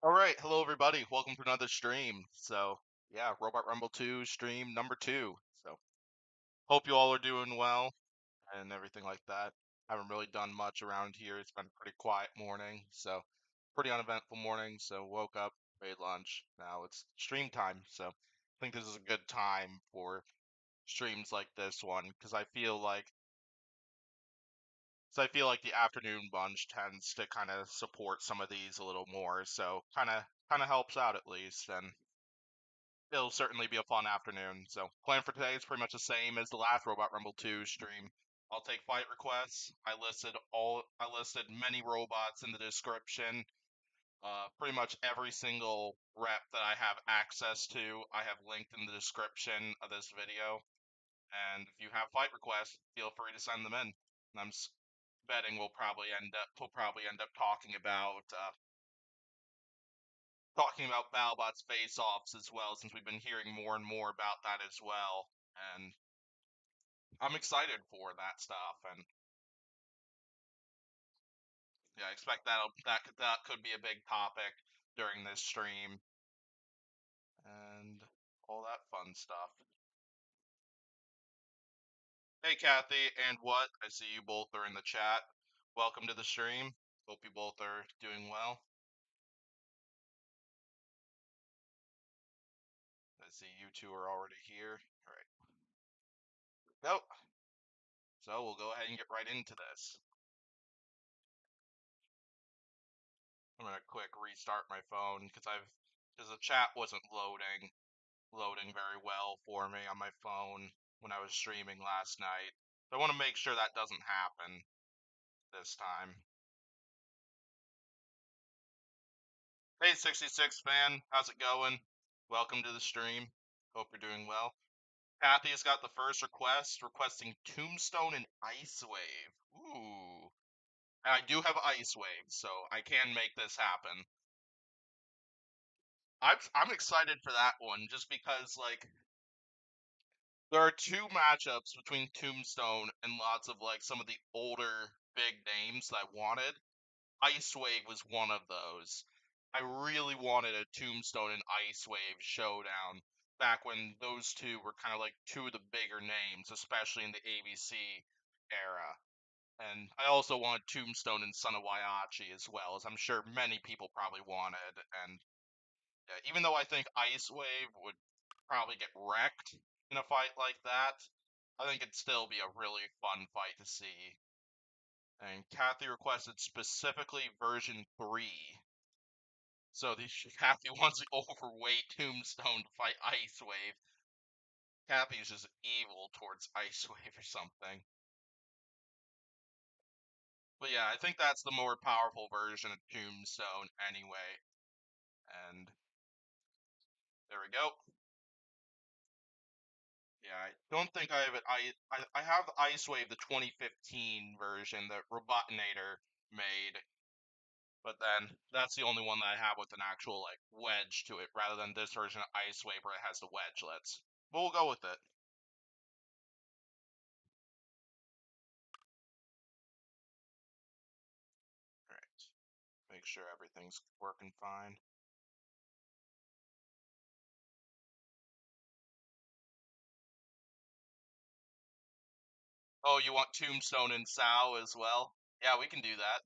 Alright, hello everybody, welcome to another stream. So, yeah, Robot Rumble 2 stream number 2. So, hope you all are doing well and everything like that. Haven't really done much around here, it's been a pretty quiet morning, so, pretty uneventful morning, so woke up, made lunch, now it's stream time, so, I think this is a good time for streams like this one, because I feel like the afternoon bunch tends to kind of support some of these a little more, so kind of helps out at least, and it'll certainly be a fun afternoon. So plan for today is pretty much the same as the last Robot Rumble 2 stream. I'll take fight requests. I listed many robots in the description. Pretty much every single rep that I have access to, I have linked in the description of this video. And if you have fight requests, feel free to send them in. And betting we'll probably end up talking about battlebots face-offs as well, since we've been hearing more and more about that as well, and I'm excited for that stuff. And yeah, I expect that could be a big topic during this stream and all that fun stuff. Hey Kathy and what? I see you both are in the chat. Welcome to the stream. Hope you both are doing well. I see you two are already here. All right. Go. So we'll go ahead and get right into this. I'm gonna quick restart my phone because the chat wasn't loading very well for me on my phone when I was streaming last night. So I want to make sure that doesn't happen this time. Hey 66 fan, how's it going? Welcome to the stream. Hope you're doing well. Kathy has got the first request, requesting Tombstone and Ice Wave. Ooh. And I do have Ice Wave, so I can make this happen. I'm excited for that one, just because, like, there are two matchups between Tombstone and lots of, like, some of the older big names that I wanted. Ice Wave was one of those. I really wanted a Tombstone and Ice Wave showdown back when those two were kind of like two of the bigger names, especially in the ABC era. And I also wanted Tombstone and Son of Waiachi as well, as I'm sure many people probably wanted. And yeah, even though I think Ice Wave would probably get wrecked in a fight like that, I think it'd still be a really fun fight to see. And Kathy requested specifically version 3. So Kathy wants the overweight Tombstone to fight Ice Wave. Kathy's just evil towards Ice Wave or something. But yeah, I think that's the more powerful version of Tombstone anyway. And there we go. Yeah, I don't think I have it. I have Ice Wave, the 2015 version that Robotinator made, but then that's the only one that I have with an actual like wedge to it, rather than this version of Ice Wave where it has the wedgelets. But we'll go with it. All right, make sure everything's working fine. Oh, you want Tombstone and Sao as well? Yeah, we can do that.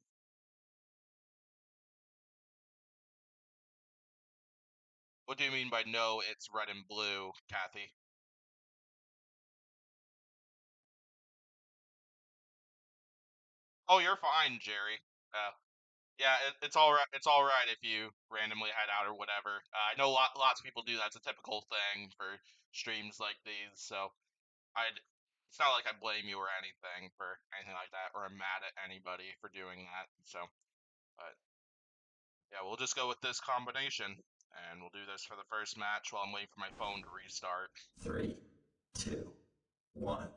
What do you mean by no, it's red and blue, Kathy? Oh, you're fine, Jerry. Yeah, it's all right. It's all right if you randomly head out or whatever. I know lots of people do that. It's a typical thing for streams like these. So it's not like I blame you or anything for anything like that, or I'm mad at anybody for doing that. So, but yeah, we'll just go with this combination, and we'll do this for the first match while I'm waiting for my phone to restart. 3, 2, 1,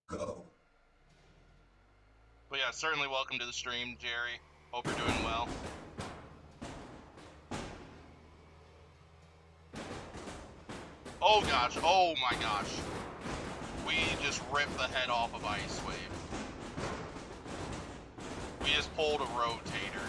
go. But yeah, certainly welcome to the stream, Jerry. Hope you're doing well. Oh gosh, oh my gosh. We just ripped the head off of Ice Wave. We just pulled a rotator.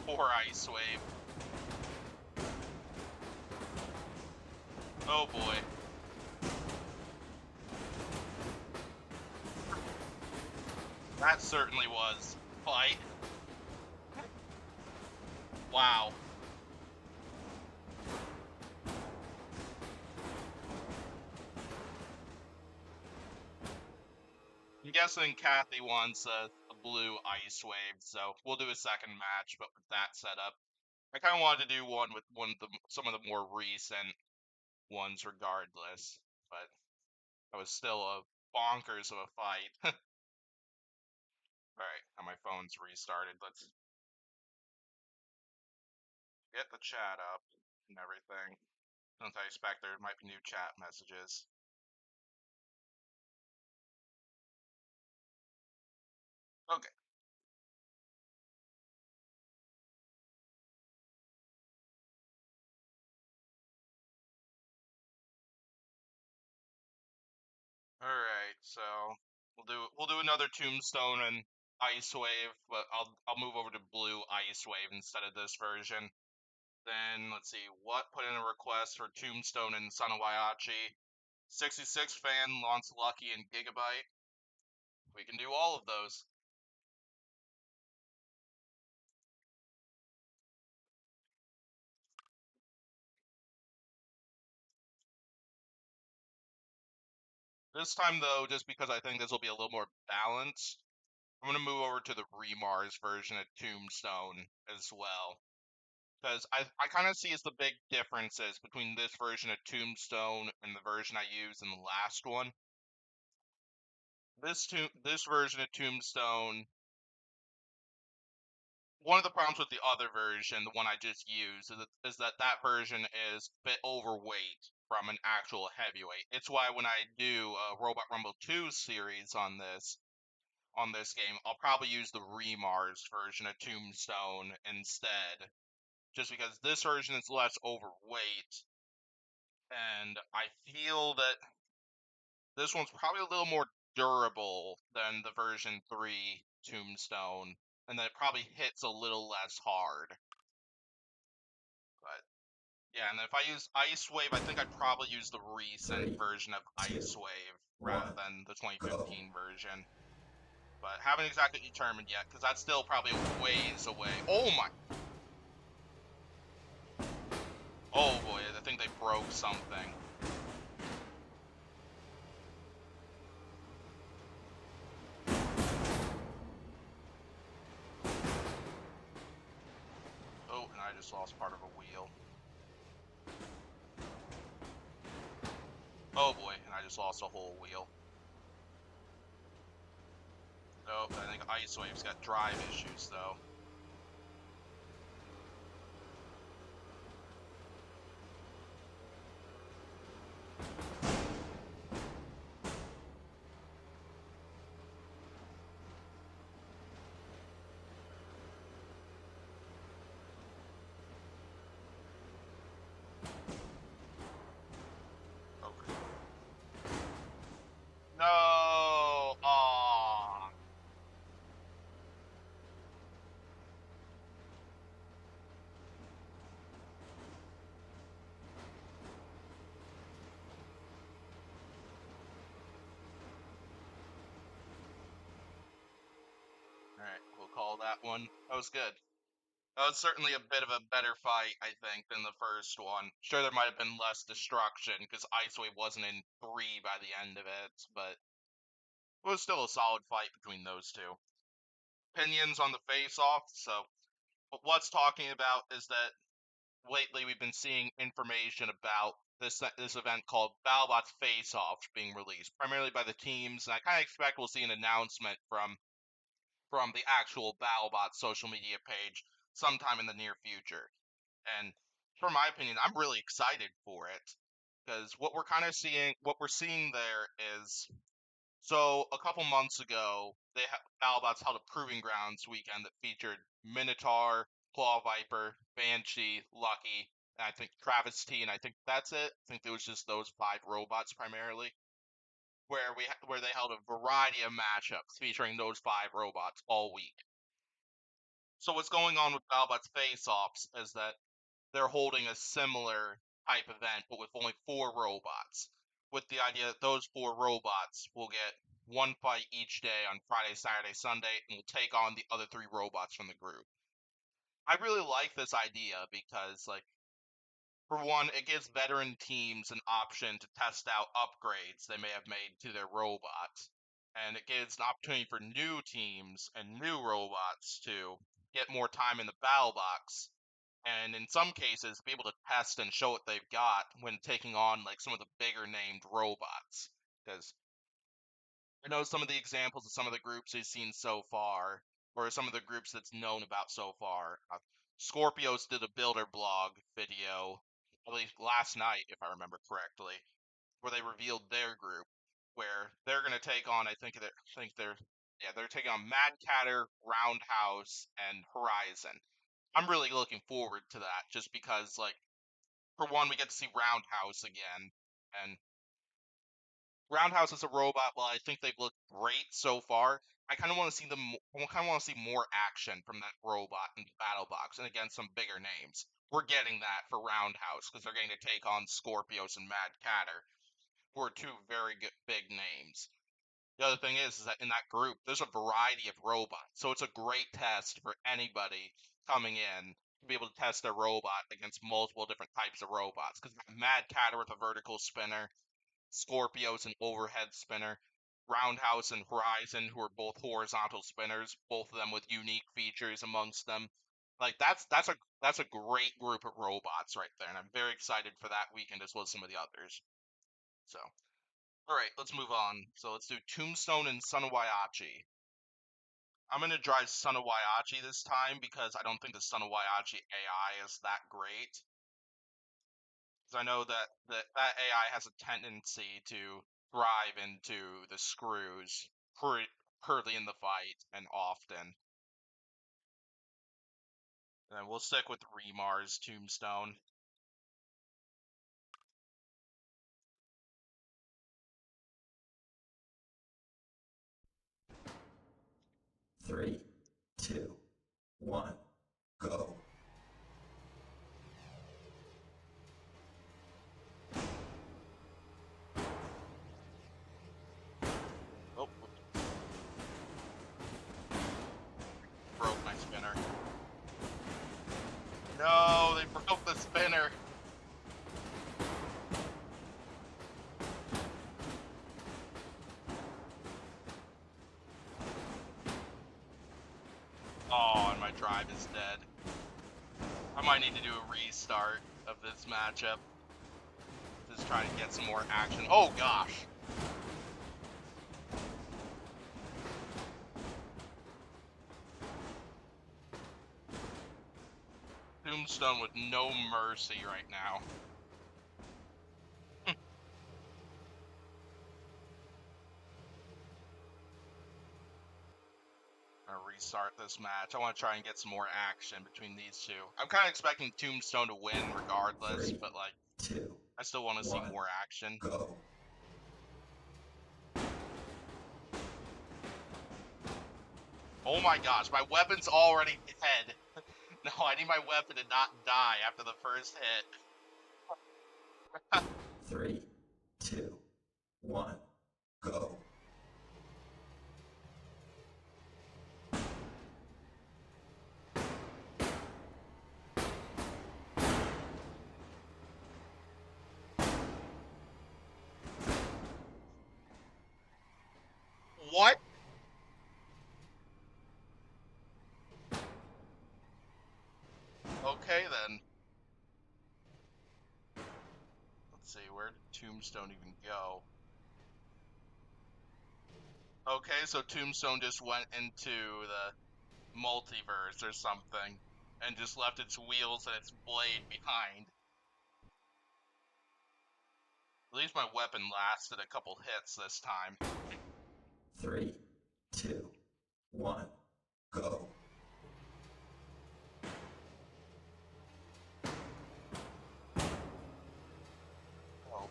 Poor Ice Wave. Oh boy. That certainly was fight. Wow. I'm guessing Kathy wants a blue Ice Wave, so we'll do a second match, but with that setup. I kind of wanted to do one with some of the more recent ones regardless, but that was still a bonkers of a fight. Alright, now my phone's restarted. Let's get the chat up and everything. Don't I expect there might be new chat messages. Okay. Alright, so we'll do another Tombstone and Ice Wave, but I'll move over to blue Ice Wave instead of this version. Then let's see, what put in a request for Tombstone and Sanawayachi? 66 fan, Lance Lucky, and Gigabyte. We can do all of those. This time though, just because I think this will be a little more balanced, I'm gonna move over to the Remars version of Tombstone as well. Because I kind of see as the big differences between this version of Tombstone and the version I used in the last one. This version of Tombstone, one of the problems with the other version, the one I just used, is that that version is a bit overweight from an actual heavyweight. It's why when I do a Robot Rumble 2 series on this game, I'll probably use the Remars version of Tombstone instead, just because this version is less overweight, and I feel that this one's probably a little more durable than the version 3 Tombstone, and that it probably hits a little less hard. But yeah, and if I use Ice Wave, I think I'd probably use the recent 3, version of 2, Ice Wave rather 1, than the go. 2015 version. But haven't exactly determined yet, because that's still probably a ways away. Oh my! Oh boy, I think they broke something. Oh, and I just lost part of a wheel. Oh boy, and I just lost a whole wheel. Oh, I think Ice Wave's got drive issues, though. Okay. No! Aww. Alright, we'll call that one. That was good. That was certainly a bit of a better fight, I think, than the first one. Sure, there might have been less destruction, because Ice Wave wasn't in 3 by the end of it, but it was still a solid fight between those two. Opinions on the face-off, so what's talking about is that lately we've been seeing information about this event called BattleBots Face Off being released, primarily by the teams, and I kind of expect we'll see an announcement from the actual BattleBots social media page sometime in the near future. And for my opinion, I'm really excited for it because what we're seeing there is, so a couple months ago, BattleBots held a Proving Grounds weekend that featured Minotaur, Claw Viper, Banshee, Lucky, and I think Travis T, and I think that's it. I think it was just those 5 robots primarily, where they held a variety of matchups featuring those 5 robots all week. So what's going on with BattleBots face-offs is that they're holding a similar type event, but with only 4 robots, with the idea that those 4 robots will get one fight each day on Friday, Saturday, Sunday, and will take on the other 3 robots from the group. I really like this idea because, like, for one, it gives veteran teams an option to test out upgrades they may have made to their robots. And it gives an opportunity for new teams and new robots to get more time in the battle box. And in some cases, be able to test and show what they've got when taking on like some of the bigger named robots. Because I know some of the examples of some of the groups we've seen so far, or some of the groups that's known about so far. Scorpios did a builder blog video, at least last night, if I remember correctly, where they revealed their group, where they're going to take on, they're taking on Mad Catter, Roundhouse, and Horizon. I'm really looking forward to that, just because, like, for one, we get to see Roundhouse again, and Roundhouse is a robot. While I think they've looked great so far, I kind of want to see them. I kind of want to see more action from that robot in the battle box and against some bigger names. We're getting that for Roundhouse because they're getting to take on Scorpios and Mad Catter, who are 2 very good big names. The other thing is that in that group, there's a variety of robots, so it's a great test for anybody coming in to be able to test their robot against multiple different types of robots. Because Mad Catter with a vertical spinner, Scorpio's an overhead spinner, Roundhouse and Horizon, who are both horizontal spinners, both of them with unique features amongst them. Like that's a great group of robots right there, and I'm very excited for that weekend as well as some of the others. So, all right, let's move on. So let's do Tombstone and Son of Waiachi. I'm gonna drive Son of Waiachi this time because I don't think the Son of Waiachi AI is that great. Because I know that that AI has a tendency to drive into the screws early in the fight and often. And we'll stick with Remar's Tombstone. Three, two, one, go. Oh, broke my spinner. No, they broke the spinner. Oh, and my drive is dead. I might need to do a restart of this matchup. Just try to get some more action. Oh gosh. Tombstone with no mercy right now. I'll restart this match. I want to try and get some more action between these 2. I'm kind of expecting Tombstone to win regardless, 3, but like, 2, I still want to see 1, more action. go. Oh my gosh, my weapon's already dead. No, I need my weapon to not die after the first hit. 3, 2, 1, go. What? Okay then. Let's see, where did Tombstone even go? Okay, so Tombstone just went into the multiverse or something and just left its wheels and its blade behind. At least my weapon lasted a couple hits this time. 3, 2, 1, go. Oh.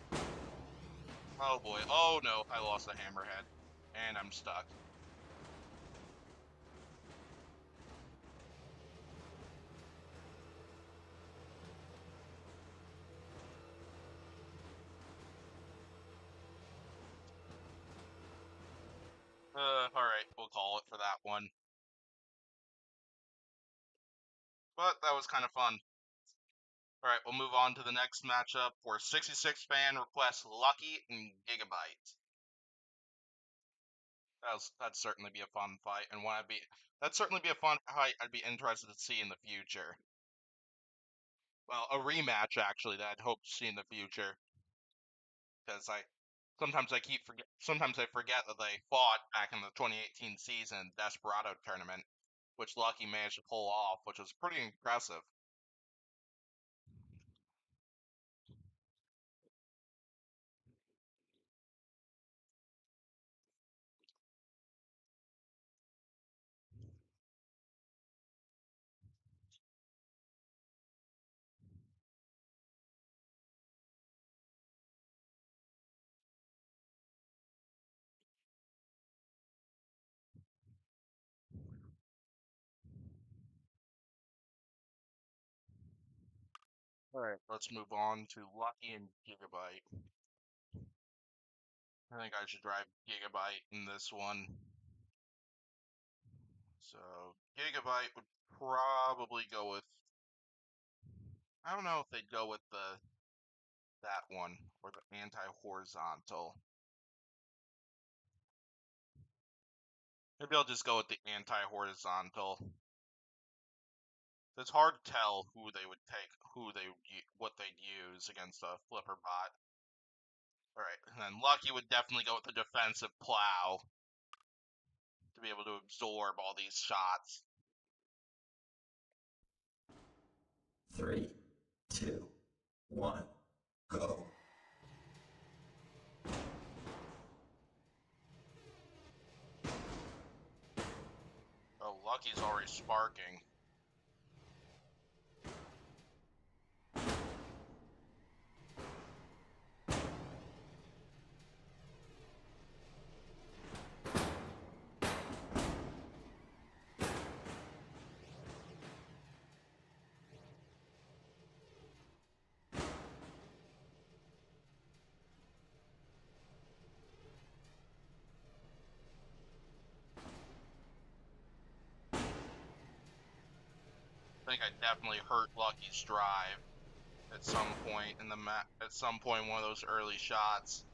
Oh boy. Oh no, I lost the hammerhead. And I'm stuck. Alright, we'll call it for that one. But that was kind of fun. Alright, we'll move on to the next matchup where 66 fan requests Lucky and Gigabyte. That'd certainly be a fun fight, and that'd certainly be a fun fight I'd be interested to see in the future. Well, a rematch actually that I'd hope to see in the future, because sometimes I forget that they fought back in the 2018 season Desperado tournament, which Lucky managed to pull off, which was pretty impressive. Alright, let's move on to Lucky and Gigabyte. I think I should drive Gigabyte in this one. So, Gigabyte would probably go with... I don't know if they'd go with that one, or the anti-horizontal. Maybe I'll just go with the anti-horizontal. It's hard to tell who they would take, what they'd use against a flipper bot. Alright, and then Lucky would definitely go with the defensive plow to be able to absorb all these shots. 3, 2, 1, go. Oh, Lucky's already sparking. I think I definitely hurt Lucky's drive at some point in one of those early shots.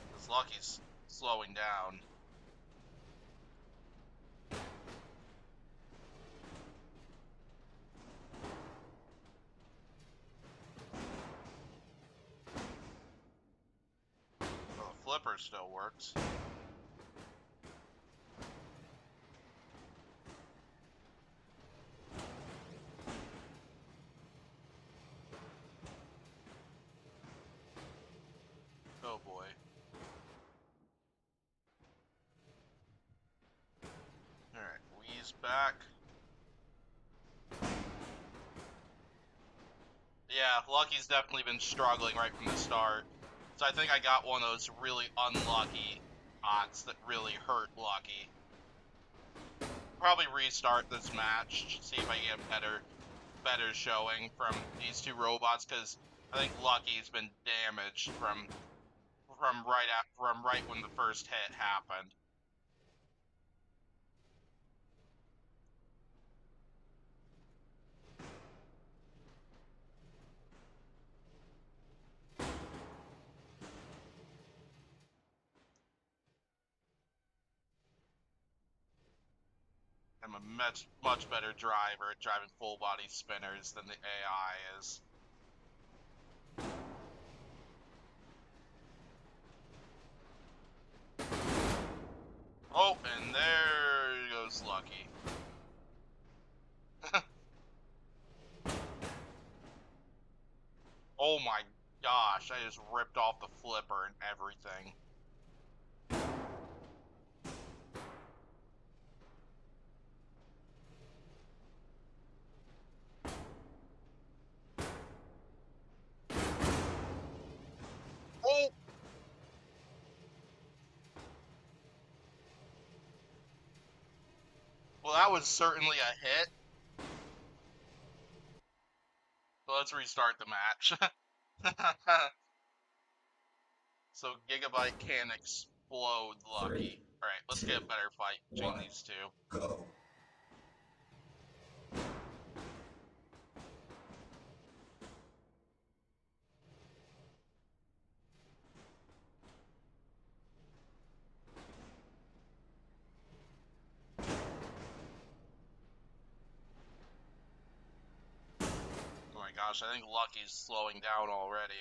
Because Lucky's slowing down. Well, the flipper still works. Oh boy. Alright, Wee's back. Yeah, Lucky's definitely been struggling right from the start. So I think I got one of those really unlucky bots that really hurt Lucky. Probably restart this match, see if I get better showing from these two robots, because I think Lucky's been damaged from right when the first hit happened. I'm a much better driver at driving full body spinners than the AI is. Oh, and there goes Lucky. Oh my gosh, I just ripped off the flipper and everything. Oh! Well, that was certainly a hit. So let's restart the match. So Gigabyte can explode Lucky. Alright, let's get a better fight between these two. Go. Oh my gosh, I think Lucky's slowing down already.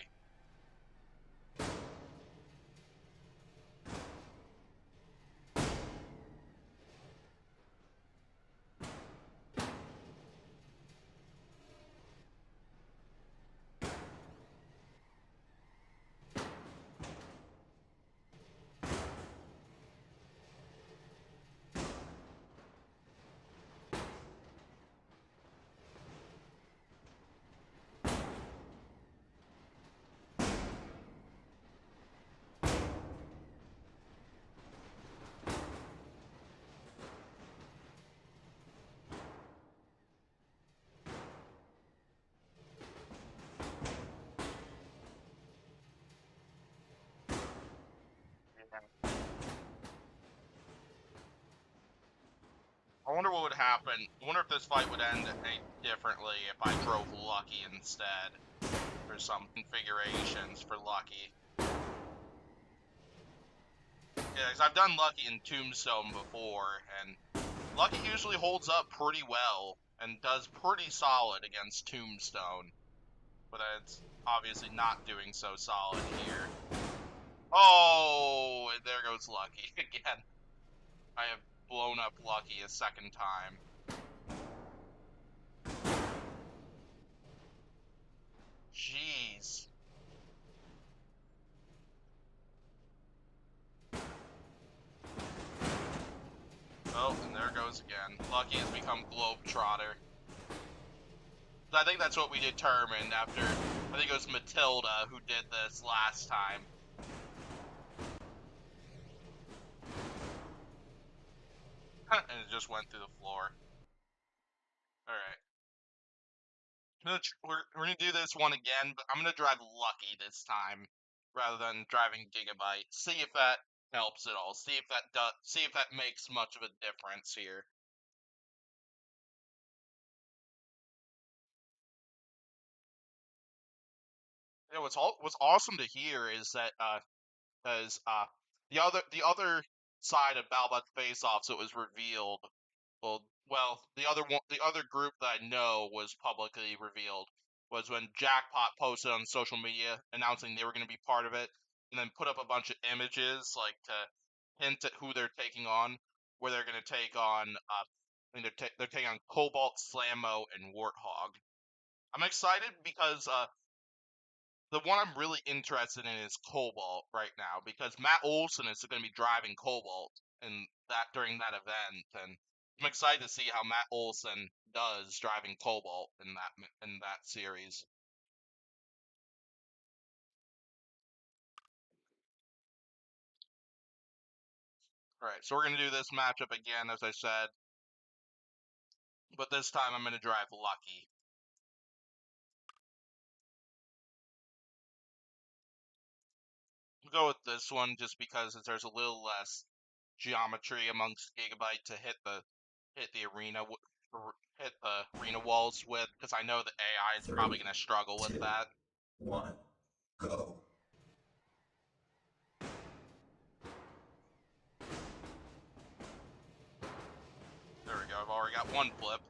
I wonder what would happen. I wonder if this fight would end differently if I drove Lucky instead. Or some configurations for Lucky. Yeah, because I've done Lucky in Tombstone before, and Lucky usually holds up pretty well and does pretty solid against Tombstone. But it's obviously not doing so solid here. Oh, and there goes Lucky again. I have blown up Lucky a second time. Jeez. Oh, and there goes again. Lucky has become Globetrotter. I think that's what we determined after, I think it was Matilda who did this last time. And it just went through the floor. Alright. We're gonna do this one again, but I'm gonna drive Lucky this time rather than driving Gigabyte. See if that helps at all. See if that makes much of a difference here. Yeah, what's awesome to hear is that as the other side of BattleBots Face Off, so it was revealed. Well, the other group that I know was publicly revealed was when Jackpot posted on social media announcing they were going to be part of it, and then put up a bunch of images like to hint at who they're taking on, where they're going to take on. I think they're taking on Cobalt, Slammo, and Warthog. I'm excited because the one I'm really interested in is Cobalt right now because Matt Olson is going to be driving Cobalt in that during that event, and I'm excited to see how Matt Olson does driving Cobalt in that series. All right, so we're going to do this matchup again, as I said, but this time I'm going to drive Lucky. We'll go with this one just because there's a little less geometry amongst Gigabyte to hit the arena hit the arena walls with, because I know the AI is probably going to struggle with that. 1, go. There we go. I've already got one flip.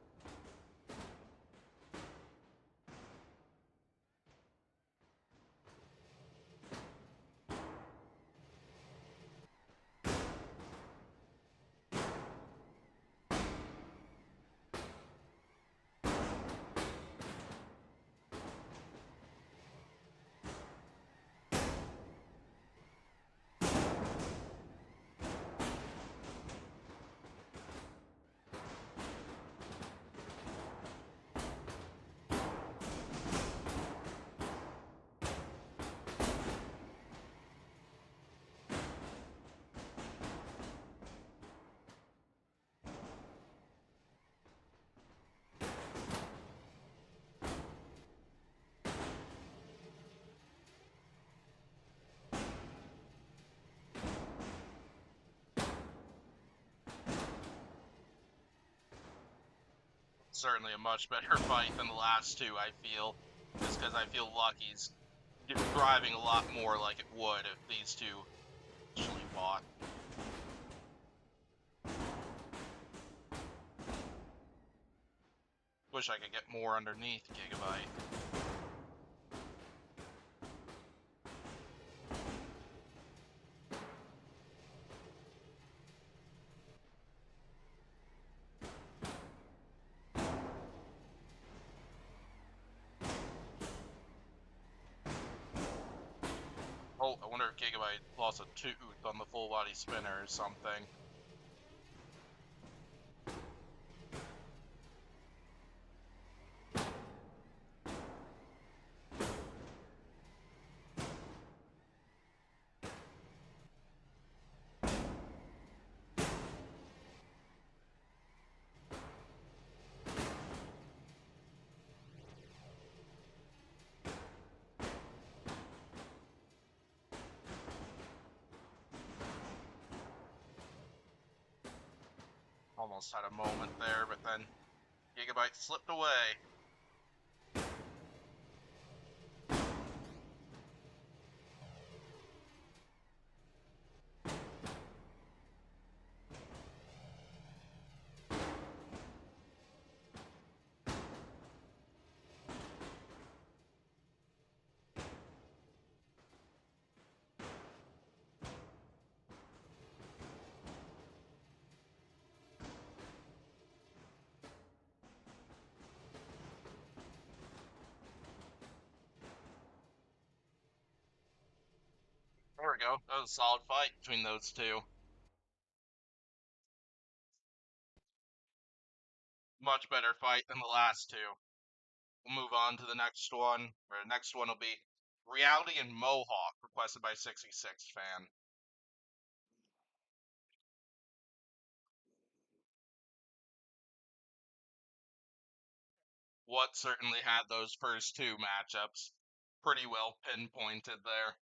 certainly a much better fight than the last two, I feel. Just because I feel Lucky's driving a lot more like it would if these two actually fought. Wish I could get more underneath Gigabyte. Oh, I wonder if Gigabyte lost a tooth on the full body spinner or something. Almost had a moment there, but then Gigabyte slipped away. There we go. That was a solid fight between those two. Much better fight than the last two. We'll move on to the next one. The next one will be Reality and Mohawk, requested by 66 fan. What certainly had those first two matchups pretty well pinpointed there.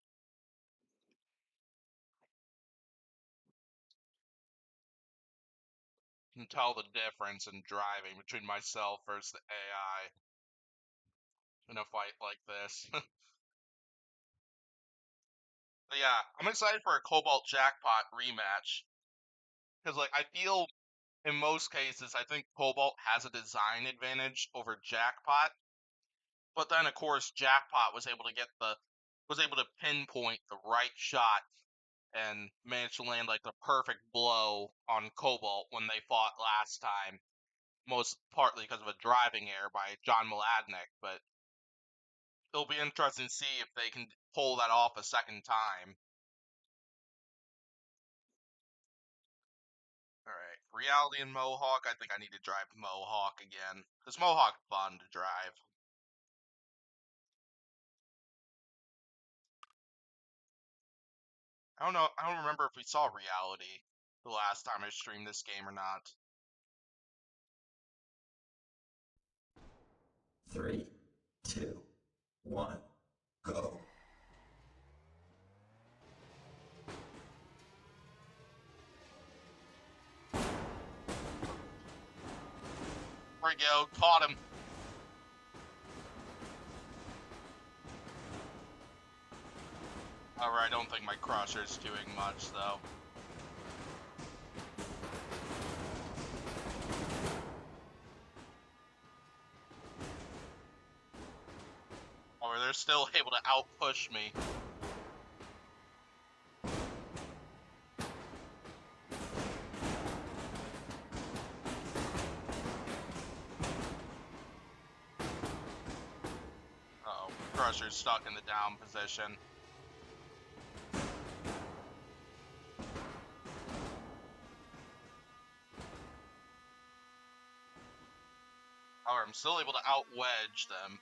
You can tell the difference in driving between myself versus the AI in a fight like this. But yeah, I'm excited for a Cobalt Jackpot rematch. Because, like, I feel in most cases, I think Cobalt has a design advantage over Jackpot. But then, of course, Jackpot was able to pinpoint the right shot and managed to land like the perfect blow on Cobalt when they fought last time. Most partly because of a driving error by John Mladnick, but it'll be interesting to see if they can pull that off a second time. Alright, Reality and Mohawk. I think I need to drive Mohawk again. Because Mohawk's fun to drive. I don't know. I don't remember if we saw Reality the last time I streamed this game or not. 3, 2, 1, go. There we go. Caught him. Alright, I don't think my crusher's doing much, though. Or they're still able to outpush me. Uh-oh, crusher's stuck in the down position. However, I'm still able to out-wedge them.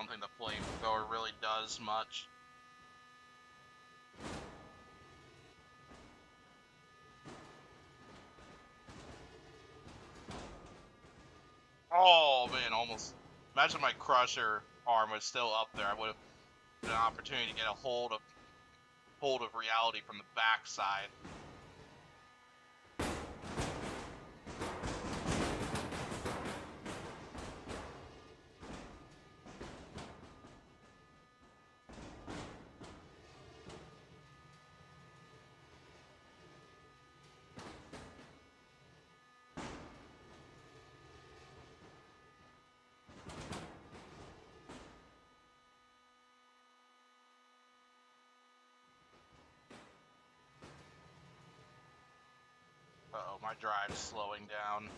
don't think the flamethrower really does much. Oh man, almost. Imagine my crusher arm was still up there. I would have had an opportunity to get a hold of reality from the backside. Uh-oh, my drive's slowing down.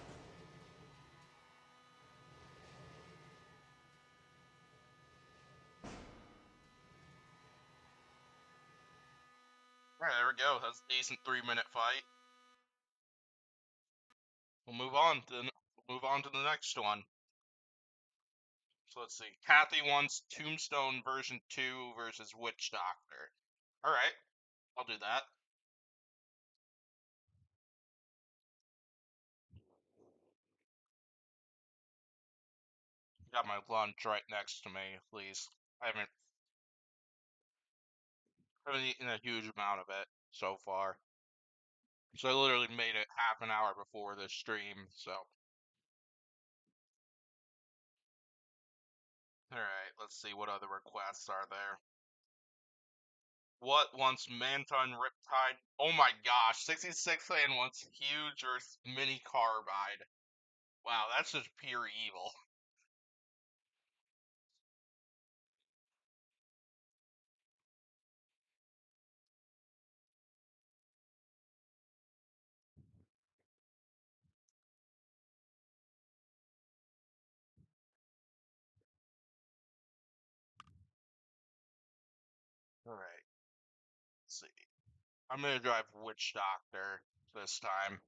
Alright, there we go. That's a decent 3-minute fight. We'll move on to the next one. So let's see. Kathy wants Tombstone version 2 versus Witch Doctor. Alright, I'll do that. Got my lunch right next to me, please. I haven't eaten a huge amount of it so far. So I literally made it half an hour before this stream, so. Alright, let's see what other requests are there. What wants Manton Riptide? Oh my gosh, 66 man wants huge or mini Carbide. Wow, that's just pure evil. Alright, let's see. I'm gonna drive Witch Doctor this time.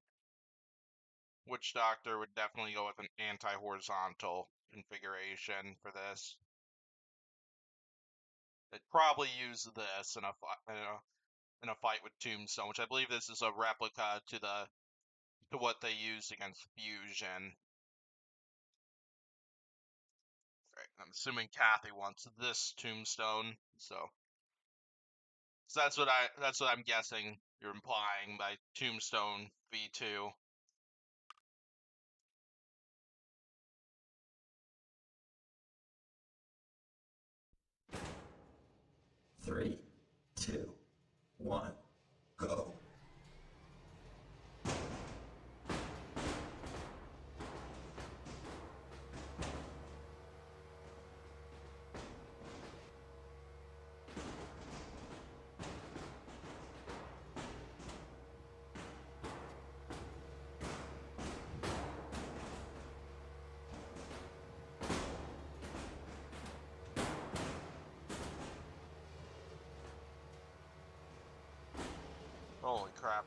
Witch Doctor would definitely go with an anti-horizontal configuration for this. They'd probably use this in a fight with Tombstone, which I believe this is a replica to what they used against Fusion. Right, I'm assuming Kathy wants this Tombstone, so that's what I'm guessing you're implying by Tombstone V2. Three, two, one, go. Holy crap.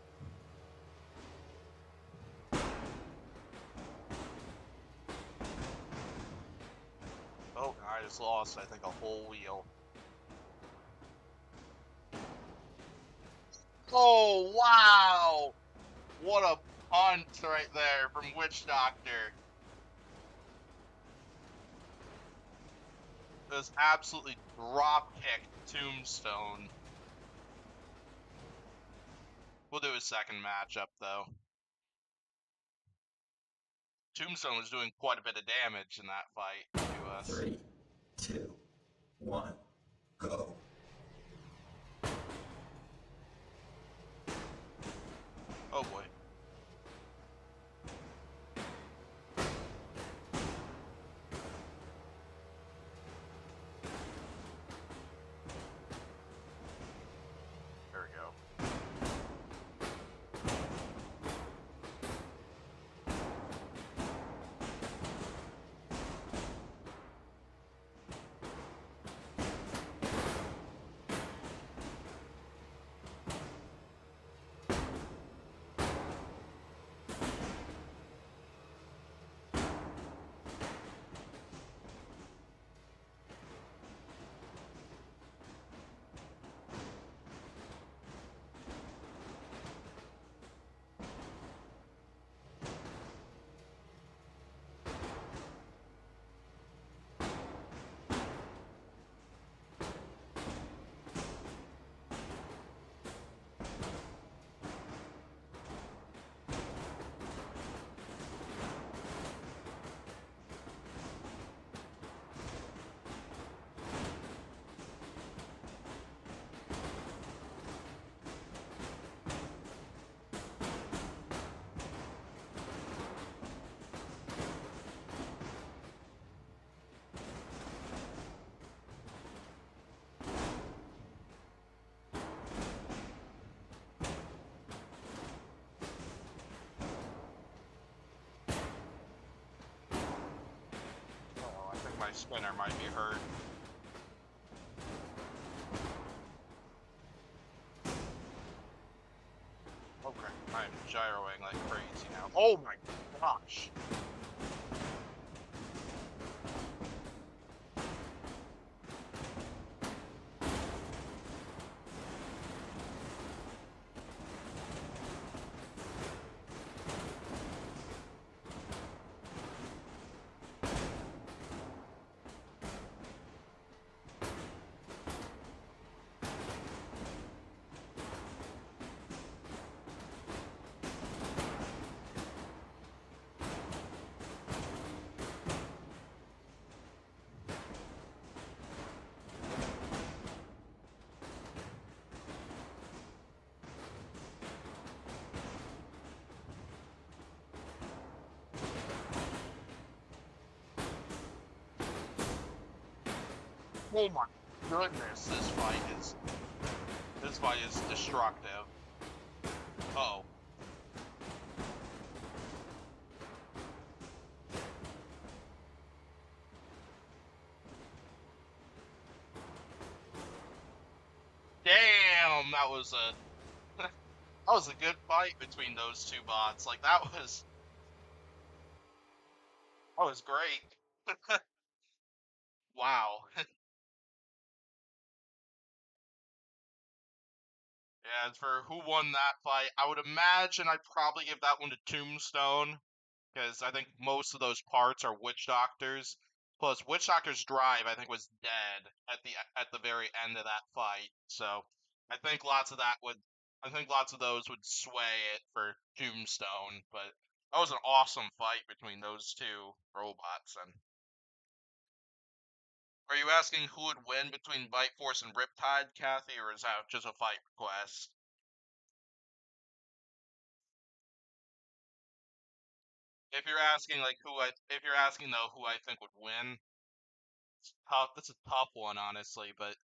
Oh, I just lost, I think, a whole wheel. Oh, wow! What a punch right there from Witch Doctor. Just absolutely drop-kicked Tombstone. We'll do a second matchup, though. Tombstone was doing quite a bit of damage in that fight to us. 3, 2, 1, go. Oh boy. There we go. spinner might be hurt. Okay, I'm gyroing like crazy now. Oh my gosh! Oh my goodness, this fight is destructive. Uh-oh. Damn, that was a that was a good fight between those two bots. Like that was great. Wow. Yeah, as for who won that fight, I would imagine I'd probably give that one to Tombstone, because I think most of those parts are Witch Doctor's. Plus, Witch Doctor's drive, I think, was dead at the very end of that fight. So, I think I think lots of those would sway it for Tombstone. But that was an awesome fight between those two robots. And are you asking who would win between Bite Force and Riptide, Kathy, or is that just a fight request? If you're asking if you're asking though who I think would win, it's tough. That's a tough one, honestly. But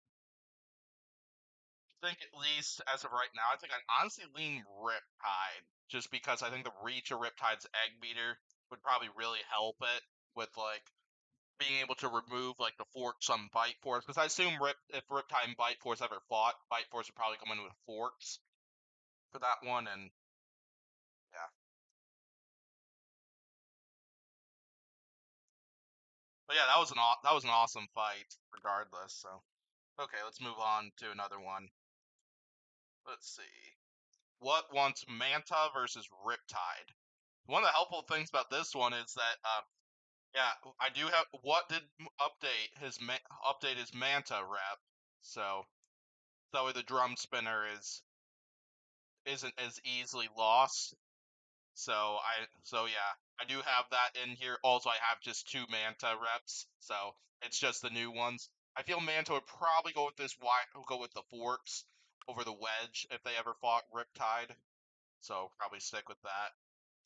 I think at least as of right now, I think I'd honestly lean Riptide, just because I think the reach of Riptide's Egg Beater would probably really help it with like being able to remove like the forks on Bite Force. Because I assume if Riptide and Bite Force ever fought, Bite Force would probably come in with forks for that one, and yeah. But yeah, that was an awesome fight, regardless. So okay, let's move on to another one. Let's see. What wants Manta versus Riptide? One of the helpful things about this one is that, yeah, I do have. What did update his Manta rep? So that way the drum spinner isn't as easily lost. So yeah, I do have that in here. Also, I have just 2 Manta reps, so it's just the new ones. I feel Manta would probably go with the forks over the wedge if they ever fought Riptide. So probably stick with that.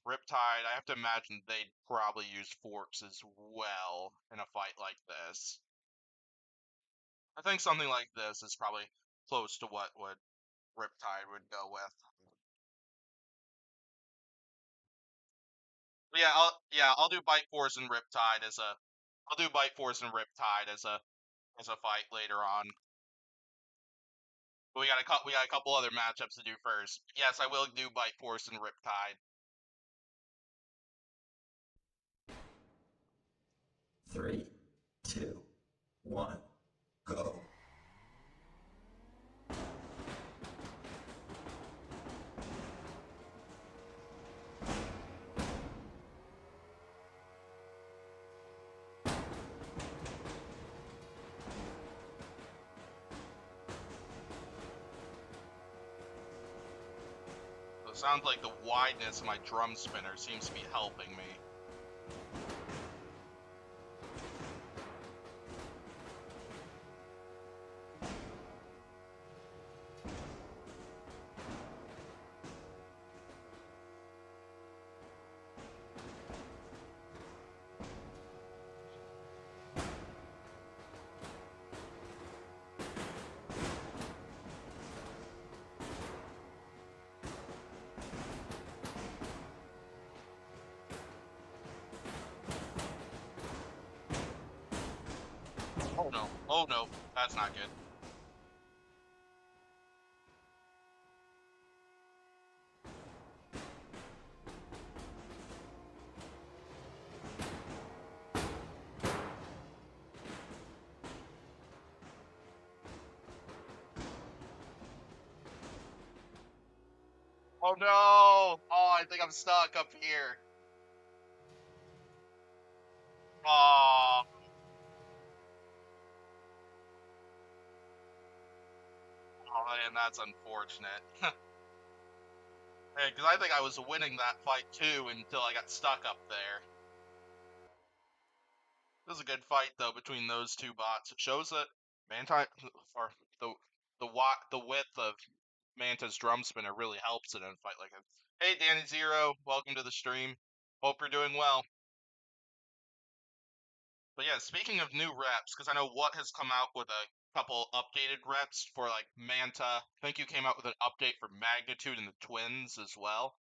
Riptide, I have to imagine they'd probably use forks as well in a fight like this. I think something like this is probably close to what Riptide would go with. But I'll do Bite Force and Riptide I'll do Bite Force and Riptide as a fight later on. But we got a couple other matchups to do first. Yes, I will do Bite Force and Riptide. 3, 2, 1, go. So it sounds like the wideness of my drum spinner seems to be helping me. Oh no. Oh no. That's not good. Oh no! Oh, I think I'm stuck up here. Oh, oh man, that's unfortunate. Hey, because I think I was winning that fight too until I got stuck up there. It was a good fight though between those two bots. It shows that Manta or the width of Manta's drum spinner really helps in a fight like this. Hey, Danny Zero, welcome to the stream. Hope you're doing well. But yeah, speaking of new reps, because I know What has come out with a couple updated reps for like Manta. I think you came out with an update for Magnitude and the Twins as well.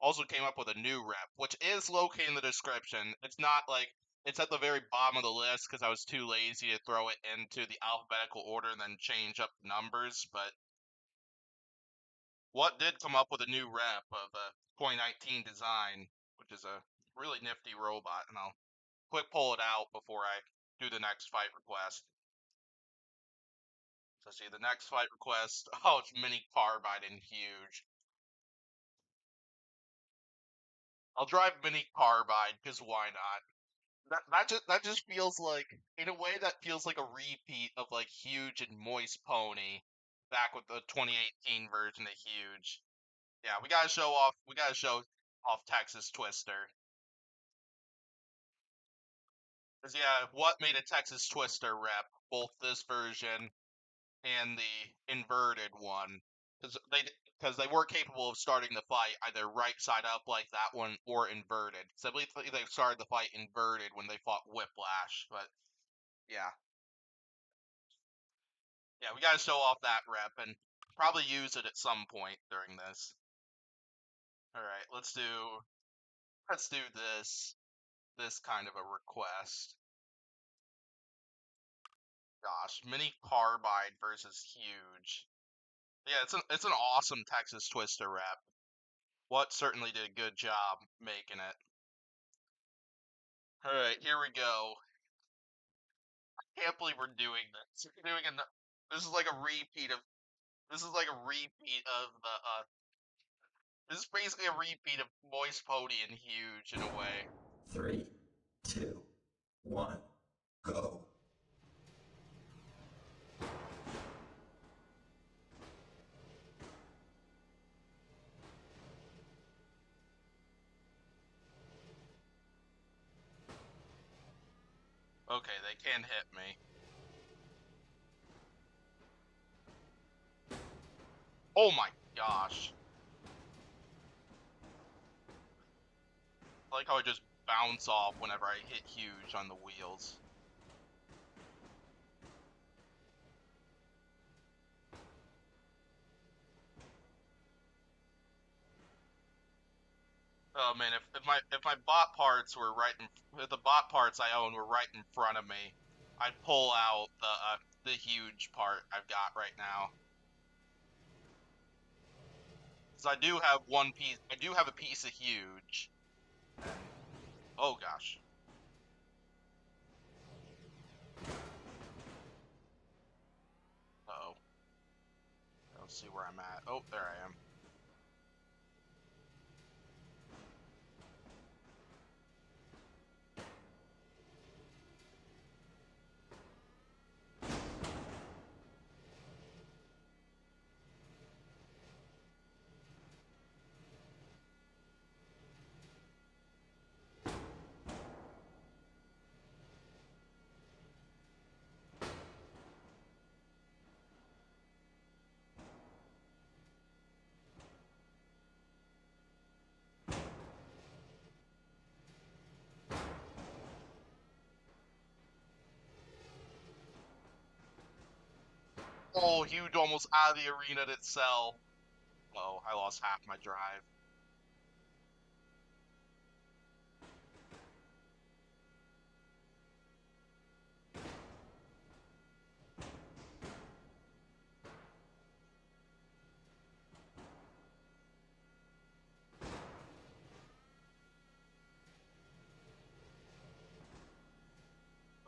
Also came up with a new rep, which is located in the description. It's not like it's at the very bottom of the list because I was too lazy to throw it into the alphabetical order and then change up the numbers. But What did come up with a new rep of a 2019 design, which is a really nifty robot, and I'll quick pull it out before I do the next fight request. So see the next fight request. Oh, it's mini Carbide and huge. I'll drive mini Carbide because why not? That just feels like, in a way, that feels like a repeat of like Huge and Moist Pony back with the 2018 version of Huge. Yeah, we gotta show off. We gotta show off Texas Twister. 'Cause yeah, What made a Texas Twister rep, both this version and the inverted one, because they were capable of starting the fight either right side up like that one or inverted. So I believe they started the fight inverted when they fought Whiplash, but yeah. Yeah, we gotta show off that rep and probably use it at some point during this. Alright, let's do this kind of a request. Gosh, mini Carbide versus huge. Yeah, it's an awesome Texas Twister rep. What certainly did a good job making it. Alright, here we go. Can't believe we're doing this. We're doing this is like a repeat of the this is basically a repeat of Moist Pony and Huge in a way. 3, 2, 1, go. Okay, they can hit me. Oh my gosh. I like how I just bounce off whenever I hit Huge on the wheels. Oh man, if my bot parts were if the bot parts I own were right in front of me, I'd pull out the Huge part I've got right now. So I do have one piece. I do have a piece of Huge. Oh gosh. Uh-oh. Let's see where I'm at. Oh, there I am. Oh, Huge almost out of the arena itself. Oh, I lost half my drive.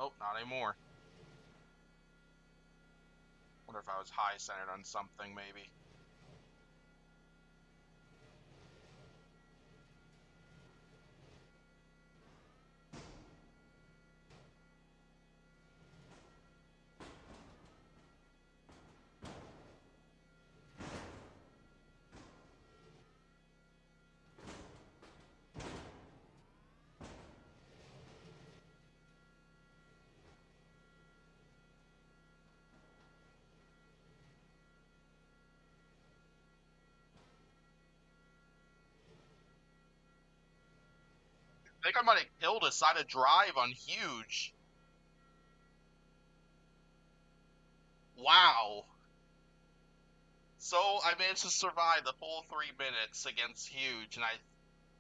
Oh, not anymore. Wonder if I was high centered on something, maybe. I think I might have killed a side of drive on huge. Wow. So I managed to survive the full 3 minutes against huge, and I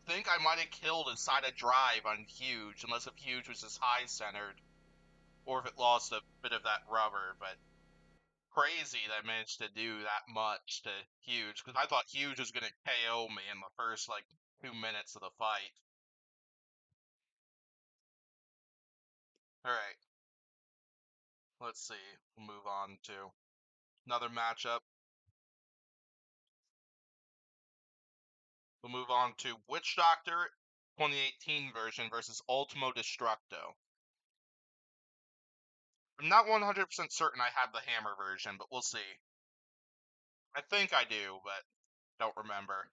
think I might have killed a side of drive on huge, unless if huge was just high centered, or if it lost a bit of that rubber. But crazy that I managed to do that much to huge, because I thought huge was gonna KO me in the first like 2 minutes of the fight. All right. Let's see. We'll move on to another matchup. We'll move on to Witch Doctor 2018 version versus Ultimo Destructo. I'm not 100% certain I have the hammer version, but we'll see. I think I do, but don't remember.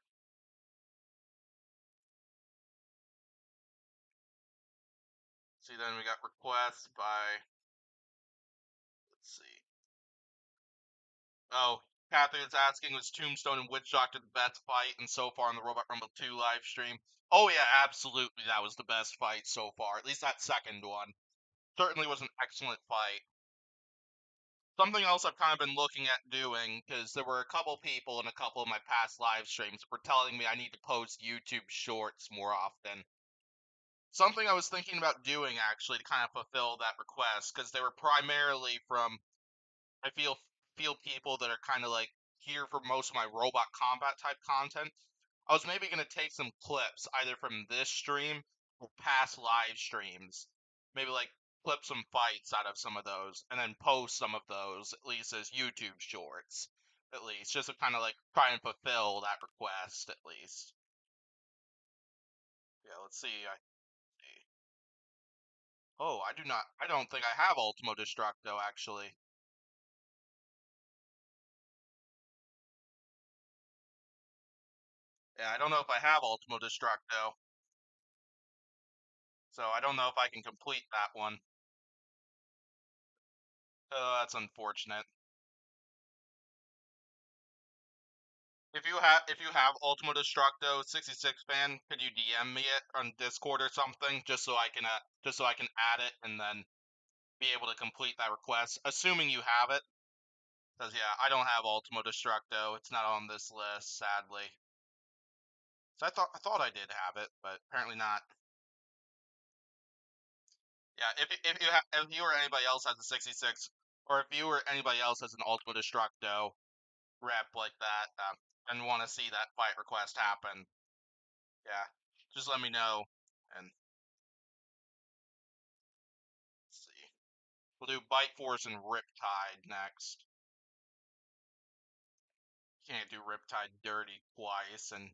See, then we got requests by, let's see. Oh, Catherine's asking, was Tombstone and Witch Doctor the best fight and so far in the Robot Rumble 2 live stream? Oh yeah, absolutely, that was the best fight so far. At least that second one. Certainly was an excellent fight. Something else I've kind of been looking at doing, because there were a couple people in a couple of my past live streams that were telling me I need to post YouTube shorts more often. Something I was thinking about doing, actually, to kind of fulfill that request, because they were primarily from, I feel people that are kind of like here for most of my robot combat type content. I was maybe going to take some clips either from this stream or past live streams, maybe like clip some fights out of some of those, and then post some of those at least as YouTube shorts, at least just to kind of like try and fulfill that request at least. Yeah, let's see. Oh, I don't think I have Ultimo Destructo actually. Yeah, I don't know if I have Ultimo Destructo, so I don't know if I can complete that one. Oh, that's unfortunate. If you have Ultimo Destructo 66 fan, could you DM me it on Discord or something, just so I can add it and then be able to complete that request, assuming you have it. Because yeah, I don't have Ultimo Destructo. It's not on this list, sadly. So I thought I did have it, but apparently not. Yeah, if you or anybody else has a 66, or if you or anybody else has an Ultimo Destructo rep like that, and want to see that fight request happen, yeah, just let me know. And let's see, we'll do Bite Force and Riptide next. Can't do Riptide dirty twice, and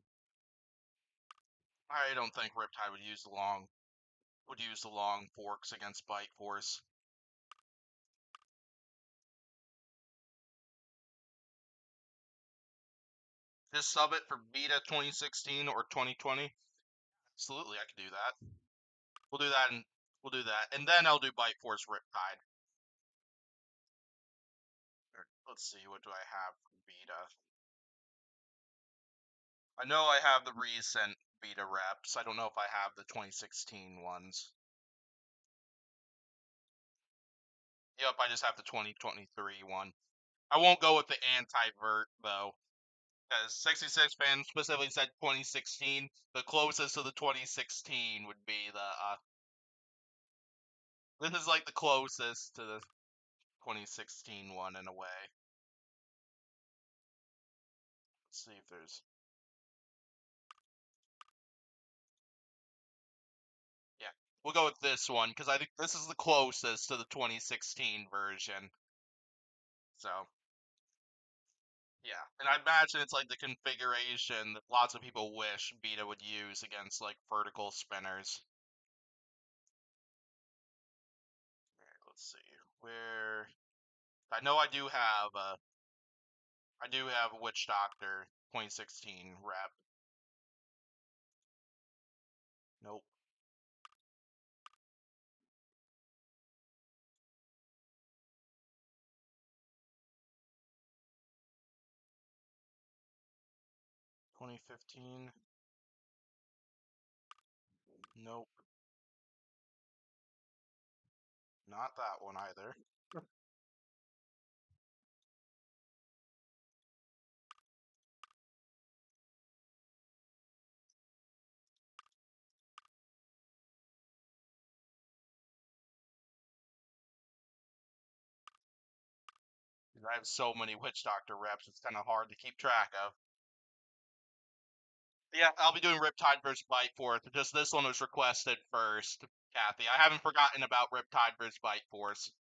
I don't think Riptide would use the long forks against Bite Force. Just sub it for Beta 2016 or 2020. Absolutely, I could do that. We'll do that, and we'll do that, and then I'll do Bite Force Riptide. Let's see, what do I have for Beta? I know I have the recent Beta reps. I don't know if I have the 2016 ones. Yep, I just have the 2023 one. I won't go with the anti-vert though, because 66 fans specifically said 2016. The closest to the 2016 would be the this is like the closest to the 2016 one in a way. Let's see if there's, yeah, We'll go with this one because I think this is the closest to the 2016 version. So, yeah. And I imagine it's like the configuration that lots of people wish Vita would use against like vertical spinners. Alright, let's see. Where I know I do have a Witch Doctor 2016 rep. Nope. $2015. Nope. Not that one either. I have so many Witch Doctor reps, it's kind of hard to keep track of. Yeah, I'll be doing Riptide versus Bite Force. Just this one was requested first, Kathy. I haven't forgotten about Riptide versus Bite Force.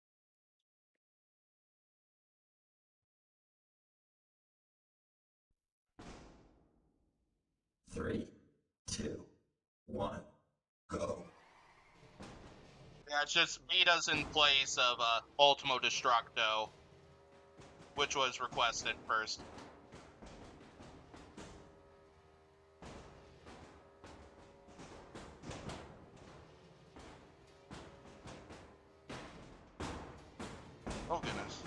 Three, two, one, go. Yeah, it's just Vita's in place of Ultimo Destructo, which was requested first. Oh, goodness.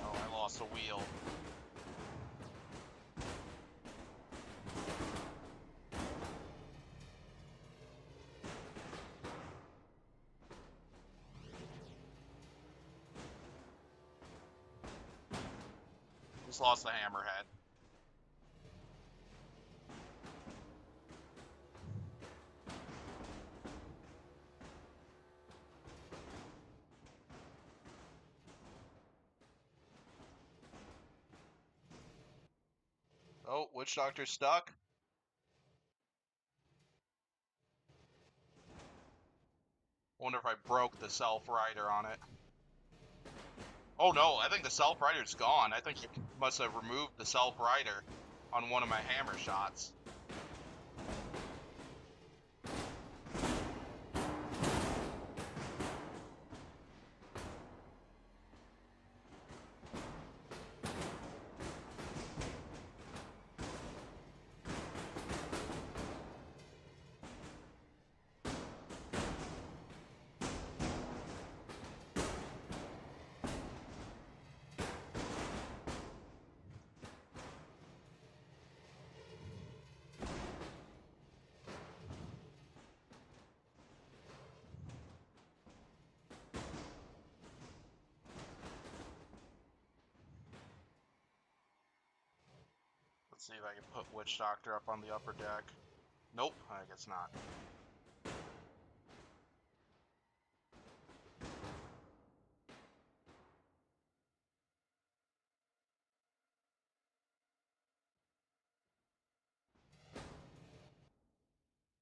Oh, I lost a wheel. Just lost the hammerhead. Oh, Witch Doctor stuck. Wonder if I broke the self-rider on it. Oh no, I think the self-rider's gone. I think he must have removed the self-rider on one of my hammer shots. Let's see if I can put Witch Doctor up on the upper deck. Nope, I guess not.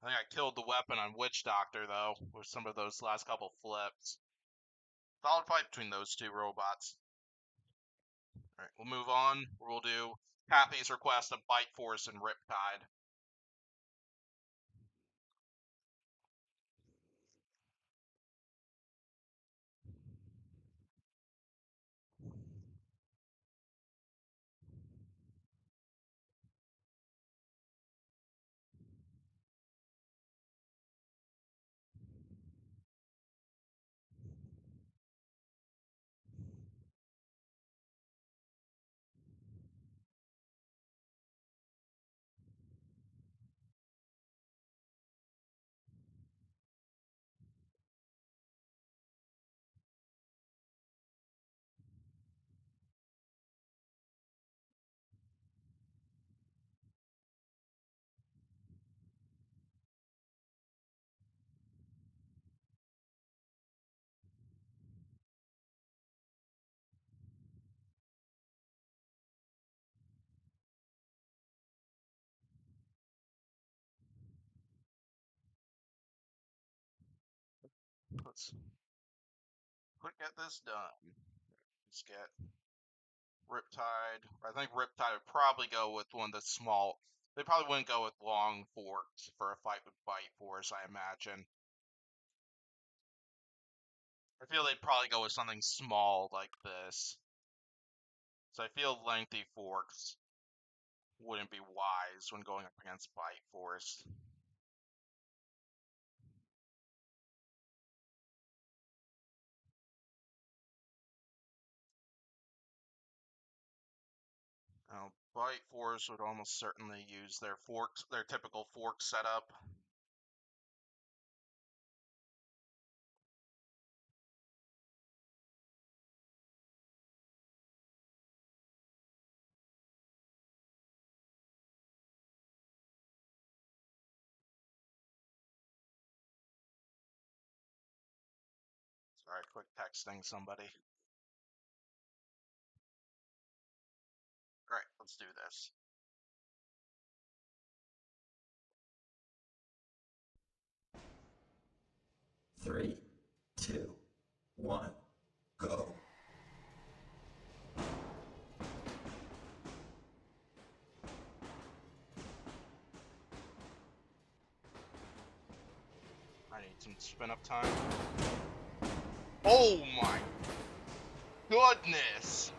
I think I killed the weapon on Witch Doctor, though, with some of those last couple flips. Solid fight between those two robots. Alright, we'll move on. We'll do Kathy's request of Bite Force and Riptide. let's get this done. Let's get Riptide. I think Riptide would probably go with one of the small. They probably wouldn't go with long forks for a fight with Bite Force, I imagine. I feel they'd probably go with something small like this. So I feel lengthy forks wouldn't be wise when going up against Bite Force. Now, Bite Force would almost certainly use their forks, their typical fork setup. Sorry, quick texting somebody. Alright, let's do this. Three, two, one, go. I need some spin up time. Oh my goodness!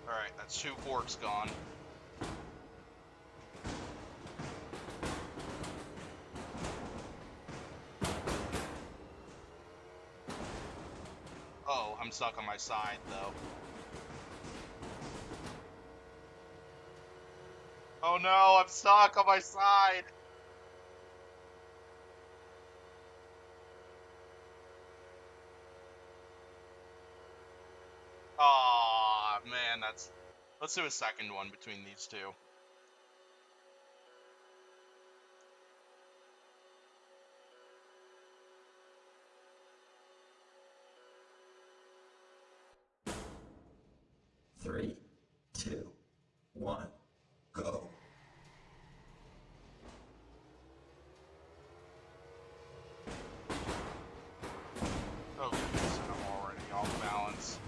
Alright, that's 2 forks gone. Oh, I'm stuck on my side though. Oh no, I'm stuck on my side! Aw, man, that's... Let's do a second one between these two. Three, two, one, go. Oh goodness, I'm already off balance.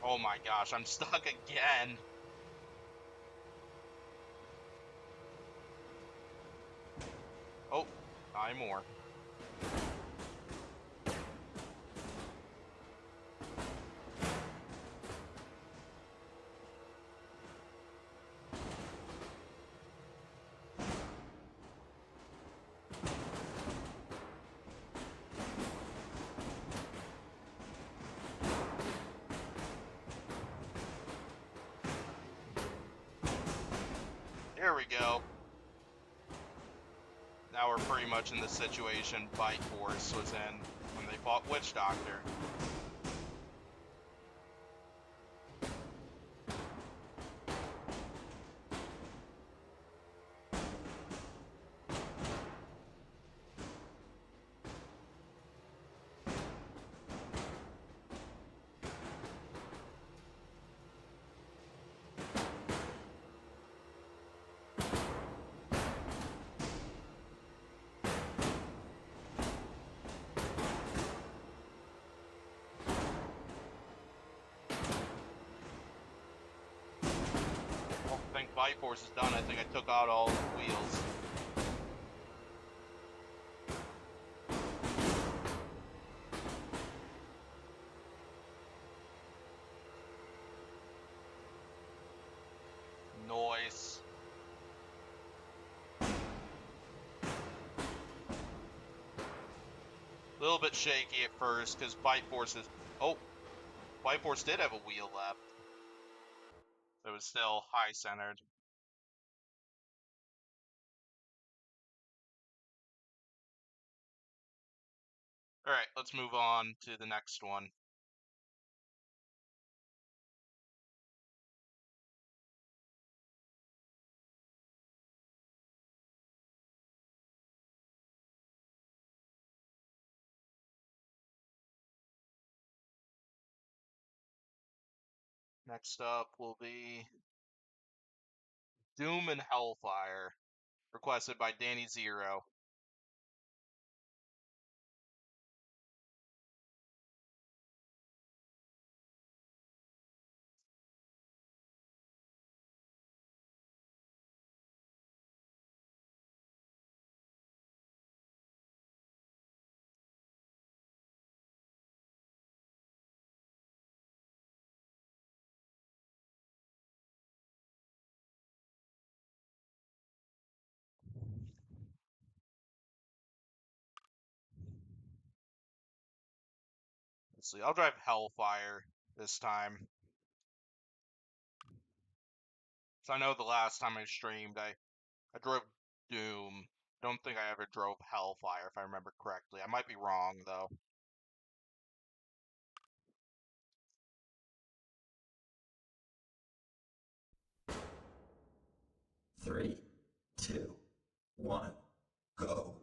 Oh my gosh, I'm stuck again! Oh, 9 more. Here we go. Now we're pretty much in the situation Bite Force was in when they fought Witch Doctor. I think Bite Force is done. I think I took out all the wheels. Noise. A little bit shaky at first because Bite Force is... Oh! Bite Force did have a wheel left. It was still high centered. Alright, let's move on to the next one. Next up will be Doom and Hellfire, requested by Danny Zero. Let's see, I'll drive Hellfire this time. So I know the last time I streamed, I drove Doom. Don't think I ever drove Hellfire, if I remember correctly. I might be wrong, though. Three, two, one, go.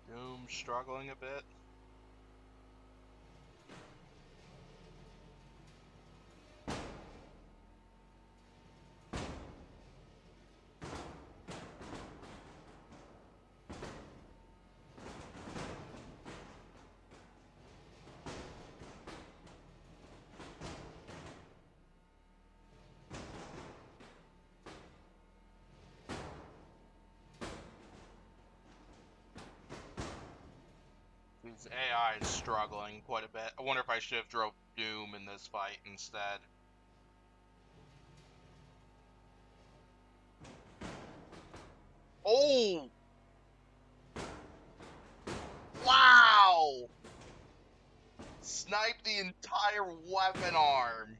Doom struggling a bit. His AI is struggling quite a bit. I wonder if I should have drove Doom in this fight instead. Oh! Wow! Sniped the entire weapon arm.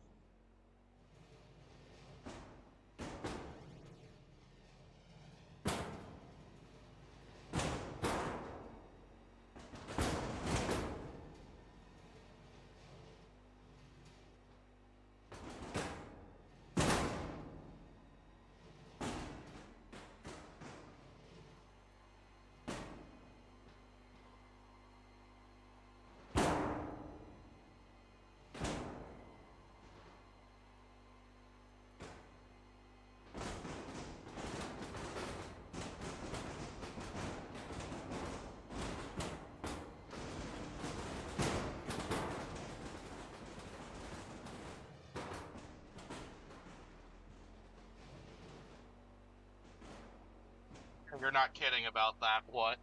You're not kidding about that, what?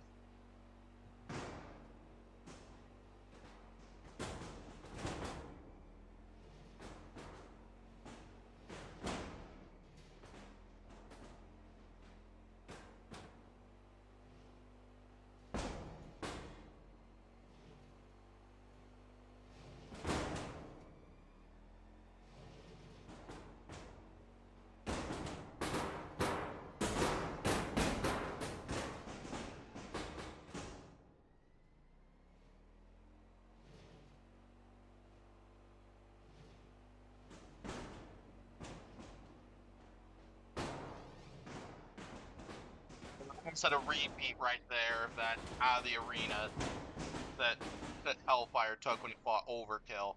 Instead of repeat right there of that out of the arena that Hellfire took when he fought Overkill.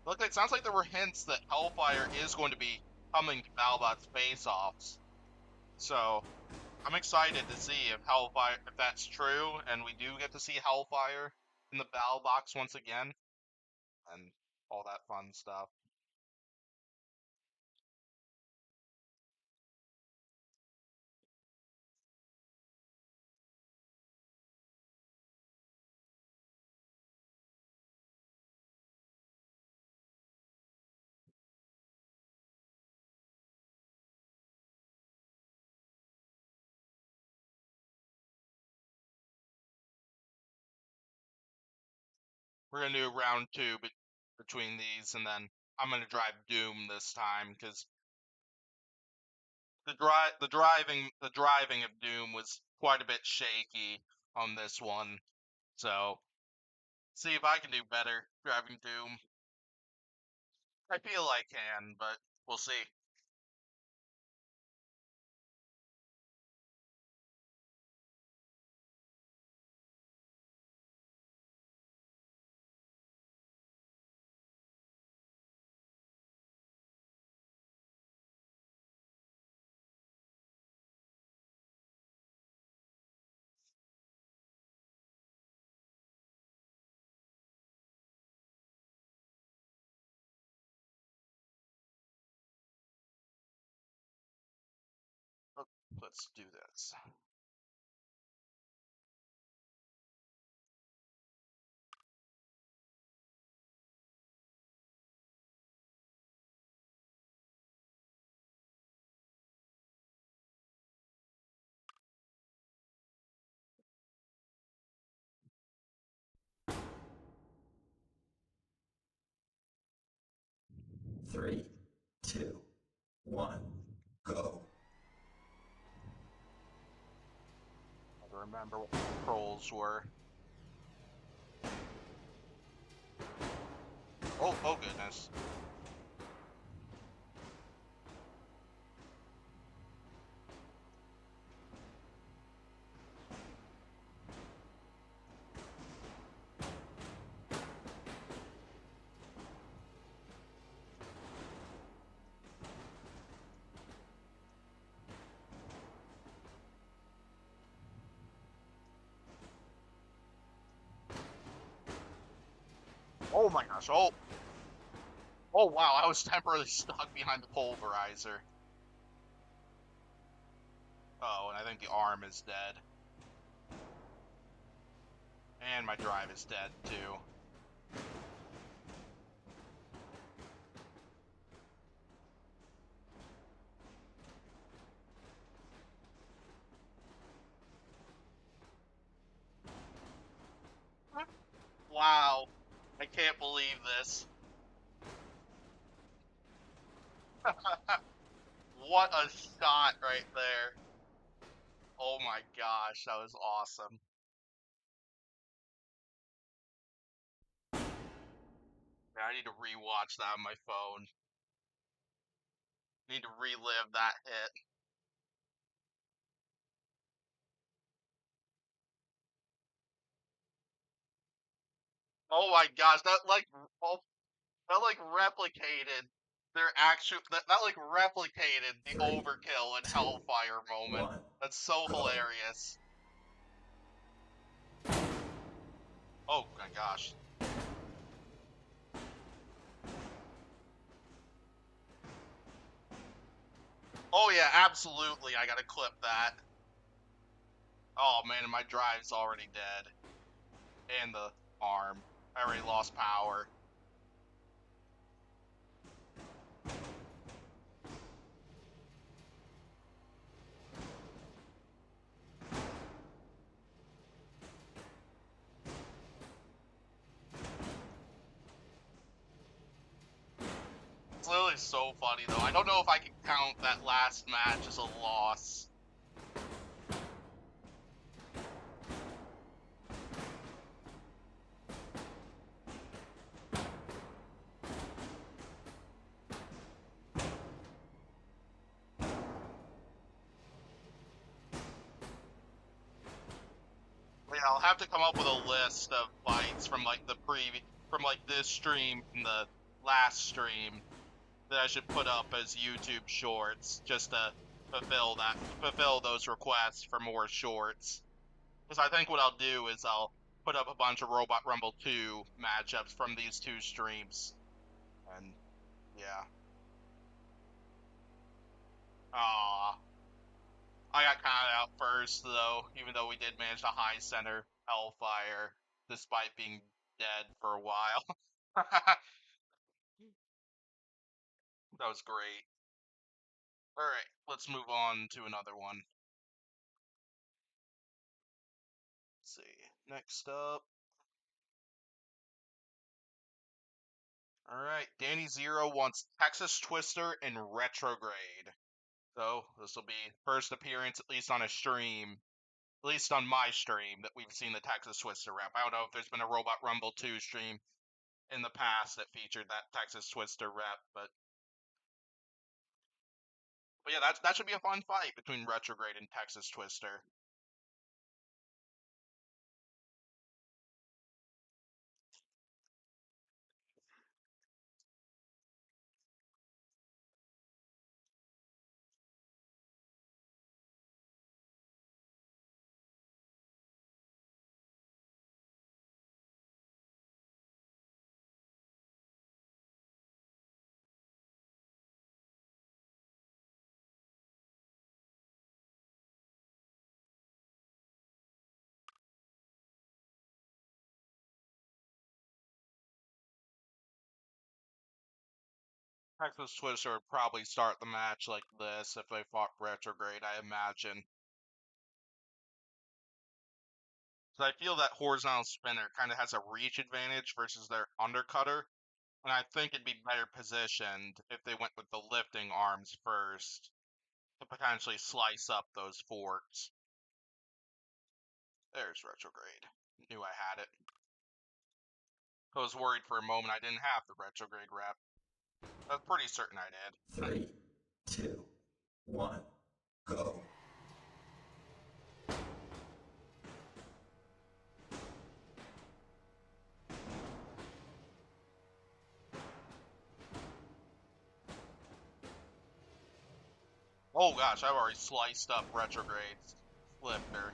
Look, it sounds like there were hints that Hellfire is going to be coming to BattleBots face-offs. So I'm excited to see if Hellfire, if that's true, and we do get to see Hellfire in the battle box once again, and all that fun stuff. We're gonna do round two between these, and then I'm gonna drive Doom this time because the driving of Doom was quite a bit shaky on this one. So see if I can do better driving Doom. I feel I can, but we'll see. Oh, let's do this. Three, two, one, go. I remember what the controls were. Oh goodness. Oh my gosh. Oh wow, I was temporarily stuck behind the pulverizer. Oh, and I think the arm is dead. And my drive is dead too. Wow. I can't believe this. What a shot right there. Oh my gosh, that was awesome. Yeah, I need to rewatch that on my phone. Need to relive that hit. Oh my gosh, that like replicated their actual that like replicated the Three, overkill and two, Hellfire moment. one, That's so go. hilarious. Oh my gosh. Oh yeah, absolutely. I gotta clip that. Oh man, my drive's already dead. And the arm. I already lost power. It's literally so funny though. I don't know if I can count that last match as a loss. Yeah, I'll have to come up with a list of fights from like from like this stream and the last stream that I should put up as YouTube shorts just to fulfill those requests for more shorts. Because I think what I'll do is I'll put up a bunch of Robot Rumble 2 matchups from these two streams. And yeah. Ah, I got counted out first though, even though we did manage to high center Hellfire despite being dead for a while. That was great. Alright, let's move on to another one. Let's see. Next up. Alright, Danny Zero wants Texas Twister in Retrograde. So, this will be first appearance, at least on a stream, at least on my stream, that we've seen the Texas Twister rep. I don't know if there's been a Robot Rumble 2 stream in the past that featured that Texas Twister rep, but yeah, that should be a fun fight between Retrograde and Texas Twister. Texas Twister would probably start the match like this if they fought Retrograde, I imagine. So I feel that horizontal spinner kind of has a reach advantage versus their undercutter, and I think it'd be better positioned if they went with the lifting arms first to potentially slice up those forks. There's Retrograde. Knew I had it. I was worried for a moment I didn't have the Retrograde rep. I was pretty certain I did. 3, 2, 1, go. Oh gosh, I've already sliced up Retrograde's lifter.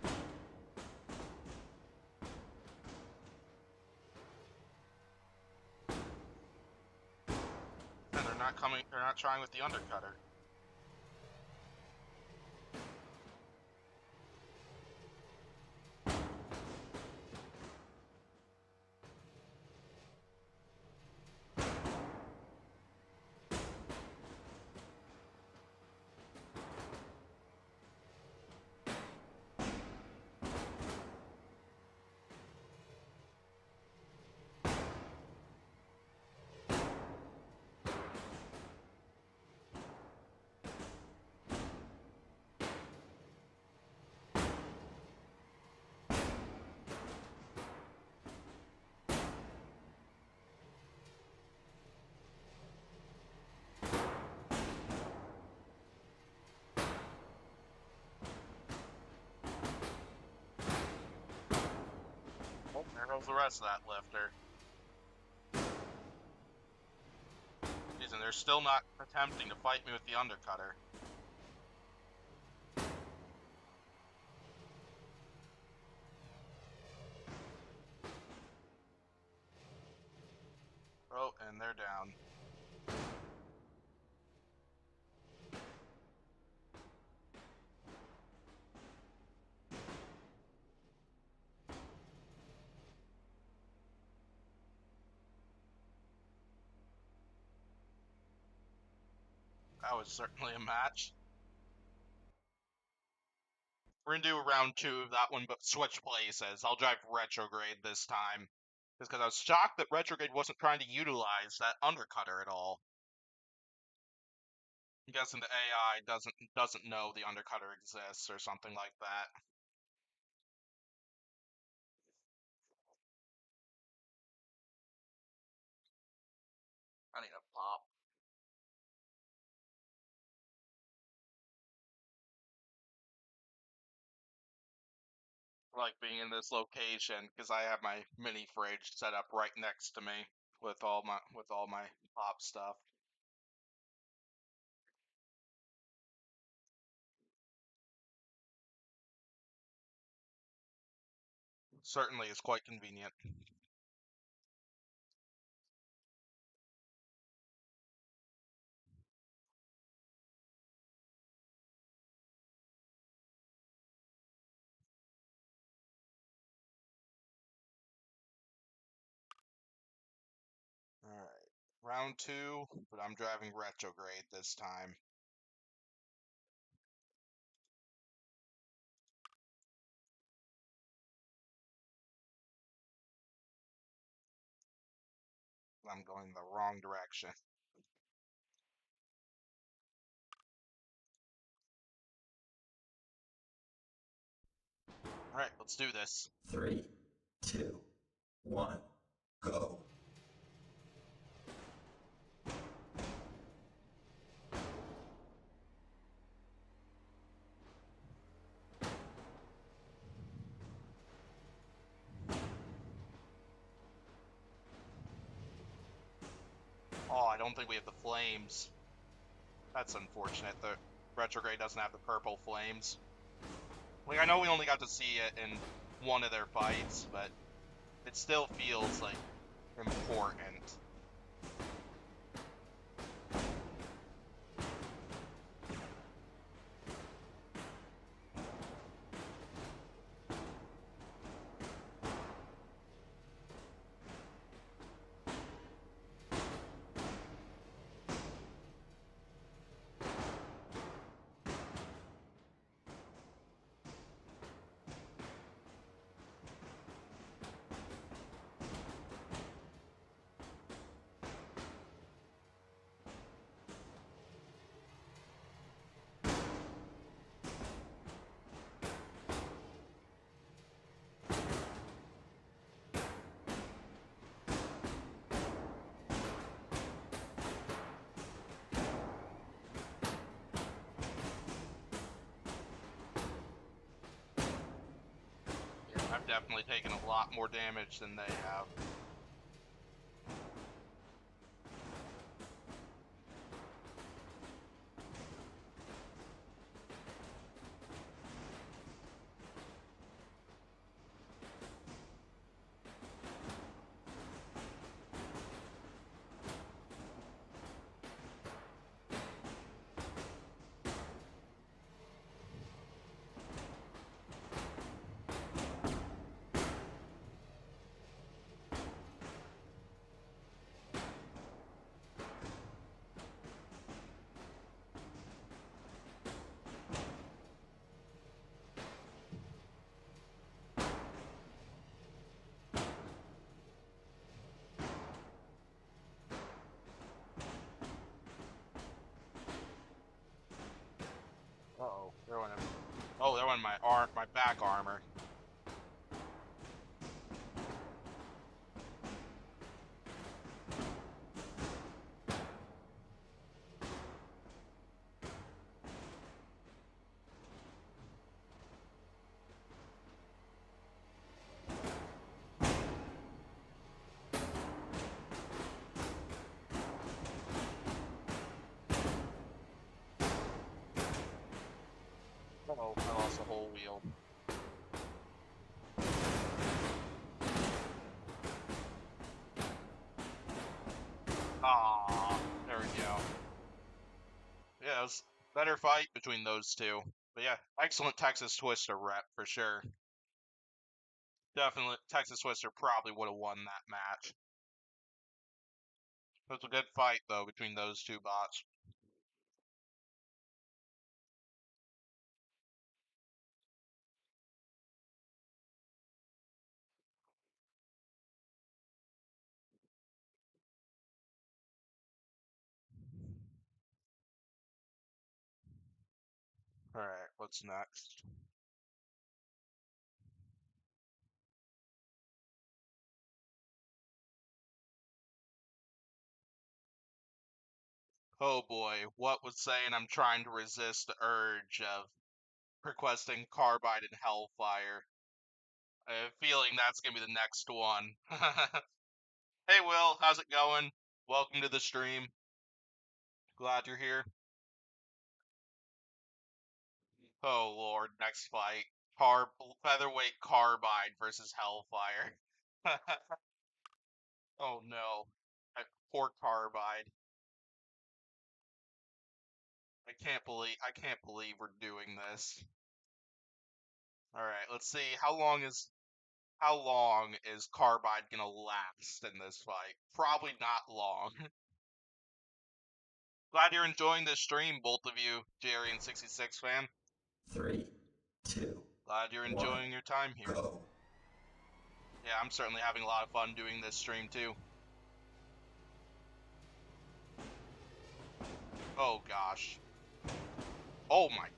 And they're not trying with the undercutter. Oh, there goes the rest of that lifter. Jeez, and they're still not attempting to fight me with the undercutter. Oh, and they're down. That was certainly a match. We're gonna do round 2 of that one, but switch places. I'll drive Retrograde this time. Just because I was shocked that Retrograde wasn't trying to utilize that undercutter at all. I'm guessing the AI doesn't know the undercutter exists or something like that. I need a pop. I like being in this location because I have my mini fridge set up right next to me with all my pop stuff. Certainly is quite convenient. Alright. Round 2, but I'm driving Retrograde this time. I'm going the wrong direction. Alright, let's do this. 3, 2, 1, go. Oh, I don't think we have the flames. That's unfortunate. The retrograde doesn't have the purple flames. Like, I know we only got to see it in one of their fights, but it still feels, like, important. I've definitely taken a lot more damage than they have. Uh-oh, they're on him. Oh, they're on my back armor. Uh-oh, I lost the whole wheel. Ah, there we go. Yeah, it was a better fight between those two. But yeah, excellent Texas Twister rep for sure. Definitely, Texas Twister probably would have won that match. It was a good fight, though, between those two bots. Alright, what's next? Oh boy, what was saying I'm trying to resist the urge of requesting Carbide and Hellfire. I have a feeling that's gonna be the next one. Hey Will, how's it going? Welcome to the stream. Glad you're here. Oh lord, next fight. Featherweight Carbide versus Hellfire. Oh no. Poor Carbide. I can't believe we're doing this. Alright, let's see. How long is Carbide gonna last in this fight? Probably not long. Glad you're enjoying this stream, both of you, Jerry and 66 fan. 3, 2, Glad you're 1, enjoying your time here. go. Yeah, I'm certainly having a lot of fun doing this stream too. Oh gosh. Oh my.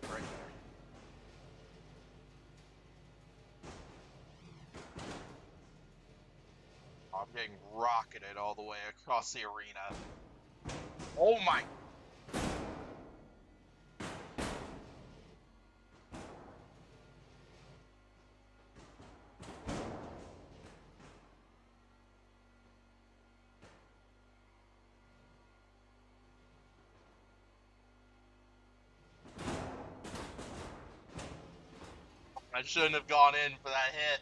shield right there. I'm getting rocketed all the way across the arena. Oh my! I shouldn't have gone in for that hit.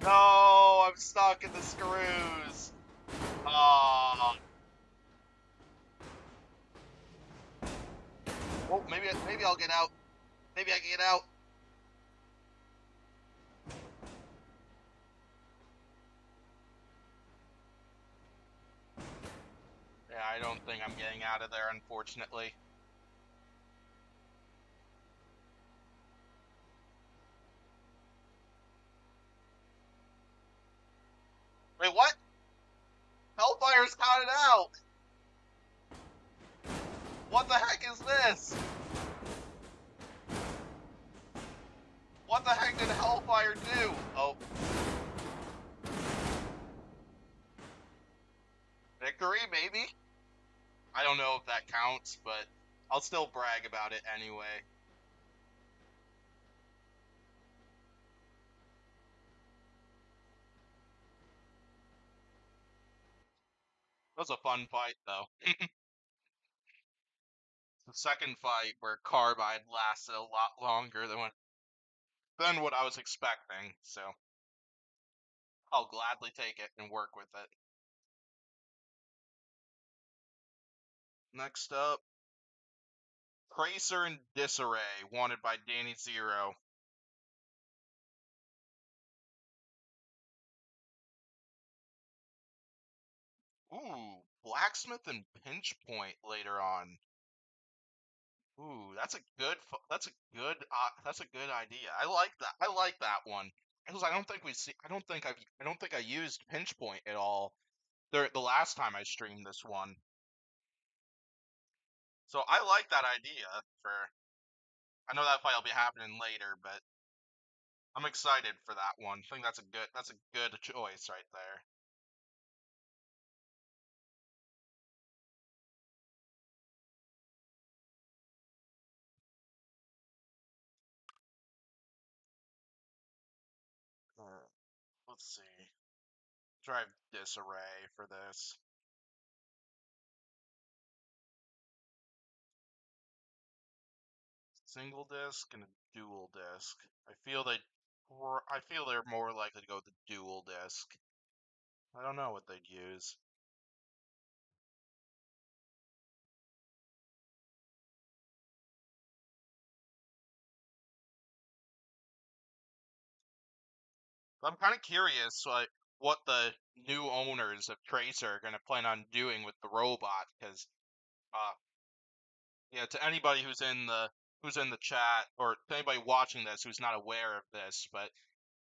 No, I'm stuck in the screws. Oh, oh, maybe I'll get out. Maybe I can get out. Yeah, I don't think I'm getting out of there, unfortunately. Wait, what? Hellfire's counted out! What the heck is this? What the heck did Hellfire do? Oh. Victory, maybe? I don't know if that counts, but I'll still brag about it anyway. It was a fun fight, though. The second fight where Carbide lasted a lot longer than what I was expecting, so I'll gladly take it and work with it. Next up, Tracer and Disarray, wanted by Danny Zero. Ooh, Blacksmith and Pinch Point later on. Ooh, that's a good idea. I like that. I like that one. Because I don't think I used Pinch Point at all the last time I streamed this one. So I like that idea for I know that fight will be happening later, but I'm excited for that one. I think that's a good choice right there. Let's see. Drive Disarray for this. Single disc and a dual disc. I feel they're more likely to go with the dual disc. I don't know what they'd use. But I'm kind of curious, like, what the new owners of Tracer are going to plan on doing with the robot, because, uh, yeah, to anybody who's in the chat, or to anybody watching this who's not aware of this, but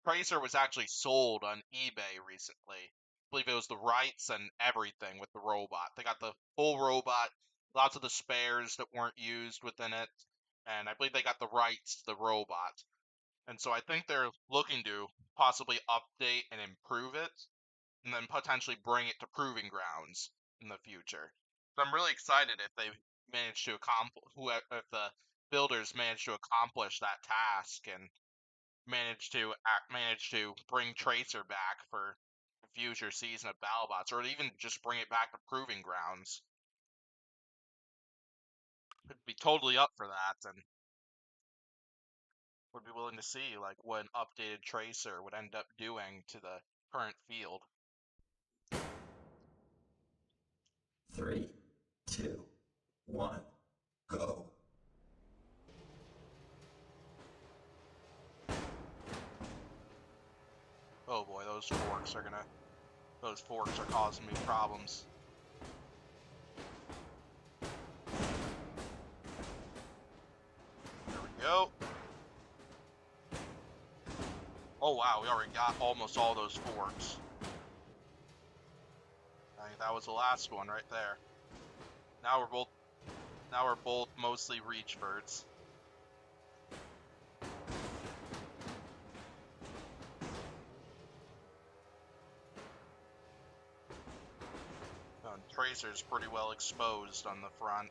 Tracer was actually sold on eBay recently. I believe it was the rights and everything with the robot. They got the full robot, lots of the spares that weren't used within it, and I believe they got the rights to the robot. And so I think they're looking to possibly update and improve it, and then potentially bring it to proving grounds in the future. So I'm really excited if they manage to if the builders manage to accomplish that task and manage to bring Tracer back for a future season of BattleBots, or even just bring it back to proving grounds. I'd be totally up for that, and would be willing to see like what an updated Tracer would end up doing to the current field. 3, 2, 1. Go. Oh boy, those forks are causing me problems. There we go. Oh wow, we already got almost all those forks. I think that was the last one right there. Now we're both mostly reach birds. Tracer's pretty well exposed on the front.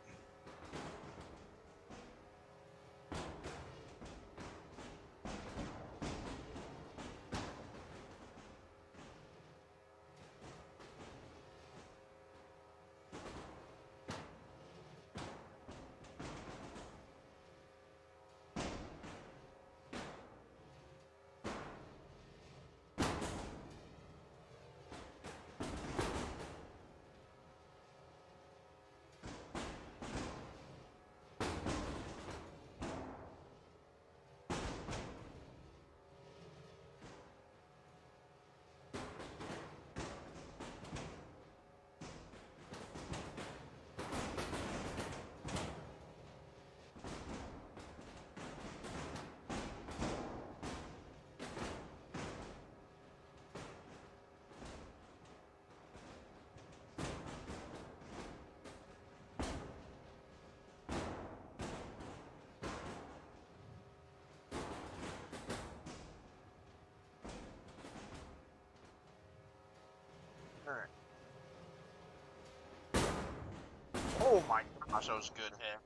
Alright. Oh my gosh, that was a good hit.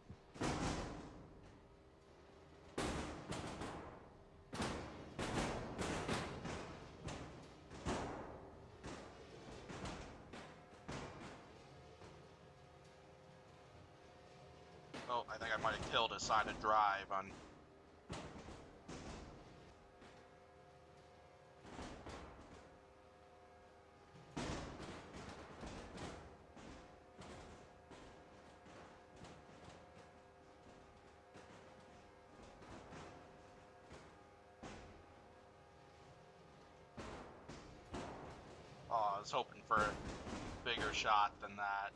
Oh, I think I might have killed a side of drive on. Oh, I was hoping for a bigger shot than that.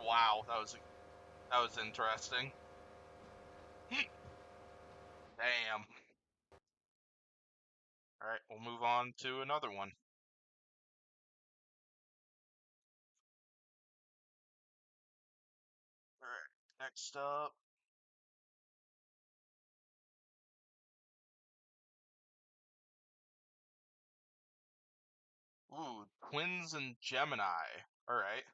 Wow, that was interesting. Damn. Alright, we'll move on to another one. Alright, next up. Ooh, Twins and Gemini. Alright.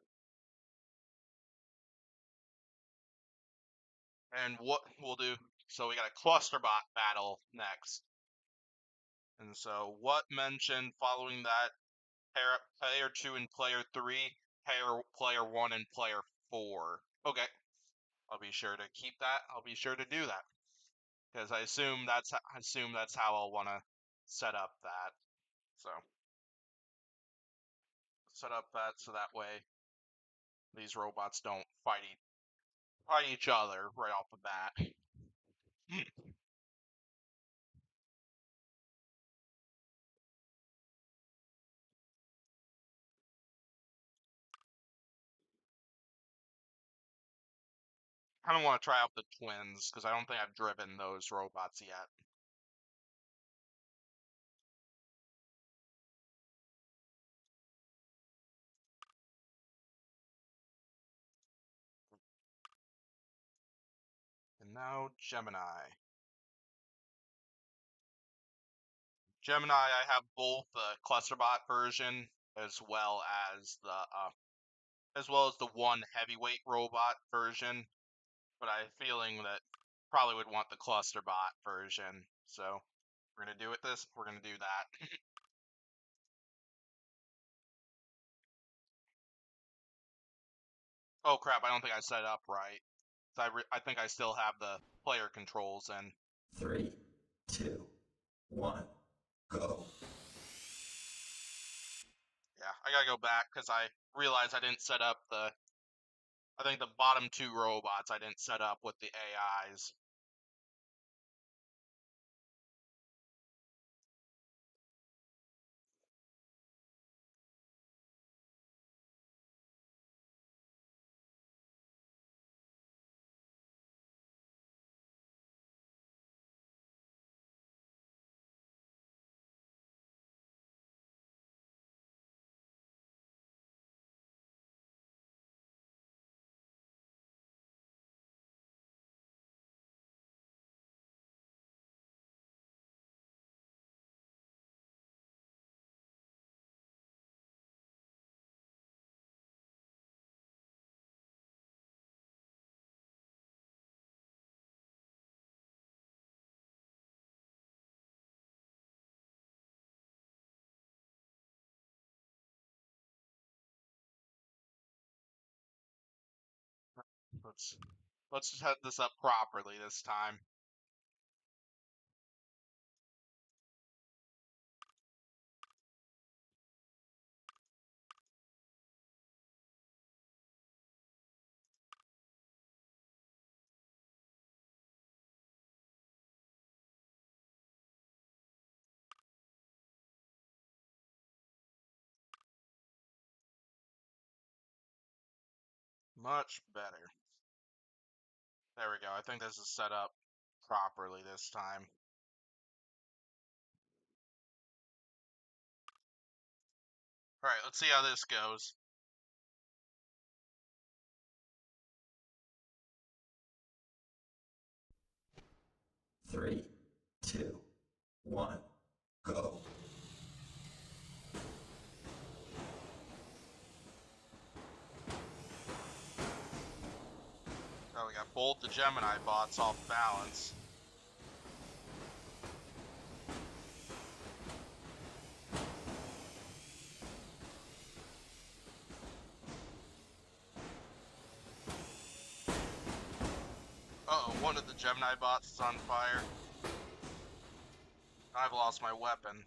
And what we'll do, so we got a clusterbot battle next. And so what mentioned following that, player 2 and player 3, player 1 and player 4. Okay. I'll be sure to keep that. I'll be sure to do that. Because I assume that's how I'll want to set up that. So set up that so that way these robots don't fight each other right off the bat. Kind of want to try out the twins because I don't think I've driven those robots yet. And now Gemini. Gemini, I have both the clusterbot version as well as the one heavyweight robot version, but I have a feeling that probably would want the clusterbot version. So we're gonna do this. We're gonna do that. Oh crap, I don't think I set it up right. I think I still have the player controls in. 3, 2, 1, go. Yeah, I gotta go back because I realized I didn't set up I think the bottom two robots I didn't set up with the AIs. Let's just set this up properly this time. Much better. There we go. I think this is set up properly this time. Alright, let's see how this goes. Three, two, one, go. Oh, we got both the Gemini bots off balance. Uh-oh, one of the Gemini bots is on fire. I've lost my weapon.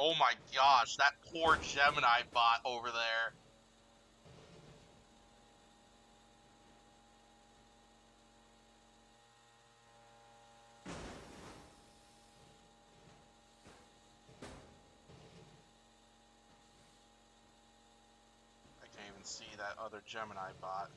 Oh my gosh, that poor Gemini bot over there. I can't even see that other Gemini bot.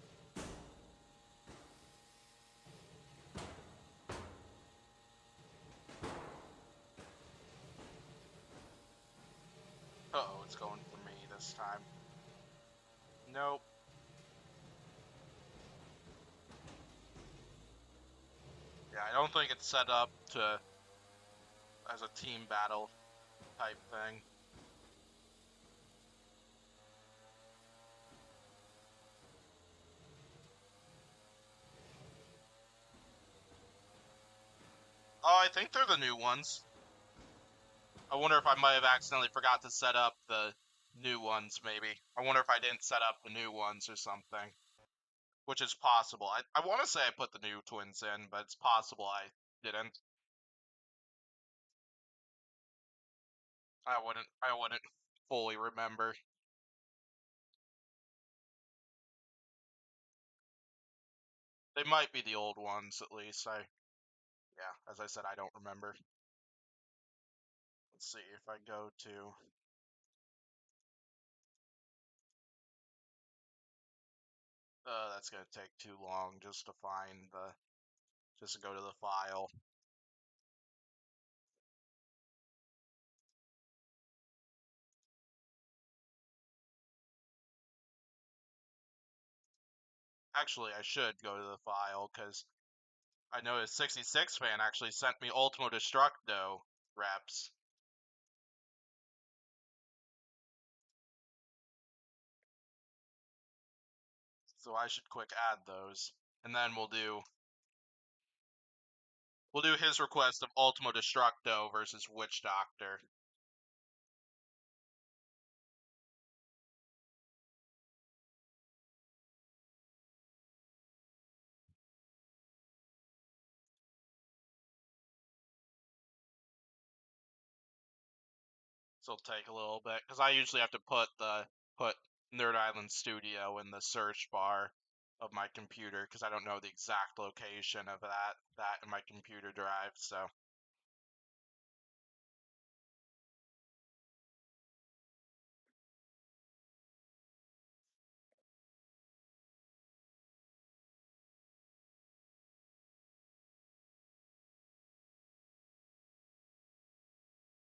Uh-oh, it's going for me this time. Nope. Yeah, I don't think it's set up as a team battle type thing. Oh, I think they're the new ones. I wonder if I might have accidentally forgot to set up the new ones, maybe. I wonder if I didn't set up the new ones or something. Which is possible. I want to say I put the new twins in, but it's possible I didn't. I wouldn't fully remember. They might be the old ones, at least. Yeah, as I said, I don't remember. Let's see if I go to... that's gonna take too long just to find just to go to the file. Actually, I should go to the file, because I noticed 66 fan actually sent me Ultimo Destructo reps. So I should quick add those, and then we'll do his request of Ultimo Destructo versus Witch Doctor. So it'll take a little bit because I usually have to put Nerd Island Studio in the search bar of my computer because I don't know the exact location of that in my computer drive. So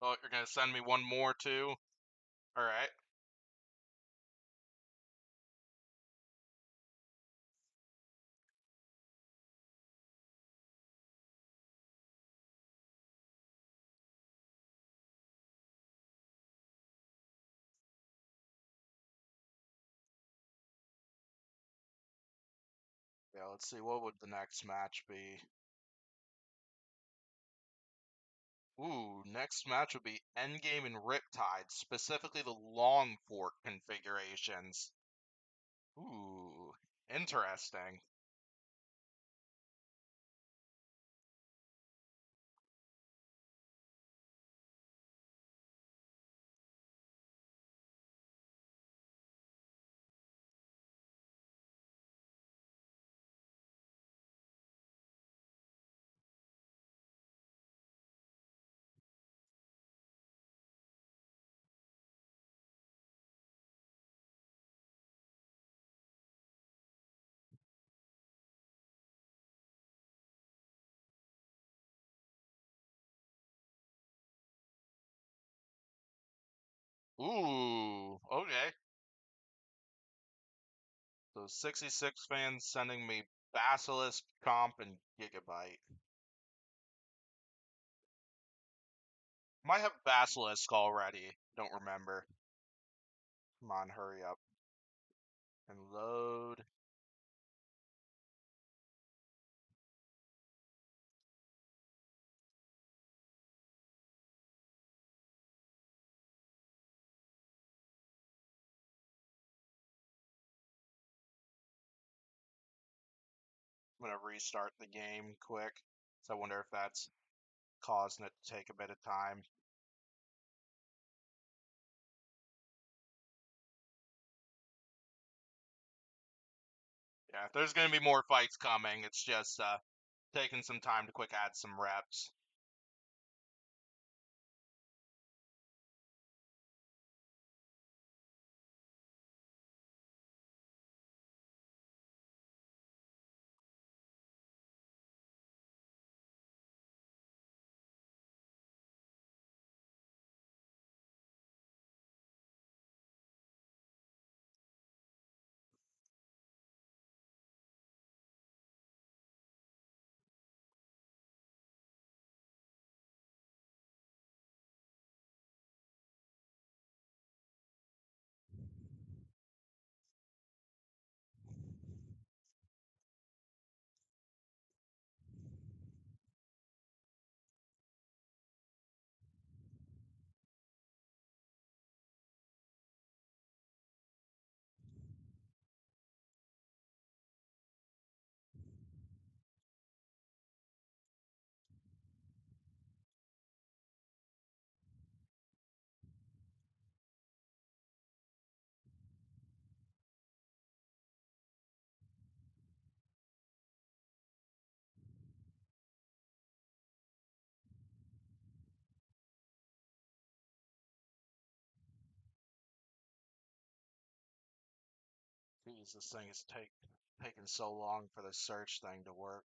oh, you're gonna send me one more too? All right. Yeah, let's see. What would the next match be? Ooh, next match would be Endgame and Riptide, specifically the long fork configurations. Ooh, interesting. Ooh, okay. So 66 fans sending me Basilisk, Chomp, and Gigabyte. Might have Basilisk already. Don't remember. Come on, hurry up. And load. I'm gonna restart the game quick. So I wonder if that's causing it to take a bit of time. Yeah, there's gonna be more fights coming. It's just taking some time to quick add some reps. Jeez, this thing is taking so long for the search thing to work.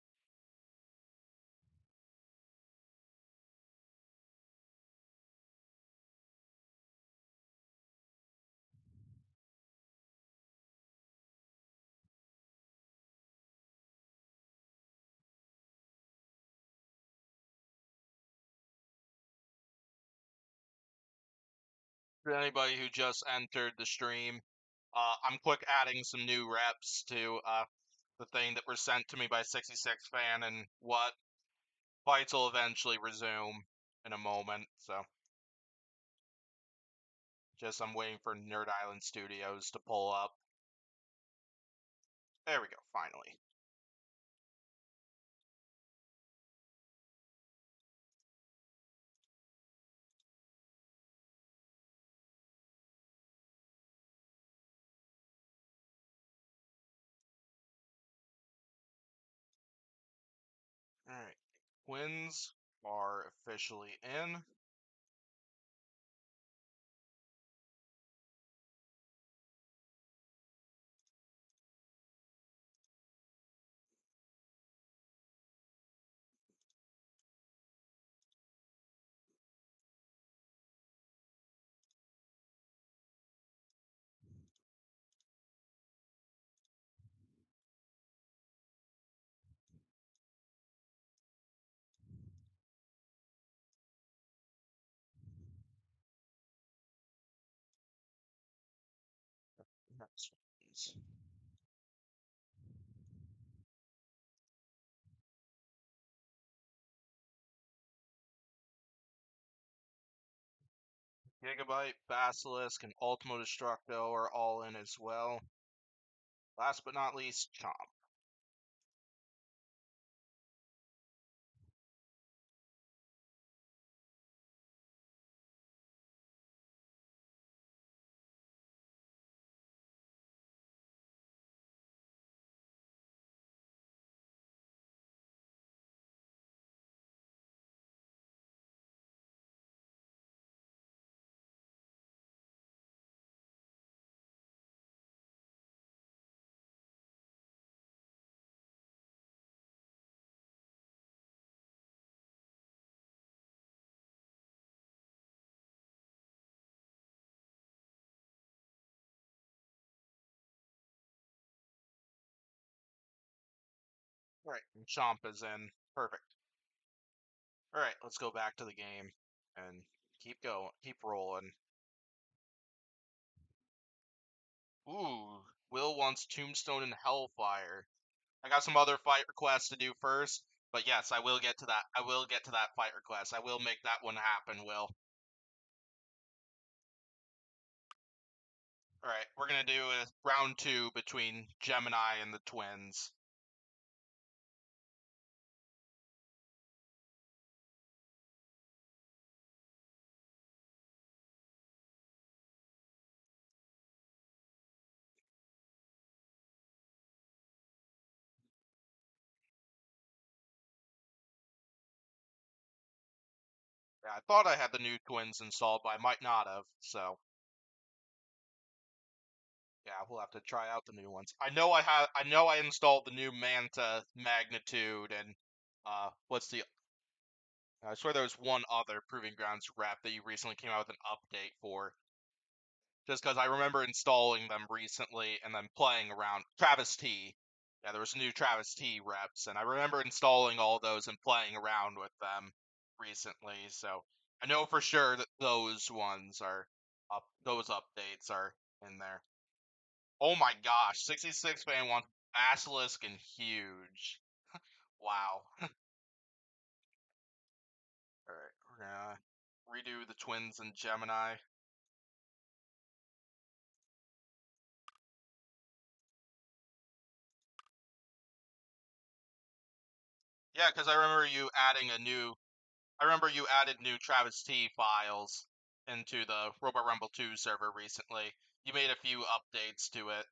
For anybody who just entered the stream, I'm quick adding some new reps to the thing that were sent to me by 66 fan, and what fights will eventually resume in a moment. So just I'm waiting for Nerd Island Studios to pull up. There we go, finally. Alright, twins are officially in. Next ones. Gigabyte, Basilisk, and Ultimo Destructo are all in as well. Last but not least, Chomp. Alright, and Chomp is in. Perfect. Alright, let's go back to the game and keep going, keep rolling. Ooh, Will wants Tombstone and Hellfire. I got some other fight requests to do first, but yes, I will get to that. I will get to that fight request. I will make that one happen, Will. Alright, we're gonna do a round 2 between Gemini and the twins. Yeah, I thought I had the new twins installed, but I might not have, so yeah, we'll have to try out the new ones. I know I installed the new Manta Magnitude and what's the I swear there was one other Proving Grounds rep that you recently came out with an update for. Just because I remember installing them recently and then playing around. Travis T. Yeah, there was new Travis T reps, and I remember installing all those and playing around with them recently. So I know for sure that those ones are up. Those updates are in there. Oh my gosh, 66 fan wants Basilisk and Huge. Wow. All right, we're gonna redo the twins and Gemini. Yeah, because I remember you added new Travis T files into the Robo Rumble 2 server recently. You made a few updates to it.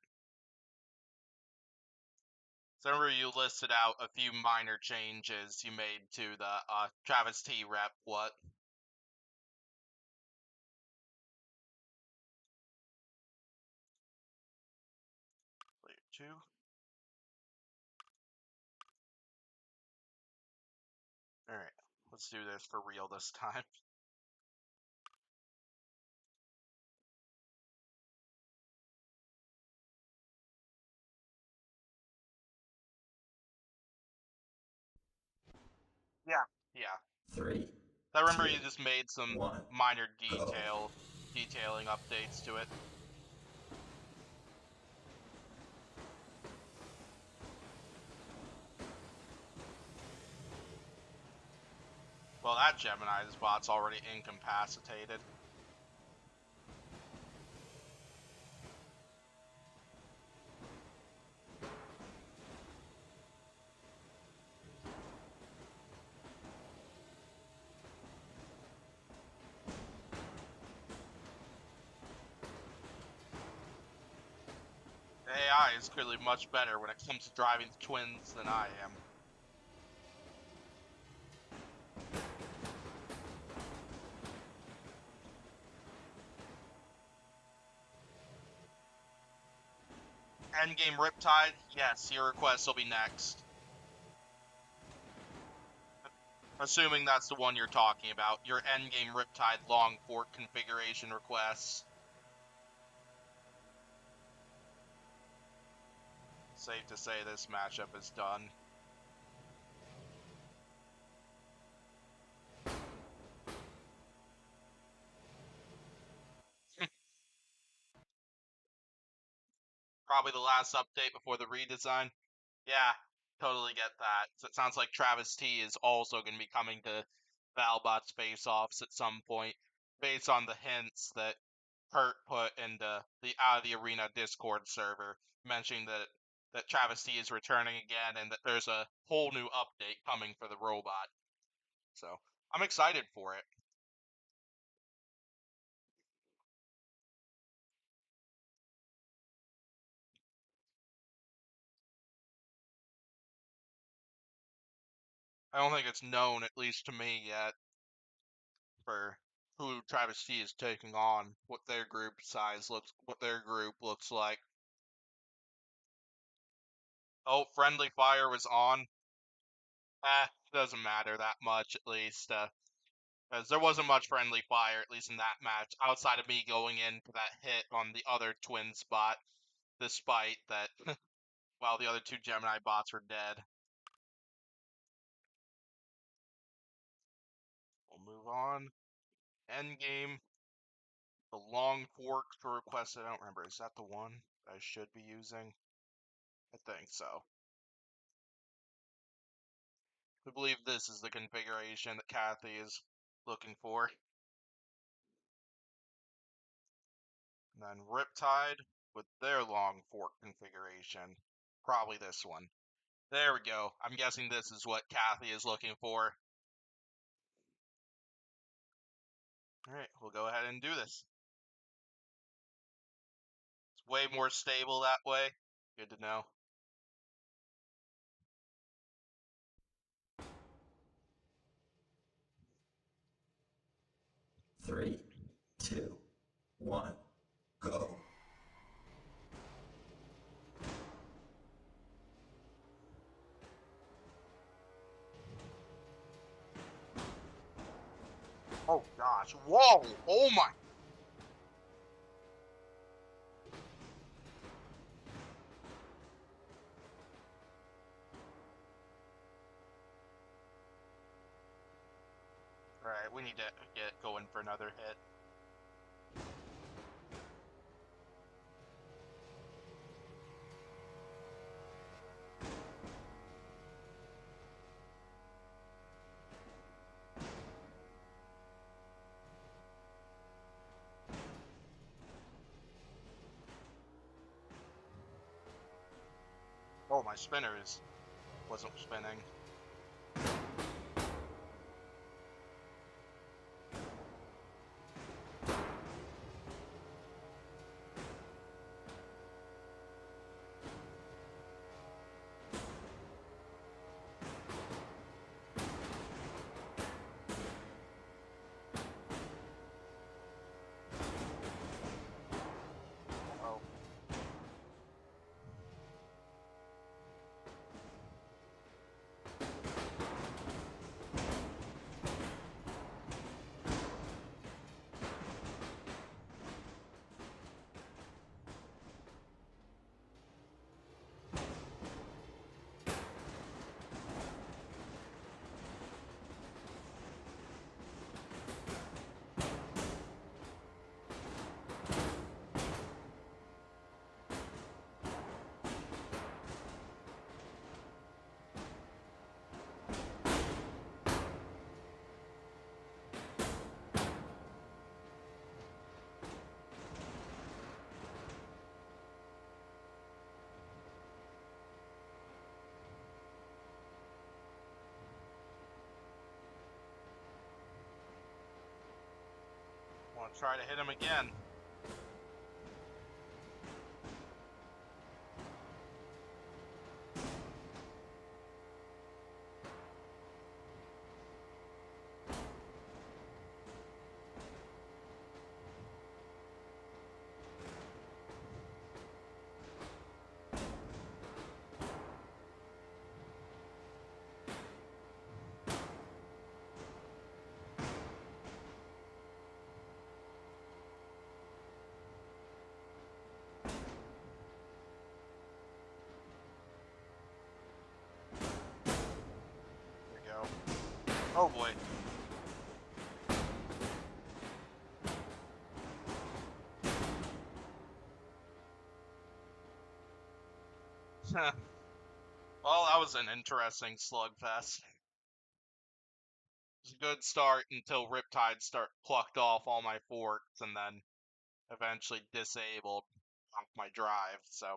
So I remember you listed out a few minor changes you made to the Travis T rep. What? Player 2. Alright, let's do this for real this time. Yeah. Yeah. Three, I remember two, you just made some one, minor go. detailing updates to it. Well, that Gemini's bot's already incapacitated. The AI is clearly much better when it comes to driving the twins than I am. Endgame Riptide? Yes, your request will be next. Assuming that's the one you're talking about. Your endgame Riptide long fork configuration requests. Safe to say this matchup is done. Probably the last update before the redesign. Yeah, totally get that. So it sounds like Travis T is also going to be coming to battlebots face-offs at some point, based on the hints that Kurt put into the Out of the Arena Discord server, mentioning that Travis T is returning again and that there's a whole new update coming for the robot. So I'm excited for it. I don't think it's known, at least to me yet, for who Travis T is taking on, what their group looks like. Oh, friendly fire was on. Doesn't matter that much, at least, because there wasn't much friendly fire, at least in that match, outside of me going into that hit on the other twin spot, despite that, well, the other two Gemini bots were dead. We'll move on. Endgame. The long fork for requested, I don't remember, is that the one I should be using? I think so. I believe this is the configuration that Kathy is looking for. And then Riptide with their long fork configuration. Probably this one. There we go. I'm guessing this is what Kathy is looking for. Alright, we'll go ahead and do this. It's way more stable that way. Good to know. Three, two, one, go. Oh gosh. Whoa! Oh my! Alright, we need to get going for another hit. Oh, my spinner wasn't spinning. Oh. I'll try to hit him again. Oh boy. Well, that was an interesting slugfest. It was a good start until Riptide plucked off all my forks and then eventually disabled my drive, so.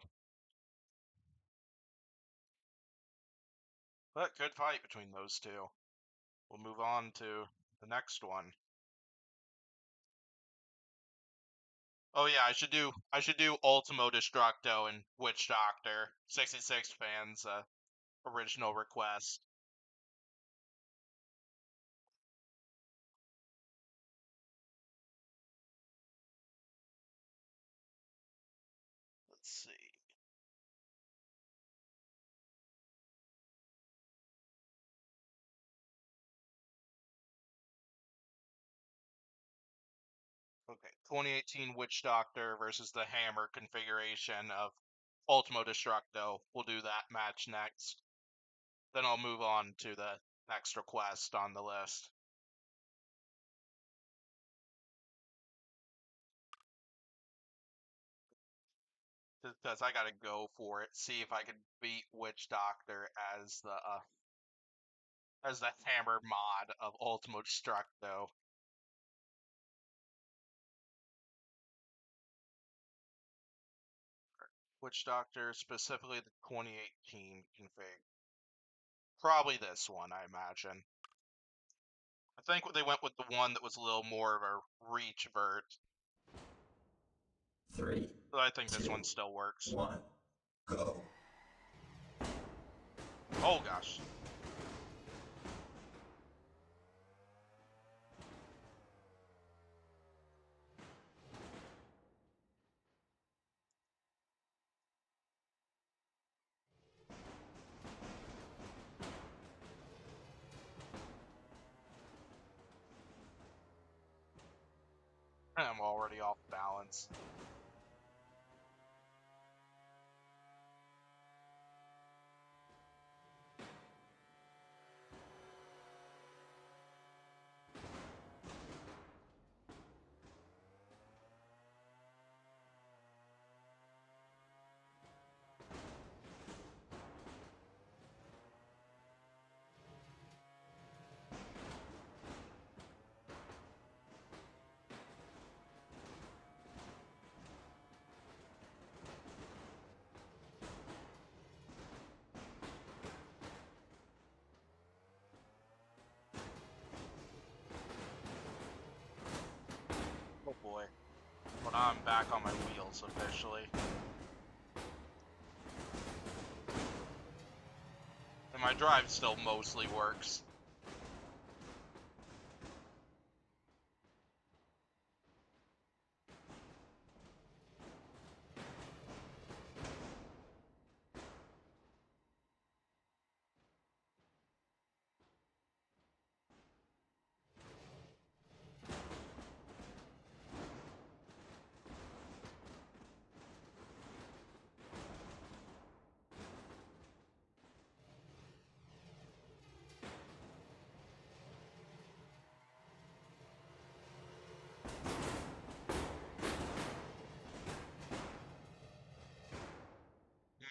But good fight between those two. We'll move on to the next one. Oh yeah, I should do Ultimo Destructo and Witch Doctor. 66 fans original request. Let's see. Okay, 2018 Witch Doctor versus the Hammer configuration of Ultimo Destructo. We'll do that match next. Then I'll move on to the next request on the list. Because I gotta go for it. See if I can beat Witch Doctor as the Hammer mod of Ultimo Destructo. Witch Doctor, specifically the 2018 config. Probably this one, I imagine. I think they went with the one that was a little more of a reach vert. 3. But I think this one still works. 1. Go. Oh gosh. I'm already off balance. Oh boy. But I'm back on my wheels officially. And my drive still mostly works.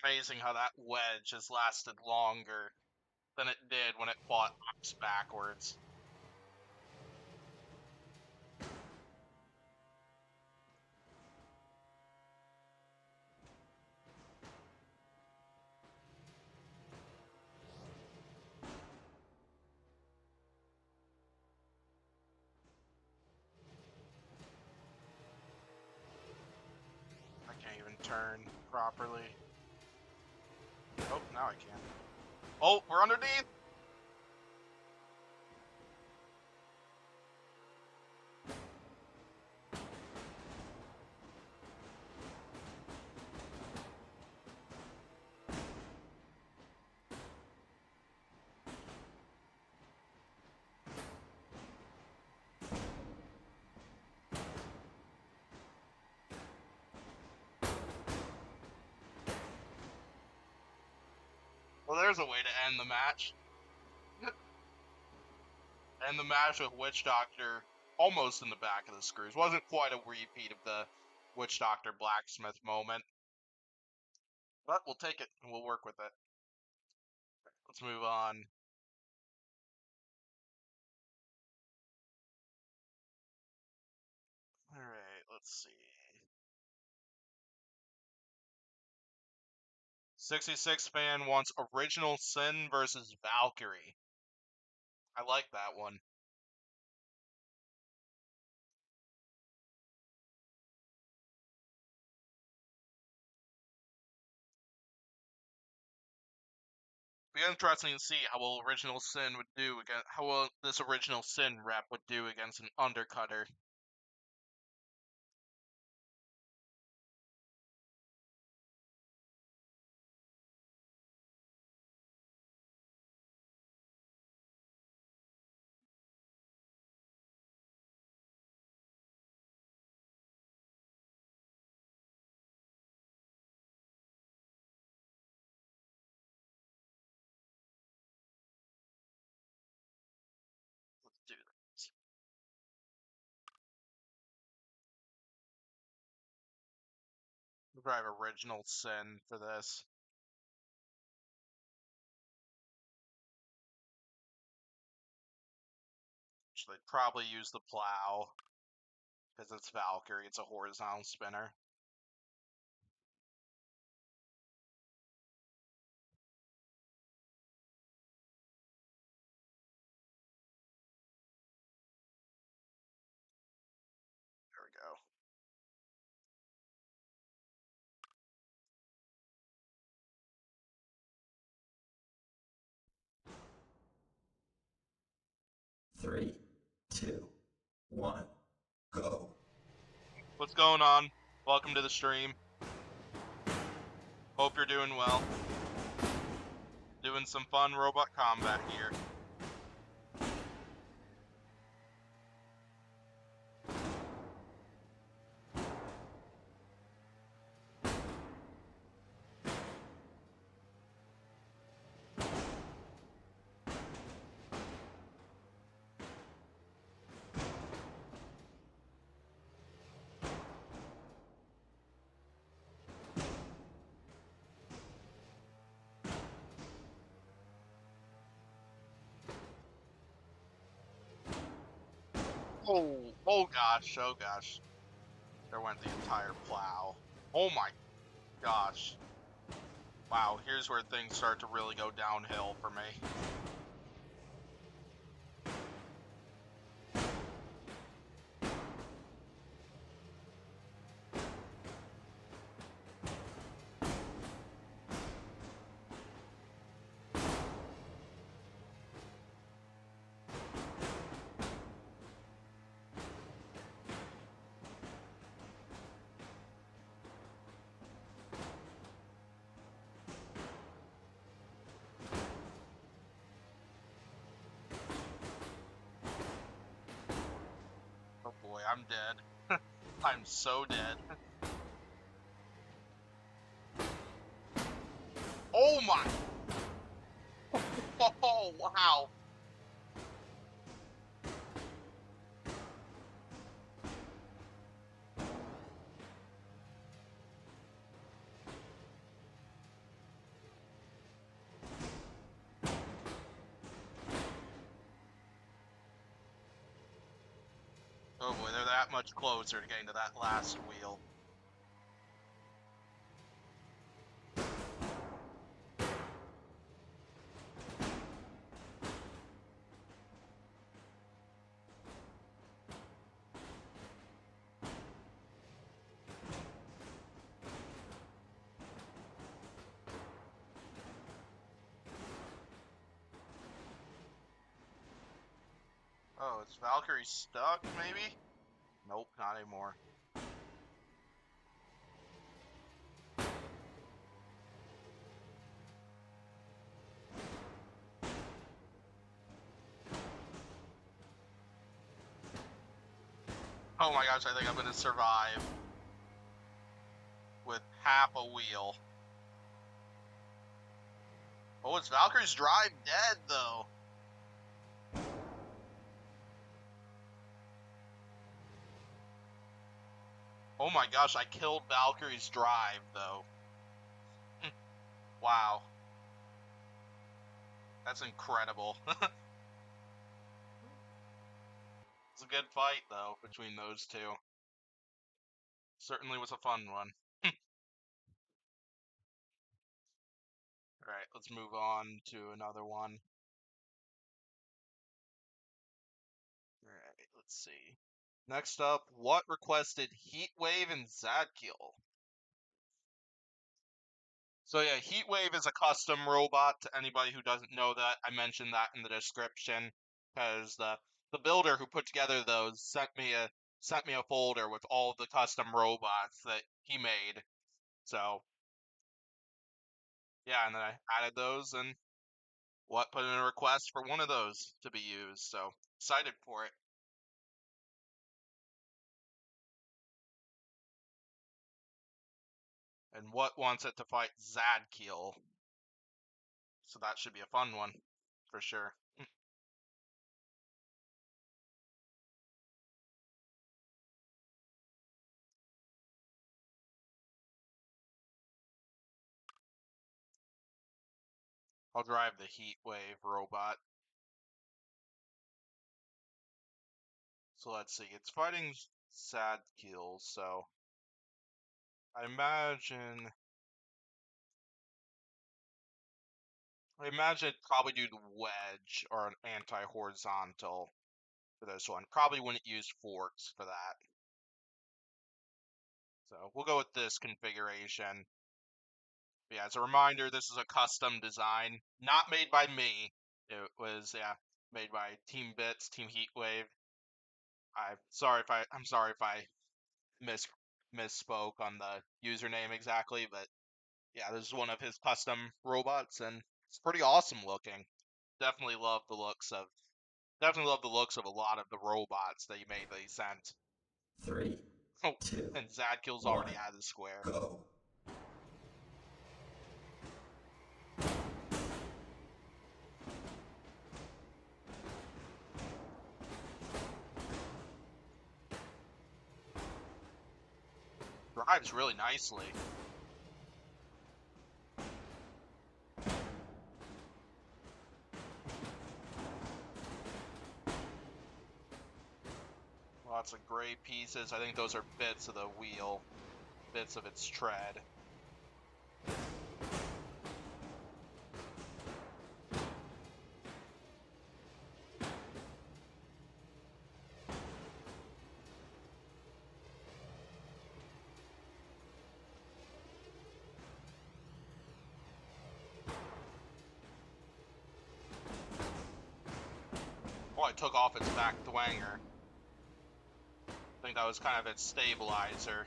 Amazing how that wedge has lasted longer than it did when it fought Ox backwards. turn properly. Oh, now I can. Oh, we're underneath! Well, there's a way to end the match. End the match with Witch Doctor almost in the back of the screws. Wasn't quite a repeat of the Witch Doctor Blacksmith moment. But we'll take it and we'll work with it. Let's move on. Alright, let's see. 66 fan wants Original Sin versus Valkyrie. I like that one. Be interesting to see how well Original Sin would do against how well this Original Sin rep would do against an undercutter. Let's do this. We'll drive Original Sin for this. Should they probably use the plow because it's Valkyrie. It's a horizontal spinner. There we go. Three, two, one, go. What's going on? Welcome to the stream. Hope you're doing well. Doing some fun robot combat here. Oh gosh, oh gosh. There went the entire plow. Oh my gosh. Wow, here's where things start to really go downhill for me. Oh boy, I'm dead. I'm so dead. Oh my! Oh, wow! Oh boy, they're that much closer to getting to that last wheel. Oh, is Valkyrie stuck, maybe? Nope, not anymore. Oh my gosh, I think I'm gonna survive with half a wheel. Oh, it's Valkyrie's drive dead, though. Oh my gosh, I killed Valkyrie's drive, though. Wow. That's incredible. It's a good fight, though, between those two. Certainly was a fun one. Alright, let's move on to another one. Alright, let's see. Next up, what requested Heatwave and Zadkiel? So yeah, Heatwave is a custom robot. To anybody who doesn't know that, I mentioned that in the description because the builder who put together those sent me a folder with all of the custom robots that he made. So yeah, and then I added those and put in a request for one of those to be used. So excited for it. And what wants it to fight Zadkiel? So that should be a fun one for sure. I'll drive the Heatwave robot. So let's see, it's fighting Zadkiel, so I imagine it'd probably do the wedge or an anti-horizontal for this one. Probably wouldn't use forks for that. So we'll go with this configuration. But yeah, as a reminder, this is a custom design, not made by me. It was made by Team Bits, Team Heatwave. I'm sorry if I misspoke on the username exactly, but yeah, this is one of his custom robots, and it's pretty awesome looking. Definitely love the looks of a lot of the robots that he made that he sent. 3, Oh, 2, and Zadkiel's 1, already out of the square. go. Drives really nicely. Lots of gray pieces. I think those are bits of the wheel, bits of its tread. Oh, I took off its back thwanger. I think that was kind of its stabilizer.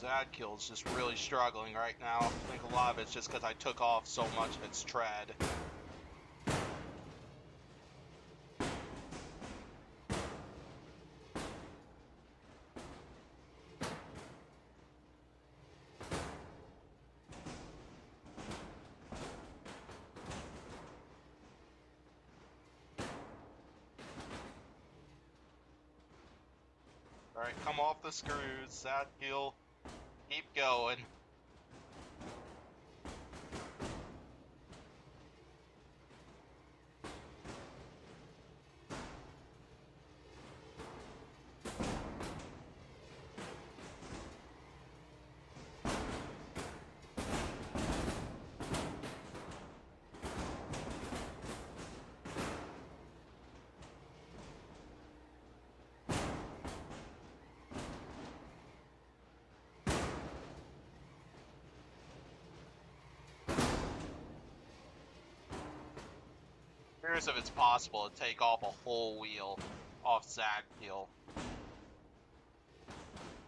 Zadkill's just really struggling right now. I think a lot of it's just because I took off so much of its tread. Alright, come off the screws, Zadkill. Keep going. Curious if it's possible to take off a whole wheel off Zadkiel.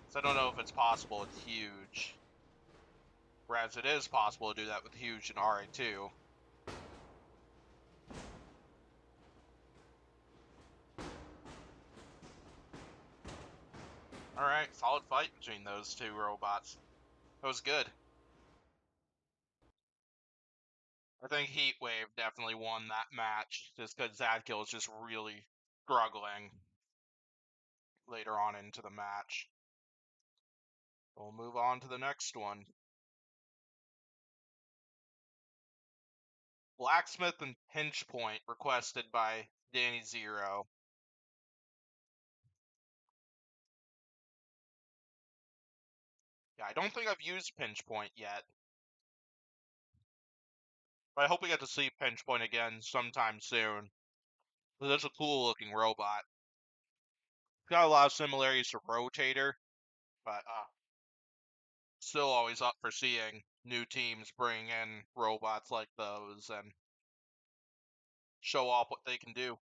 So I don't know if it's possible with Huge. Whereas it is possible to do that with Huge and RA2. Alright, solid fight between those two robots. That was good. I think Heatwave definitely won that match, just because Zadkiel was just really struggling later on into the match. We'll move on to the next one. Blacksmith and Pinch Point requested by Danny Zero. Yeah, I don't think I've used Pinch Point yet. But I hope we get to see Pinch Point again sometime soon. That's a cool looking robot. It's got a lot of similarities to Rotator, but still always up for seeing new teams bring in robots like those and show off what they can do.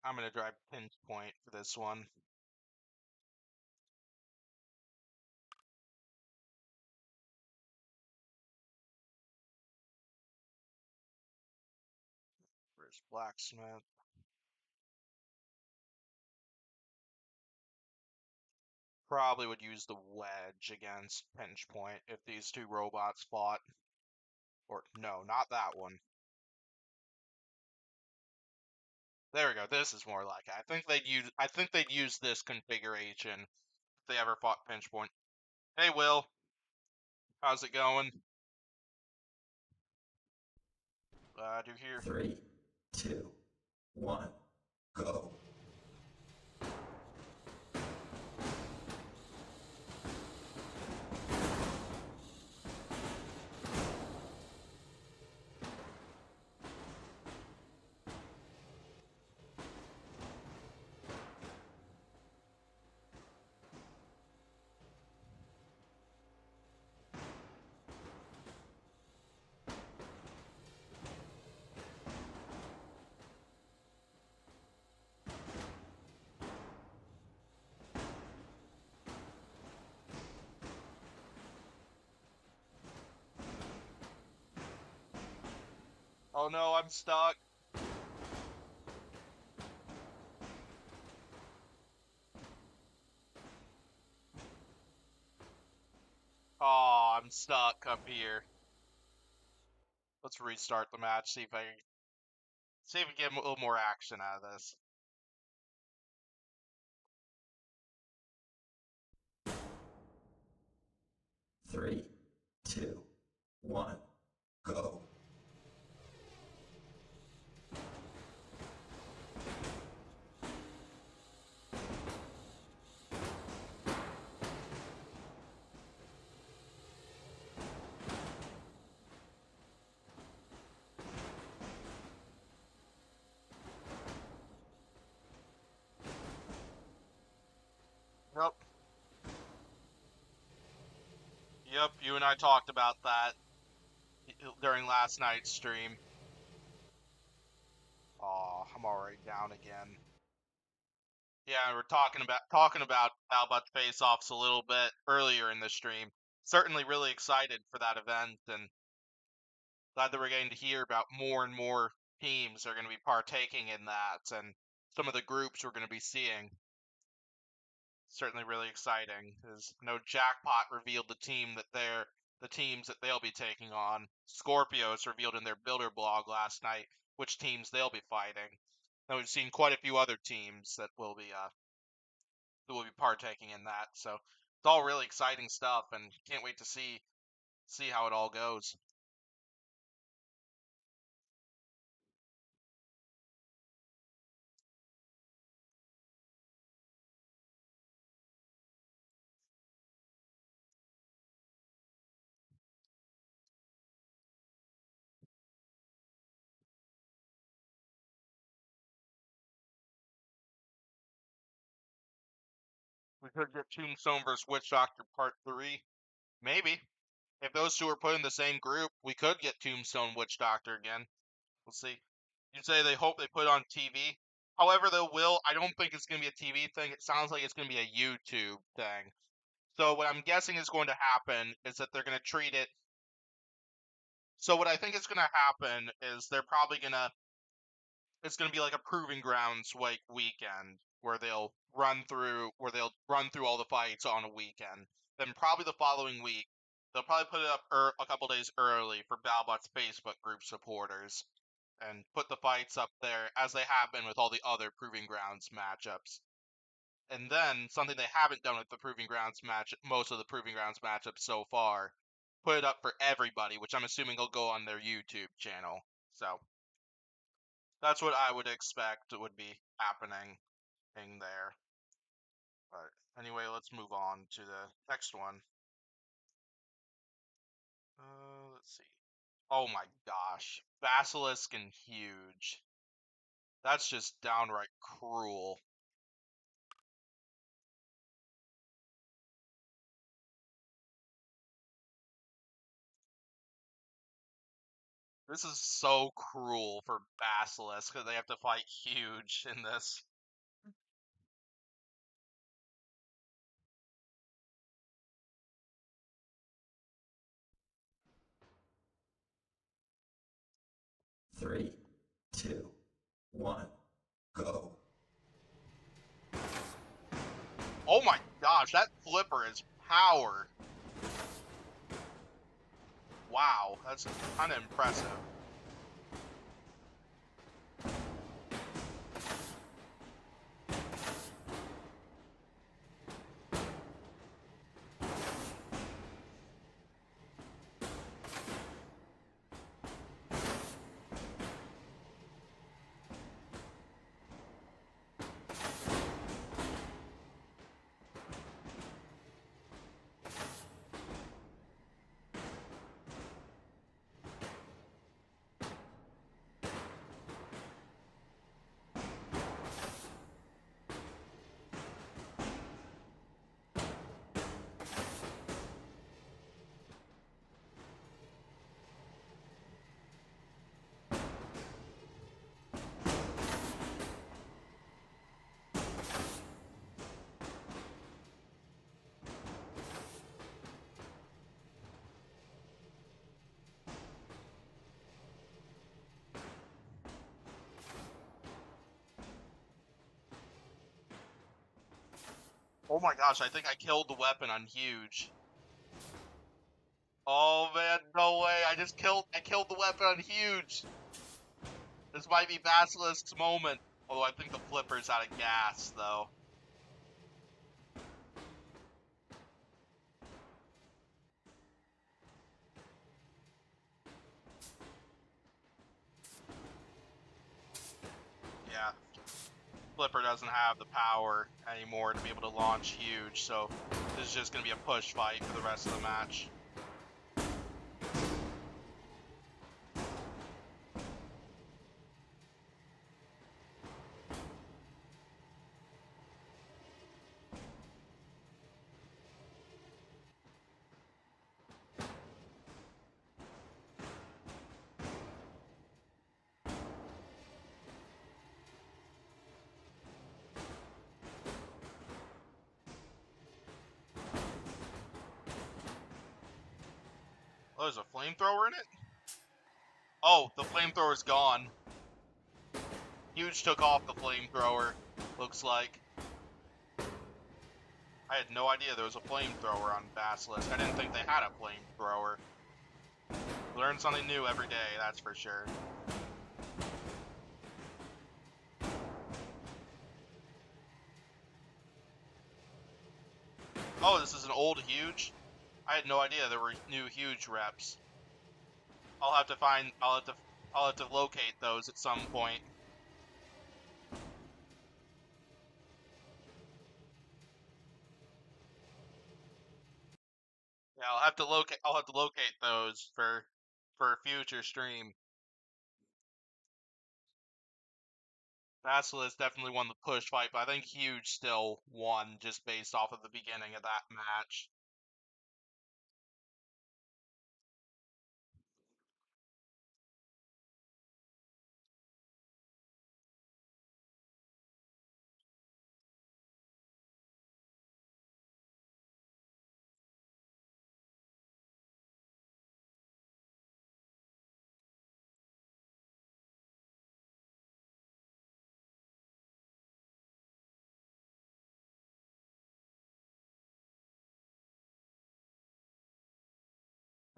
I'm going to drive Pinch Point for this one. Where's Blacksmith? Probably would use the Wedge against Pinch Point if these two robots fought. Or, no, not that one. There we go. This is more like it. I think they'd use this configuration if they ever fought Pinch Point. Hey, Will. How's it going? Glad you're here. 3, 2, 1, go. Oh no, I'm stuck. Oh, I'm stuck up here. Let's restart the match, see if we get a little more action out of this. Three, two, one, go. Yep. Yep, you and I talked about that during last night's stream. Oh, I'm already down again. Yeah, we're talking about battlebots face-offs a little bit earlier in the stream. Certainly really excited for that event and glad that we're getting to hear about more and more teams are going to be partaking in that and some of the groups we're going to be seeing. Certainly really exciting because Jackpot revealed the teams that they'll be taking on. Scorpios revealed in their builder blog last night which teams they'll be fighting. And we've seen quite a few other teams that will be partaking in that. So it's all really exciting stuff and can't wait to see how it all goes. We could get Tombstone versus Witch Doctor Part 3. Maybe. If those two are put in the same group, we could get Tombstone Witch Doctor again. We'll see. You say they hope they put it on TV. However, they will. I don't think it's going to be a TV thing. It sounds like it's going to be a YouTube thing. So what I'm guessing is going to happen is that they're going to treat it. So what I think is going to happen is they're probably going to. It's going to be like a proving grounds like weekend where they'll run through all the fights on a weekend. Then probably the following week they'll probably put it up a couple days early for BattleBots Facebook group supporters and put the fights up there as they have been with all the other proving grounds matchups. And then something they haven't done with the proving grounds match, most of the proving grounds matchups so far, put it up for everybody, which I'm assuming will go on their YouTube channel. So that's what I would expect would be happening in there. But anyway, let's move on to the next one. Let's see. Oh my gosh. Basilisk and Huge. That's just downright cruel. This is so cruel for Basilisk because they have to fight Huge in this. Three, two, one, go. Oh my gosh, that flipper is power. Wow, that's kind of impressive. Oh my gosh, I think I killed the weapon on Huge. Oh man, no way! I killed the weapon on Huge. This might be Basilisk's moment. Although I think the flipper's out of gas though. Yeah, flipper doesn't have the power anymore to be able to launch Huge, so this is just gonna be a push fight for the rest of the match. Oh, there's a flamethrower in it? Oh, the flamethrower's gone. Huge took off the flamethrower, looks like. I had no idea there was a flamethrower on Basilisk. I didn't think they had a flamethrower. Learn something new every day, that's for sure. Oh, this is an old Huge? I had no idea there were new Huge reps. I'll have to locate those at some point. Yeah, I'll have to locate those for a future stream. Basilisk definitely won the push fight, but I think Huge still won just based off of the beginning of that match.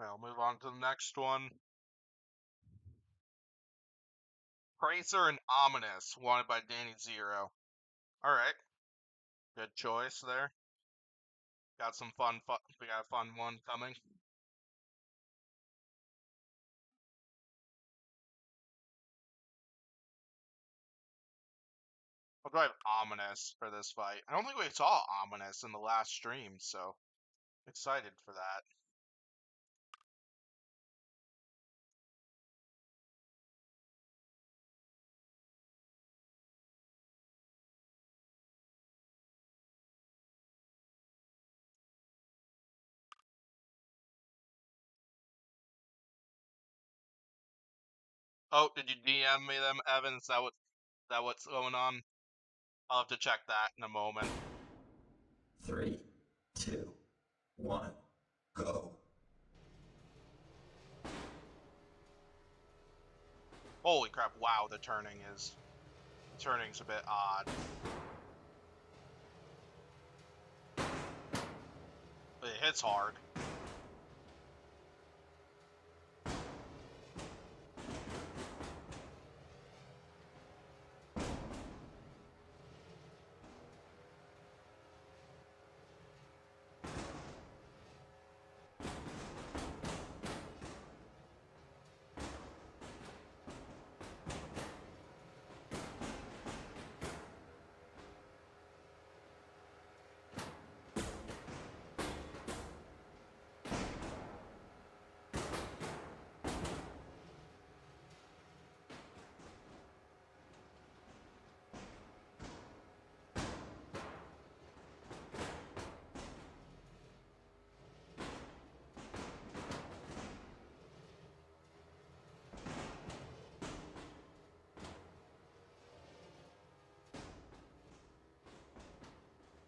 I'll move on to the next one. Tracer and Ominous, wanted by Danny Zero. Alright. Good choice there. Got some we got a fun one coming. I'll drive Ominous for this fight. I don't think we saw Ominous in the last stream, so excited for that. Oh, did you DM me them, Evan? Is that what's going on? I'll have to check that in a moment. 3, 2, 1, go. Holy crap, wow, the turning's a bit odd. But it hits hard.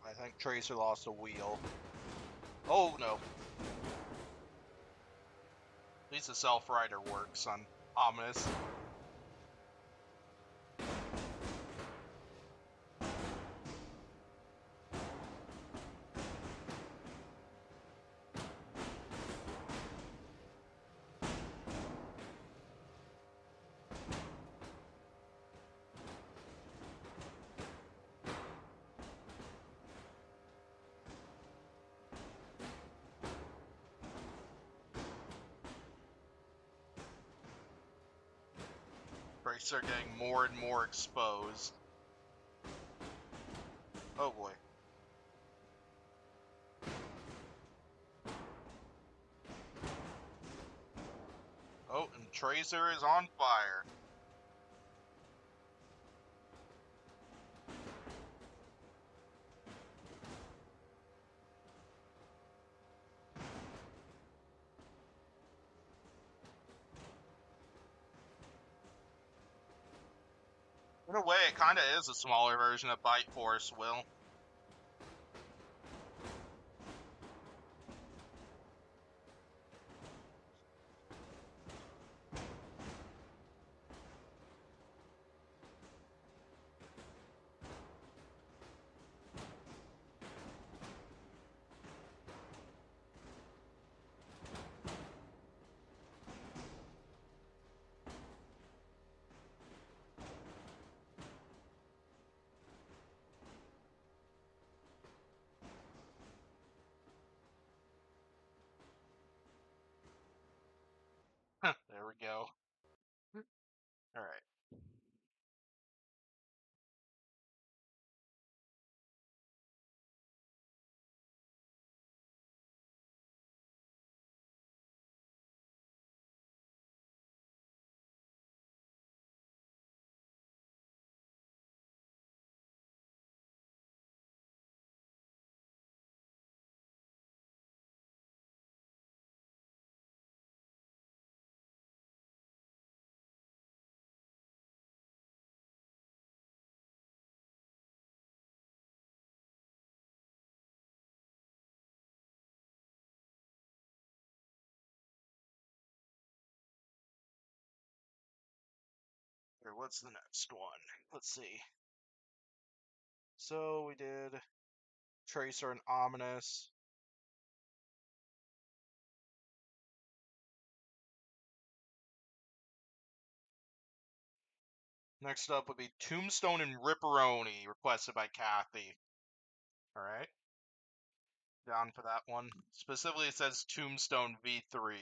I think Tracer lost a wheel. Oh no. At least the self-rider works on Ominous. Tracer getting more and more exposed. Oh boy. Oh, and Tracer is on fire. In a way, it kind of is a smaller version of Bite Force, Will. There we go. Alright. what's the next one? Let's see. So we did Tracer and Ominous. Next up would be Tombstone and Ripperoni, requested by Kathy. Alright. Down for that one. Specifically, it says Tombstone V3.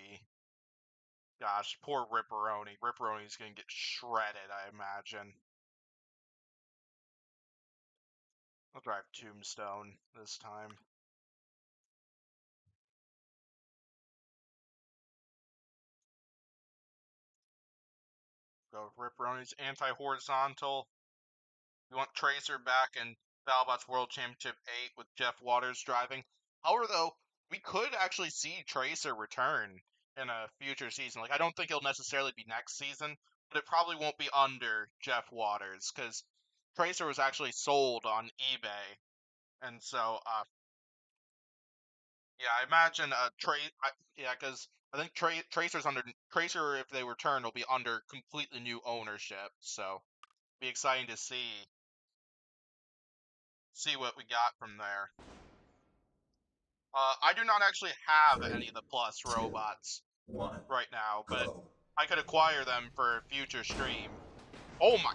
Gosh, poor Ripperoni. Ripperoni's gonna get shredded, I imagine. I'll drive Tombstone this time. Go with Ripperoni's anti-horizontal. We want Tracer back in BattleBots World Championship 8 with Jeff Waters driving. However, though, we could actually see Tracer return in a future season. Like, I don't think it'll necessarily be next season, but it probably won't be under Jeff Waters, because Tracer was actually sold on eBay. And so, yeah, I imagine because I think Tracer's under Tracer, if they return, will be under completely new ownership. So, be exciting to see what we got from there. I do not actually have 3, any of the Plus 2, robots 1, right now, but go. I could acquire them for a future stream. Oh my!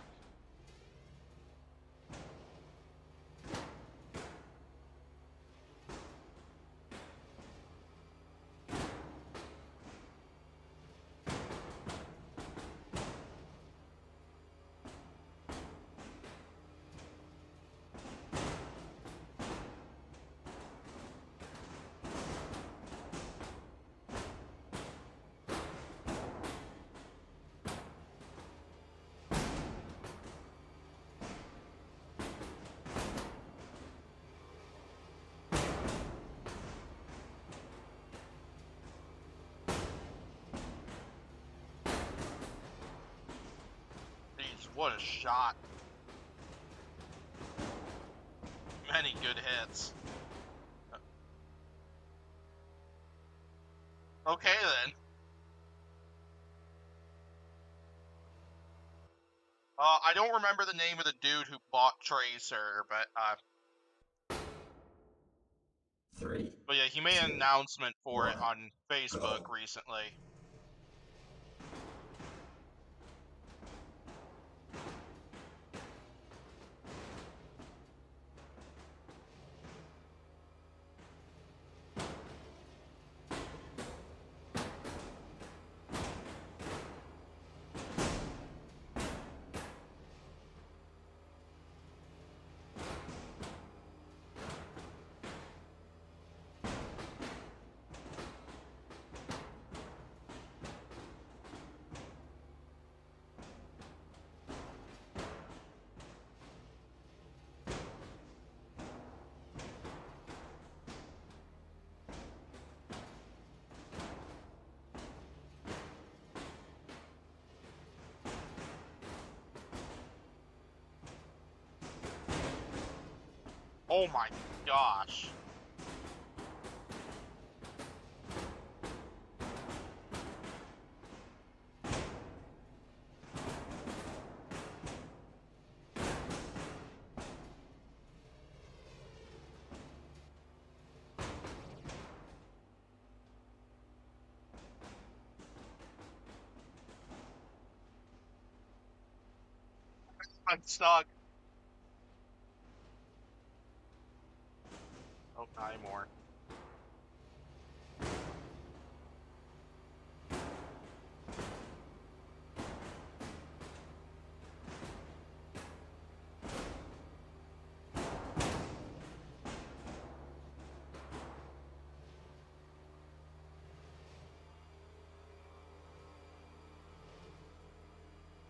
Jeez, what a shot. Many good hits. Okay then. I don't remember the name of the dude who bought Tracer, but 3, yeah, he made an 2, announcement for it 1, on Facebook go. recently. Oh my gosh. I'm stuck. Oh, not anymore.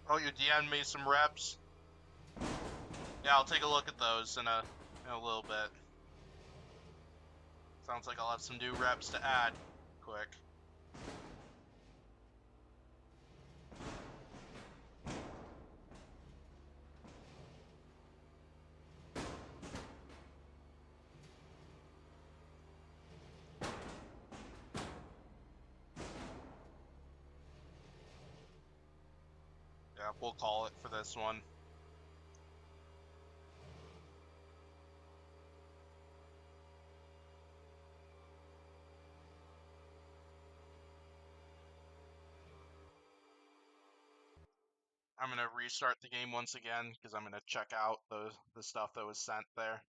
Oh, you DM'd me some reps? Yeah, I'll take a look at those in a little bit. Sounds like I'll have some new reps to add quick. Yeah, Yeah, we'll call it for this one. I'm gonna restart the game once again because I'm gonna check out the stuff that was sent there.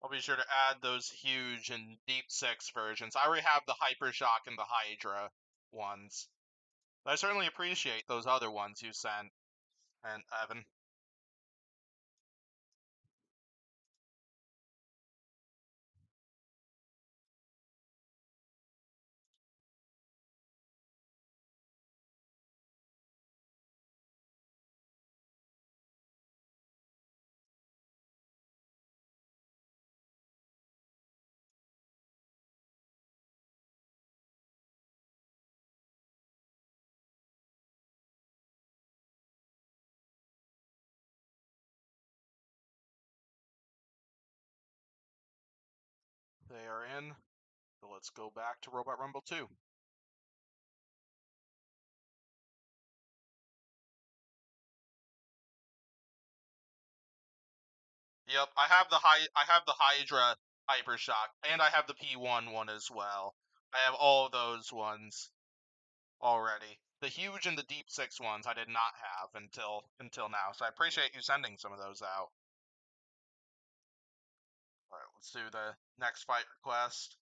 I'll be sure to add those huge and deep 6 versions. I already have the Hypershock and the Hydra ones. But I certainly appreciate those other ones you sent, and Evan. They are in. So let's go back to Robot Rumble 2. Yep, I have the Hydra Hypershock, and I have the P1 one as well. I have all of those ones already. The huge and the deep 6 ones I did not have until now, so I appreciate you sending some of those out. Alright, let's do the next fight request.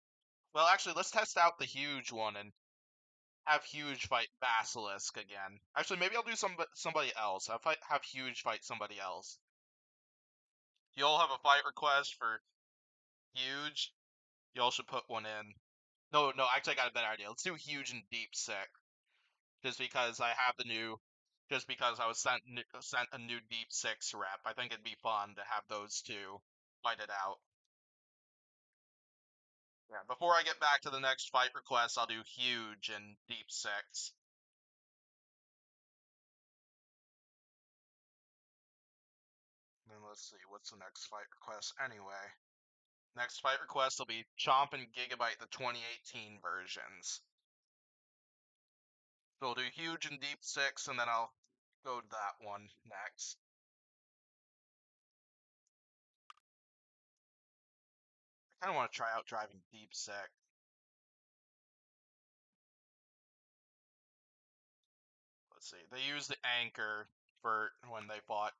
Well, actually, let's test out the huge one and have huge fight Basilisk again. Actually, maybe I'll do somebody else. Have huge fight somebody else. You'll have a fight request for huge. Y'all should put one in. No, actually, I got a better idea. Let's do huge and deep 6. Just because I have the new, just because I was sent a new deep 6 rep. I think it'd be fun to have those two fight it out. Yeah, before I get back to the next fight request, I'll do huge and deep 6. Then let's see, what's the next fight request anyway? Next fight request will be Chomp and Gigabyte, the 2018 versions. So we'll do huge and deep 6, and then I'll go to that one next. I kind of want to try out driving deep 6. Let's see, they used the anchor for when they fought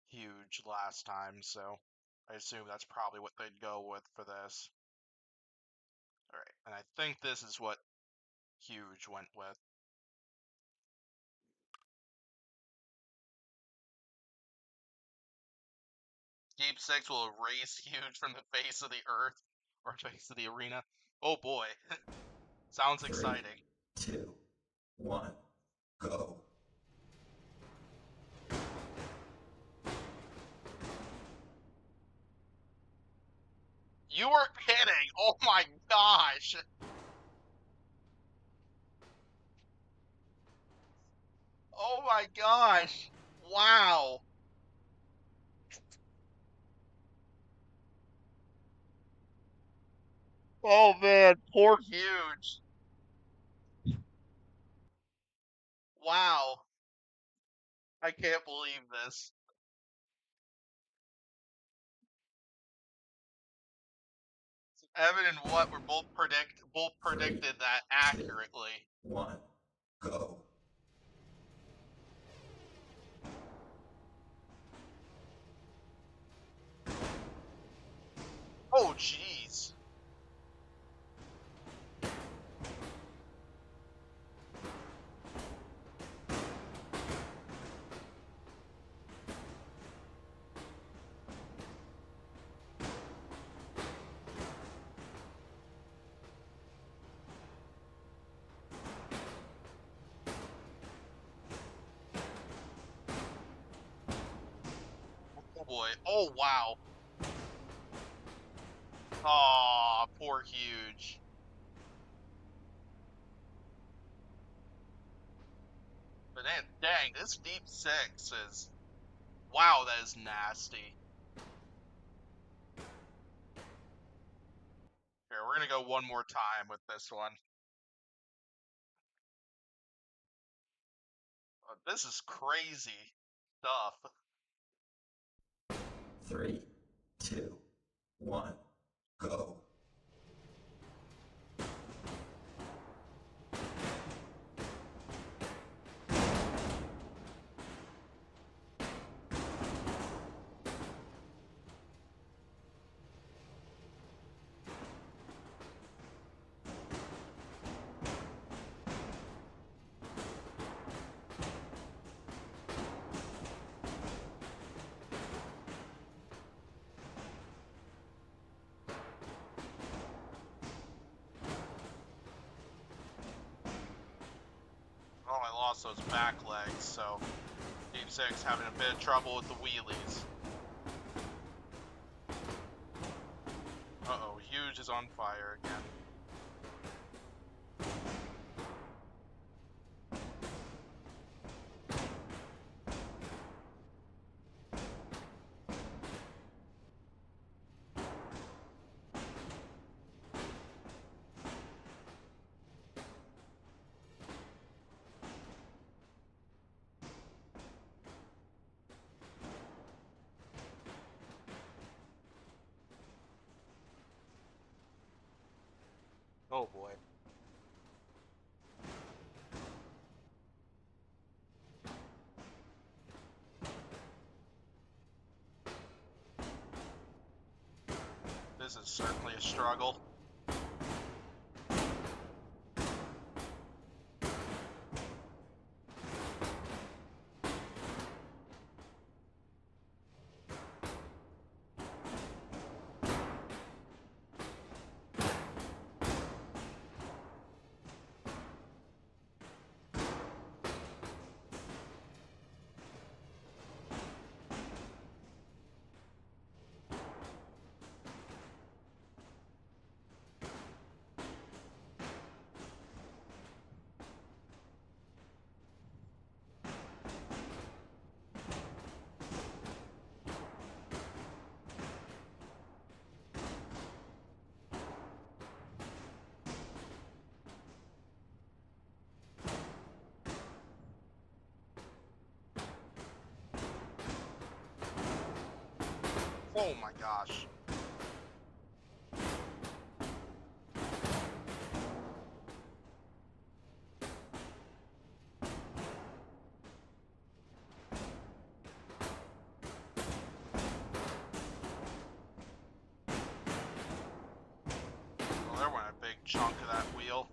huge last time, so I assume that's probably what they'd go with for this. Alright, and I think this is what huge went with. Deep 6 will erase huge from the face of the earth, or face of the arena. Oh boy. Sounds 3, exciting. 2, 1, go. You were kidding! Oh my gosh! Oh my gosh! Wow! Oh man, poor huge. Wow. I can't believe this. Evan and what were both predicted that 3, 2, accurately. 1, go. Oh jeez. Oh boy. Oh wow. Aw, poor huge. But Man, dang, this deep six is... Wow, that is nasty. Here, we're gonna go one more time with this one. This is crazy stuff. 3, 2, 1, go. Oh, I lost those back legs, so Deep Six having a bit of trouble with the wheelies. Uh-oh, Huge is on fire again. Oh boy. This is certainly a struggle. Oh my gosh. Well, there went a big chunk of that wheel.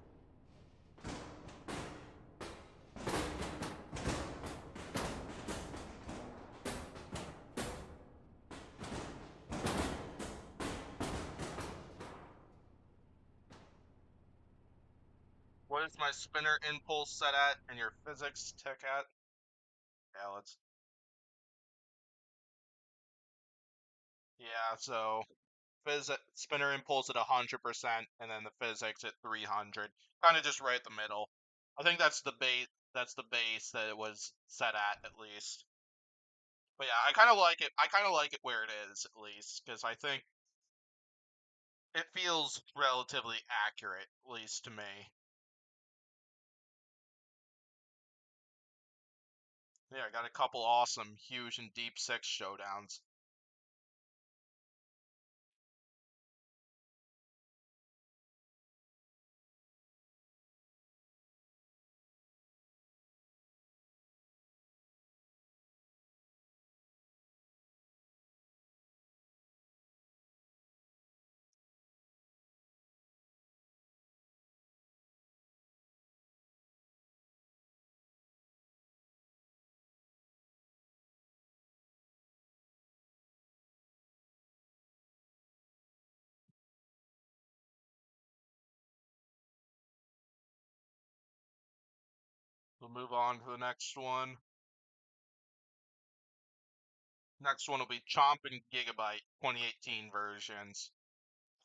What is my spinner impulse set at and your physics tick at? Yeah, let's... Yeah, so... spinner impulse at 100%, and then the physics at 300. Kind of just right at the middle. I think that's the base. That's the base that it was set at least. But yeah, I kind of like it. I kind of like it where it is at least, because I think it feels relatively accurate, at least to me. Yeah, I got a couple awesome, huge, and deep six showdowns. We'll move on to the next one. Next one will be Chomp and Gigabyte 2018 versions.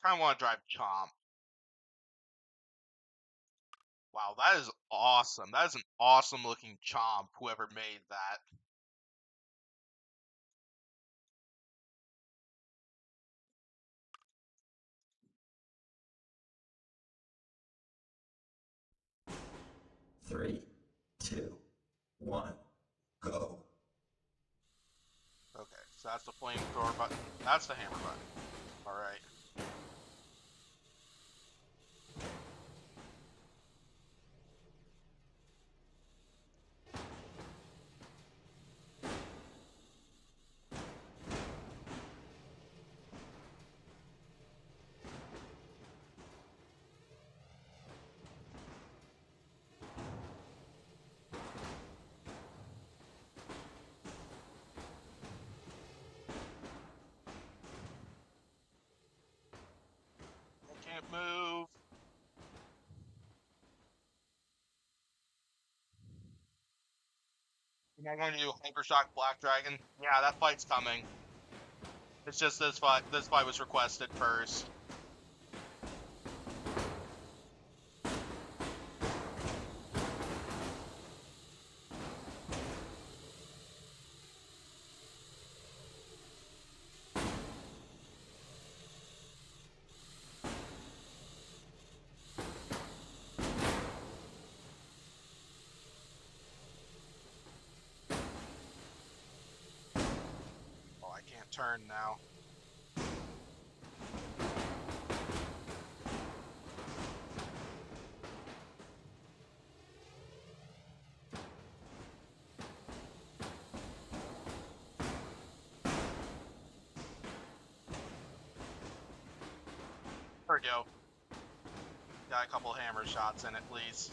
Kind of want to drive Chomp. Wow, that is awesome. That is an awesome looking Chomp, whoever made that. Three, two, one, go. Okay, so that's the flamethrower button. That's the hammer button. Alright. I can't move. Am I going to do Hypershock Black Dragon? Yeah, that fight's coming. It's just this fight was requested first. Oh, I can't turn now. There we go. Got a couple hammer shots in at least.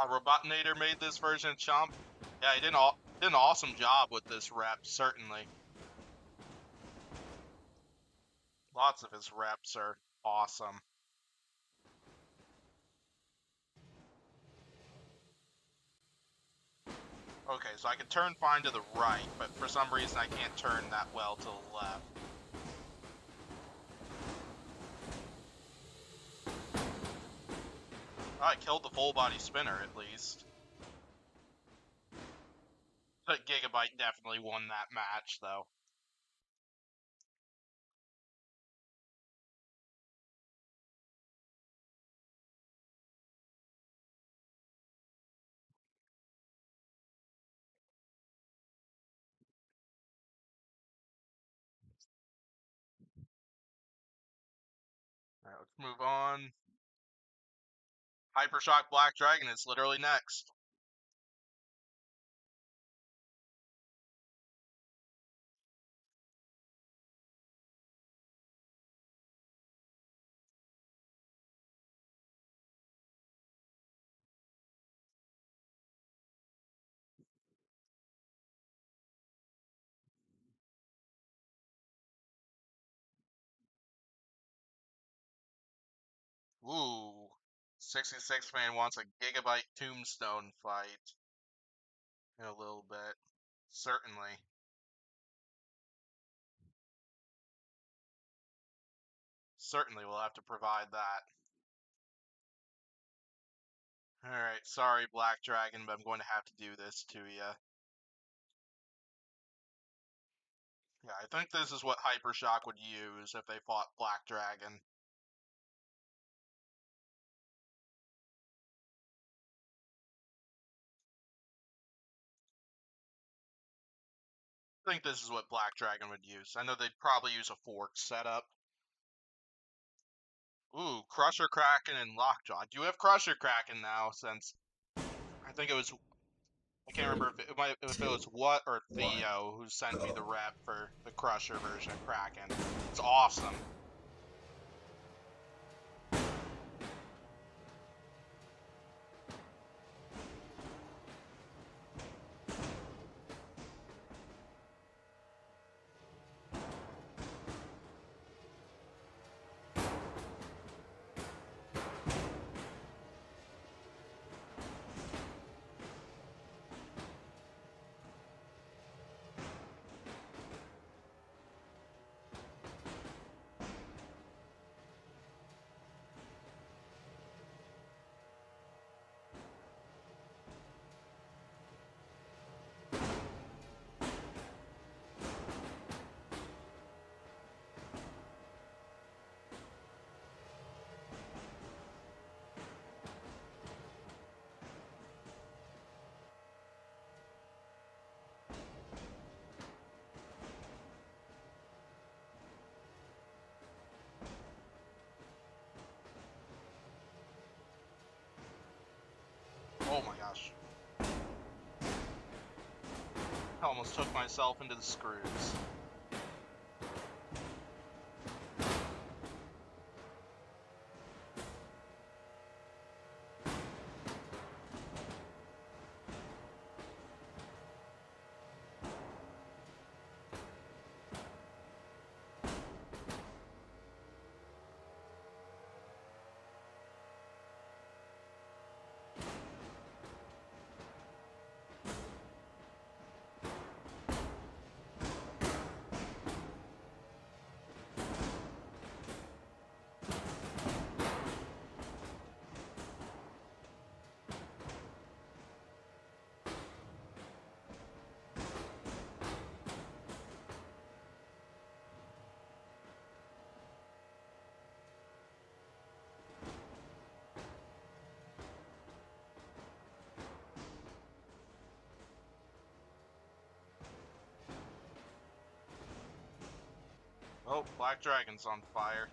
Robotinator made this version of Chomp. Yeah, he did an awesome job with this rep, certainly. Lots of his reps are awesome. Okay, so I can turn fine to the right, but for some reason I can't turn that well to the left. Oh, I killed the full body spinner at least. But Gigabyte definitely won that match, though. Alright, let's move on. Hypershock Black Dragon is literally next. Ooh. 66 man wants a Gigabyte Tombstone fight. In a little bit. Certainly. Certainly we'll have to provide that. Alright, sorry Black Dragon, but I'm going to have to do this to you. Yeah, I think this is what Hypershock would use if they fought Black Dragon. I think this is what Black Dragon would use. I know they'd probably use a fork setup. Ooh, Crusher Kraken and Lockjaw. Do you have Crusher Kraken now? Since I think it was, I can't remember if it was what or Theo who sent me the rep for the Crusher version of Kraken. It's awesome. Oh my gosh. I almost took myself into the screws. Oh, Black Dragon's on fire.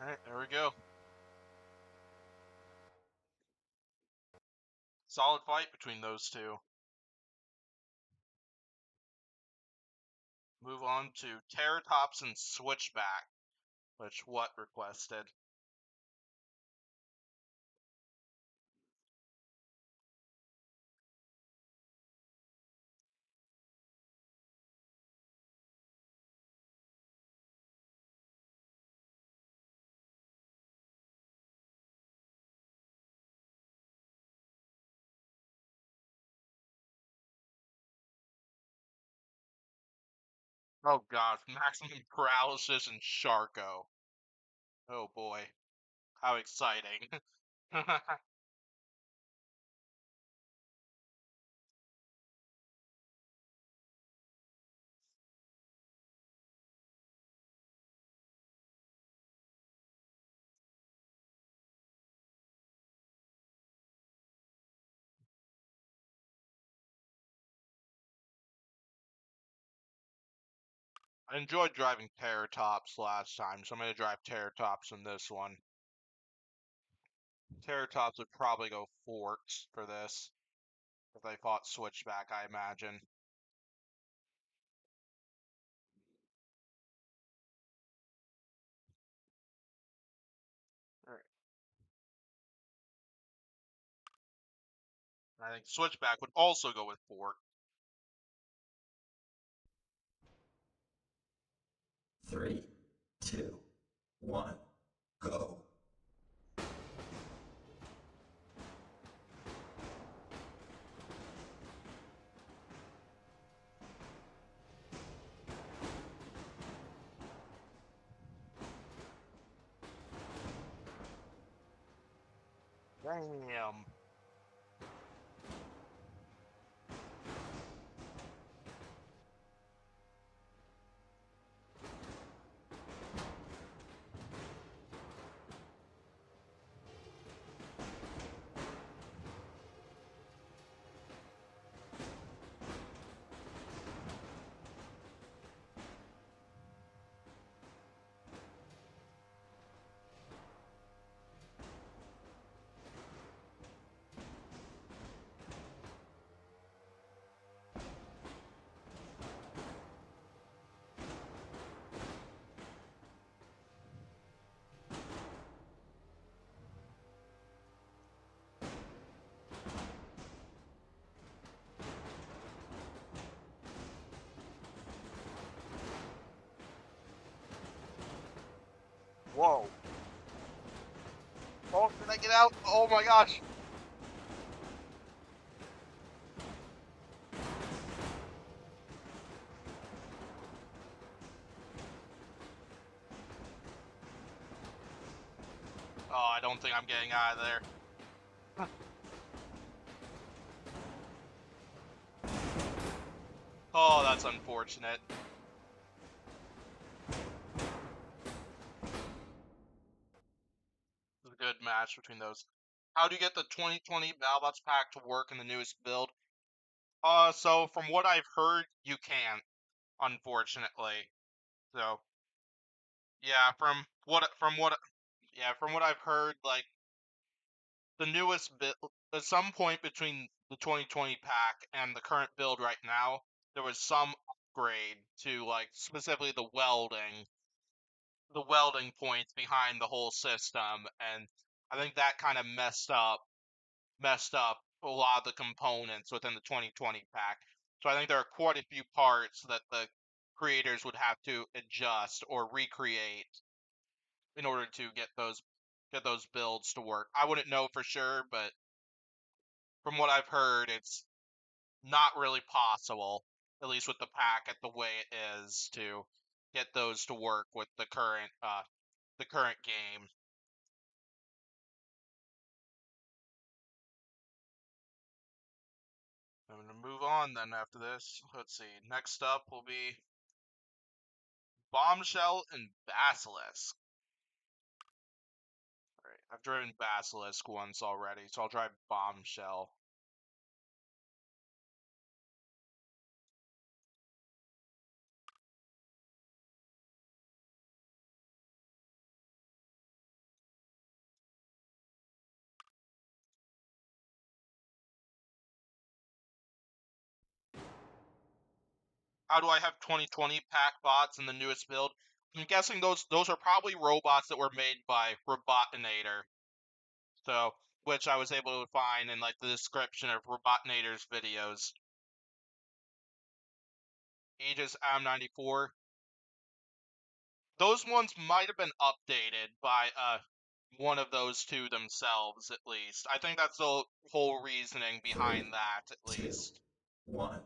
Alright, there we go. Solid fight between those two. Move on to Terratops and Switchback, which what requested. Oh god, Maximum Paralysis and Sharko. Oh boy, how exciting. I enjoyed driving Terratops last time, so I'm going to drive Terratops in this one. Terratops would probably go Forks for this, if they fought Switchback, I imagine. Alright. I think Switchback would also go with Fork. 3, 2, 1, go. Damn. Whoa. Oh, did I get out? Oh my gosh. Oh, I don't think I'm getting out of there. Oh, that's unfortunate. It was a good match between those. How do you get the 2020 BattleBots pack to work in the newest build? So from what I've heard, you can't, unfortunately. So, yeah, from what I've heard, like the newest build, at some point between the 2020 pack and the current build right now, there was some upgrade to like specifically the welding points behind the whole system, and I think that kind of messed up a lot of the components within the 2020 pack. So I think there are quite a few parts that the creators would have to adjust or recreate in order to get those builds to work. I wouldn't know for sure, but from what I've heard, it's not really possible, at least with the pack at the way it is, to get those to work with the current game. I'm gonna move on then after this. Let's see. Next up will be Bombshell and Basilisk. Alright, I've driven Basilisk once already, so I'll drive Bombshell. How do I have 2020 pack bots in the newest build? I'm guessing those are probably robots that were made by Robotinator. So, which I was able to find in like the description of Robotinator's videos. Aegis AM94. Those ones might have been updated by one of those two themselves, at least. I think that's the whole reasoning behind that, at least. 1,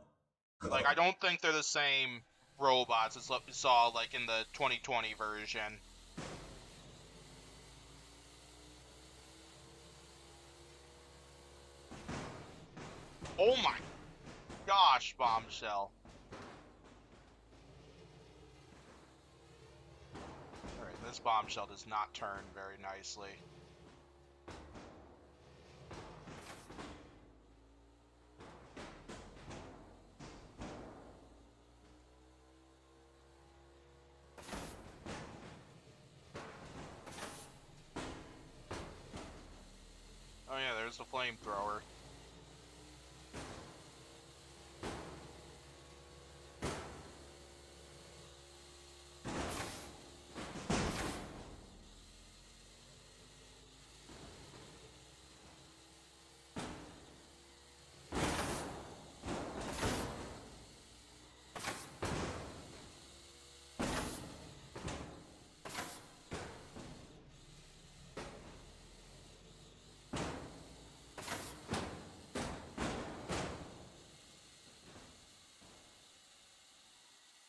Like, go. I don't think they're the same robots as what we saw, like, in the 2020 version. Oh my gosh, Bombshell. Alright, this Bombshell does not turn very nicely. Oh yeah, there's the flamethrower.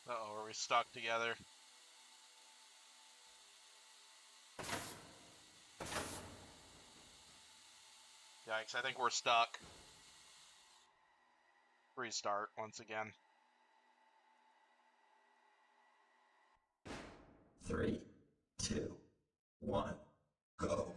Uh-oh, are we stuck together? Yikes, I think we're stuck. Restart once again. 3, 2, 1, go.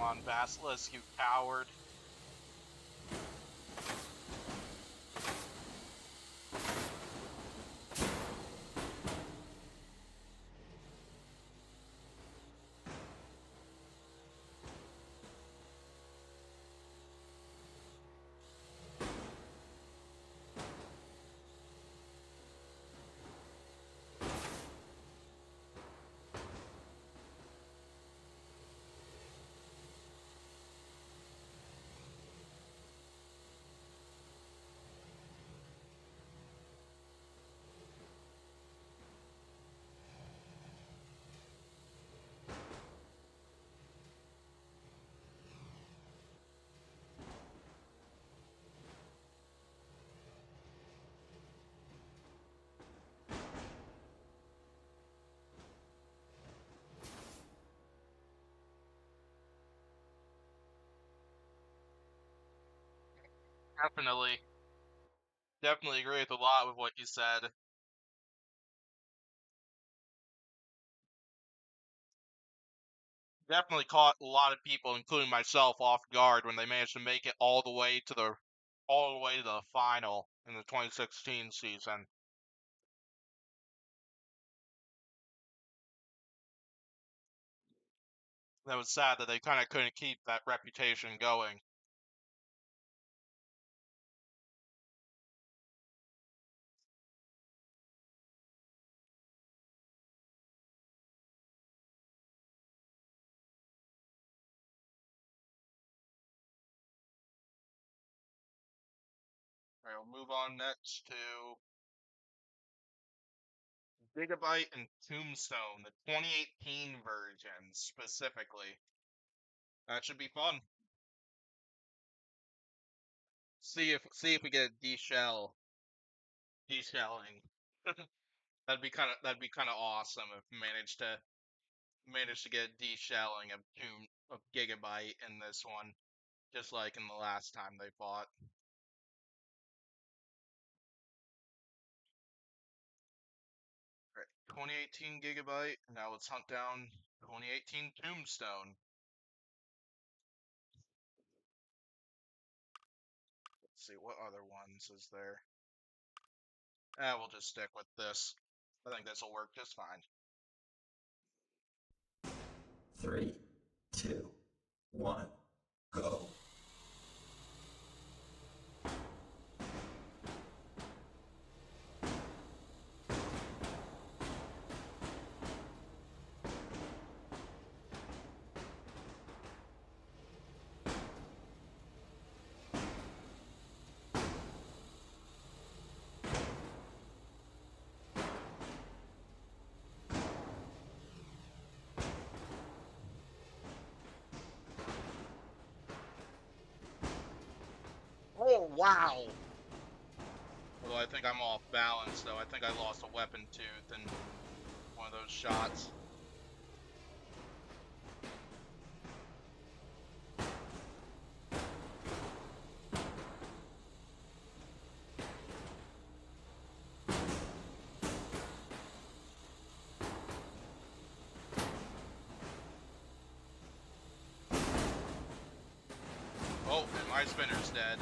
Come on, Basilisk, you coward. Definitely agree with a lot with what you said. Definitely caught a lot of people, including myself, off guard when they managed to make it all the way to the final in the 2016 season. That was sad that they kind of couldn't keep that reputation going. Alright, we'll move on next to Gigabyte and Tombstone, the 2018 version specifically. That should be fun. See if we get a deshelling. That'd be kind of awesome if we managed to get a deshelling of Gigabyte in this one, just like in the last time they fought. Right, 2018 Gigabyte. Now let's hunt down 2018 Tombstone. Let's see, what other ones is there? We'll just stick with this. I think this will work just fine. 3, 2, 1, go. Oh, wow! Although I think I'm off balance, though. I think I lost a weapon tooth in one of those shots. Oh, and my spinner's dead.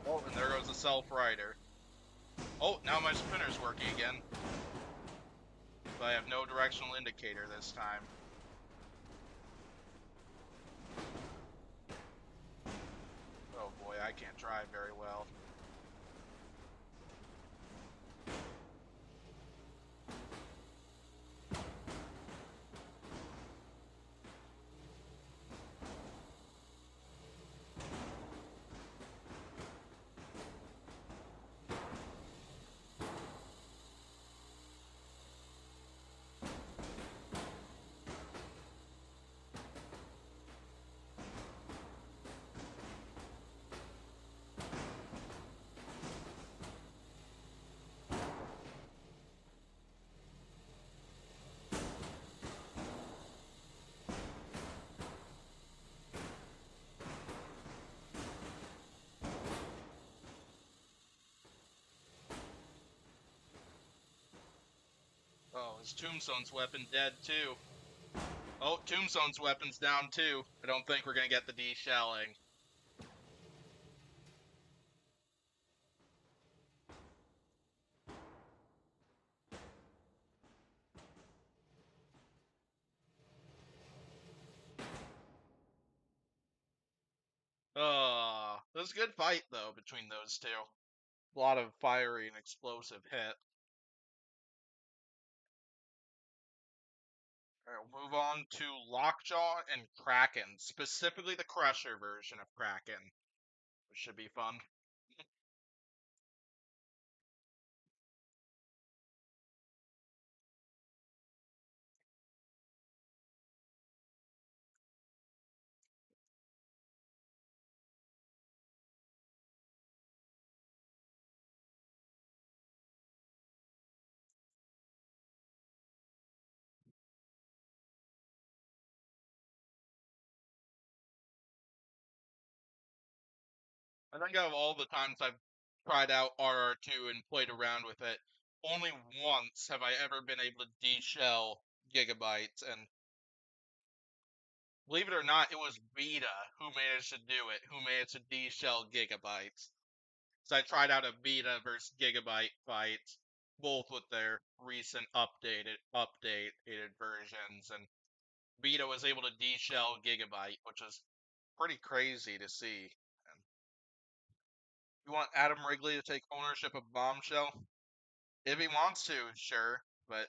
Oh, and there goes the self-rider. Oh, now my spinner's working again. But I have no directional indicator this time. Oh boy, I can't drive very well. Oh, his Tombstone's weapon dead too. Oh, Tombstone's weapon's down too. I don't think we're gonna get the D-shelling. It was a good fight though between those two. A lot of fiery and explosive hit. Alright, we'll move on to Lockjaw and Kraken, specifically the Crusher version of Kraken, which should be fun. I think out of all the times I've tried out RR2 and played around with it, only once have I ever been able to de-shell Gigabytes, and believe it or not, it was Vita who managed to do it, who managed to de-shell Gigabytes. So I tried out a Vita versus Gigabyte fight, both with their recent updated versions, and Vita was able to de-shell Gigabyte, which was pretty crazy to see. And you want Adam Wrigley to take ownership of Bombshell? If he wants to, sure, but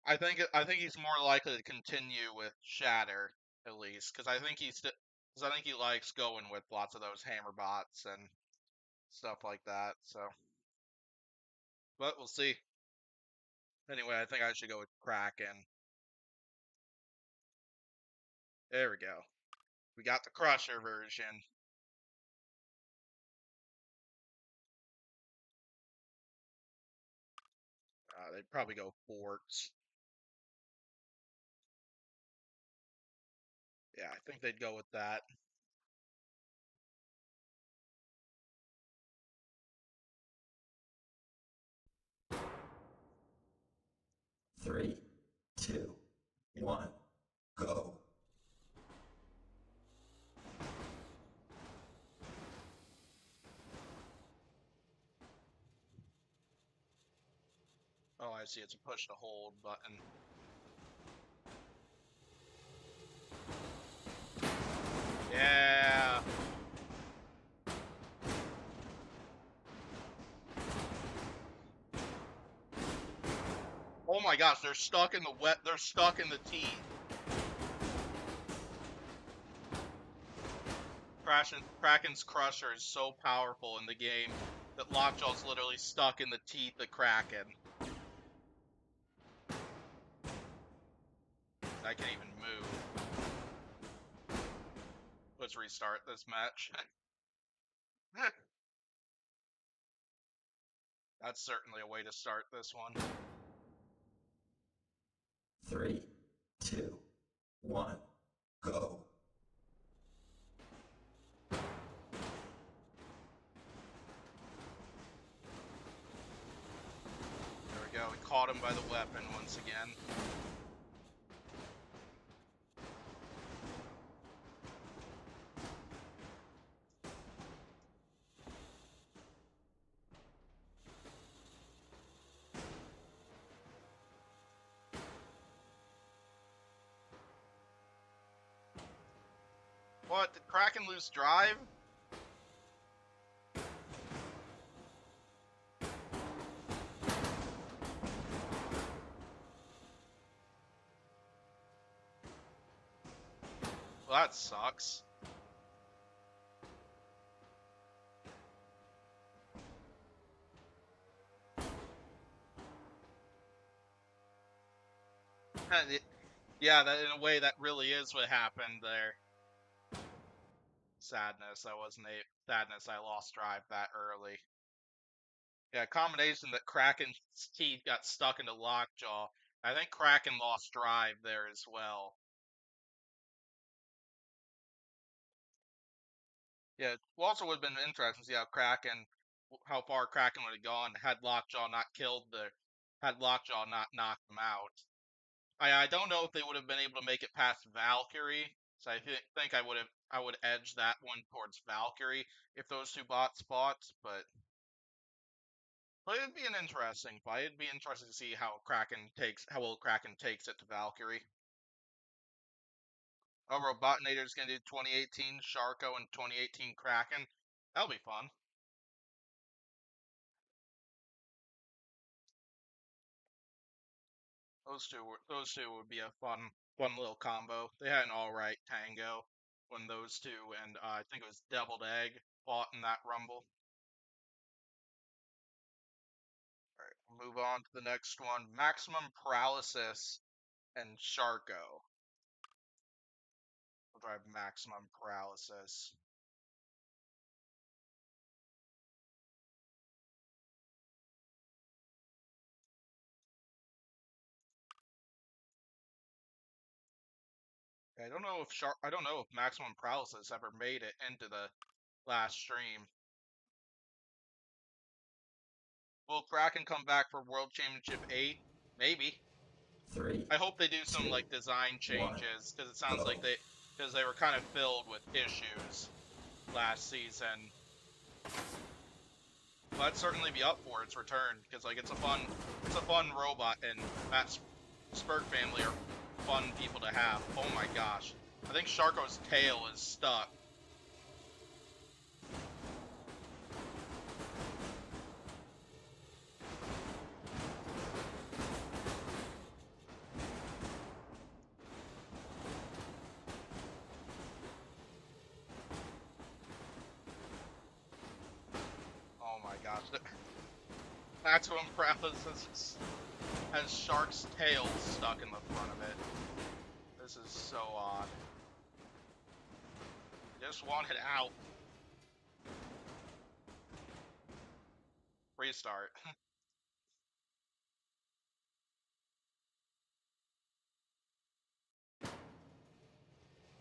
I think he's more likely to continue with Shatter at least, because I think he likes going with lots of those hammer bots and stuff like that. So, but we'll see. Anyway, I think I should go with Kraken. There we go. We got the Crusher version. They'd probably go Forts. Yeah, I think they'd go with that. Three, two, one, go. Oh, I see. It's a push to hold button. Yeah. Oh my gosh, they're stuck in the wet. They're stuck in the teeth. Kraken's Crusher is so powerful in the game that Lockjaw's literally stuck in the teeth of Kraken. I can't even move. Let's restart this match. That's certainly a way to start this one. 3, 2, 1, go. There we go. We caught him by the weapon once again. What? Did Kraken lose drive? Well, that sucks. Yeah, that in a way that really is what happened there. Sadness. Sadness. I lost drive that early. Yeah, combination that Kraken's teeth got stuck into Lockjaw. I think Kraken lost drive there as well. Yeah, it also would have been interesting to see how far Kraken would have gone had Lockjaw not had Lockjaw not knocked him out. I don't know if they would have been able to make it past Valkyrie, so I think I would edge that one towards Valkyrie if those two bots fought, but it'd be an interesting fight. It'd be interesting to see how well Kraken takes it to Valkyrie. Oh, Robotinator's gonna do 2018 Sharko and 2018 Kraken. That'll be fun. Those two would be a fun little combo. They had an alright tango when those two and I think it was Deviled Egg fought in that rumble. Alright, we'll move on to the next one. Maximum Paralysis and Sharko. We'll drive Maximum Paralysis. I don't know if Maximum Paralysis ever made it into the last stream. Will Kraken come back for World Championship 8? Maybe. 3. I hope they do some 2, like design 1, changes because it sounds go. like they were kind of filled with issues last season. But I'd certainly be up for its return because like it's a fun robot and Matt Spurk family are fun people to have. Oh my gosh. I think Sharko's tail is stuck. Oh my gosh. Maximum Paralysis has Shark's tail stuck in the front of it. This is so odd. Just want it out. Restart.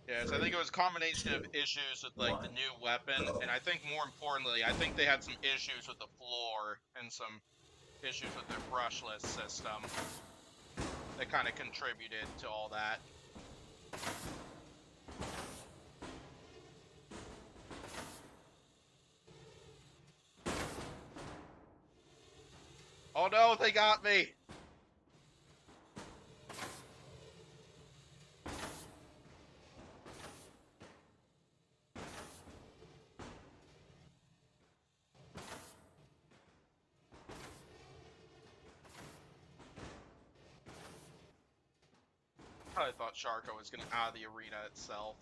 Yes, I think it was a combination of issues with like the new weapon, and I think more importantly, I think they had some issues with the floor and some issues with their brushless system that kind of contributed to all that. Oh no, they got me! I thought Sharko was gonna out of the arena itself.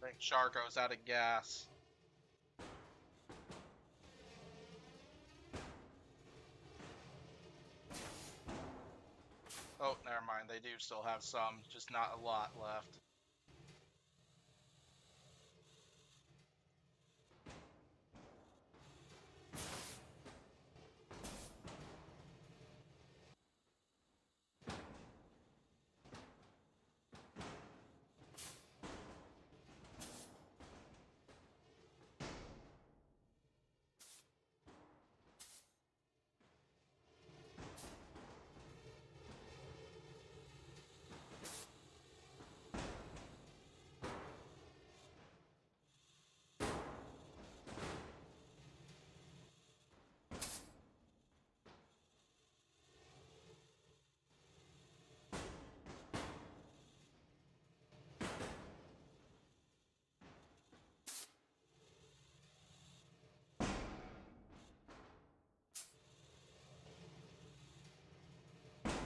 I think Sharko's out of gas. Oh, never mind. They do still have some, just not a lot left.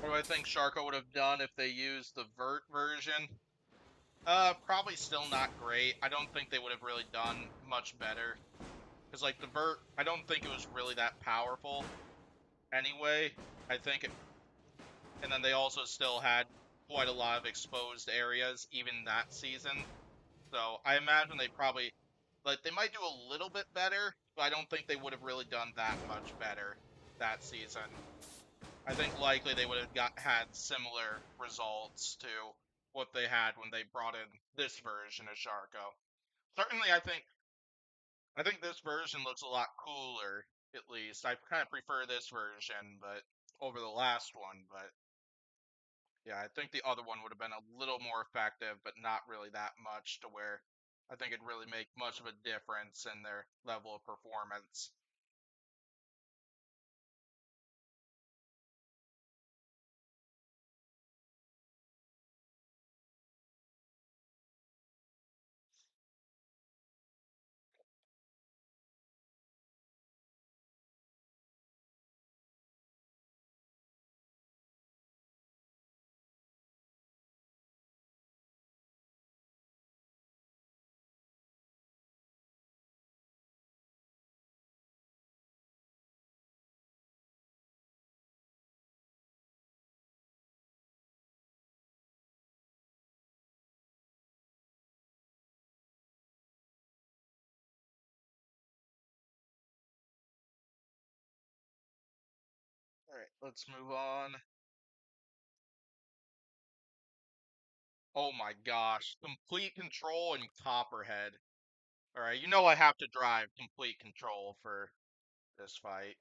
What do I think Sharko would have done if they used the Vert version? Probably still not great. I don't think they would have really done much better. Because, like, the Vert, I don't think it was really that powerful anyway. I think it, and then they also still had quite a lot of exposed areas, even that season. So, I imagine they probably, like, they might do a little bit better, but I don't think they would have really done that much better that season. I think likely they would have had similar results to what they had when they brought in this version of Sharko. Certainly, I think this version looks a lot cooler. At least I kind of prefer this version, but over the last one. But yeah, I think the other one would have been a little more effective, but not really that much to where I think it'd really make much of a difference in their level of performance. All right, let's move on. Oh my gosh, complete control and Copperhead. Alright, you know I have to drive complete control for this fight.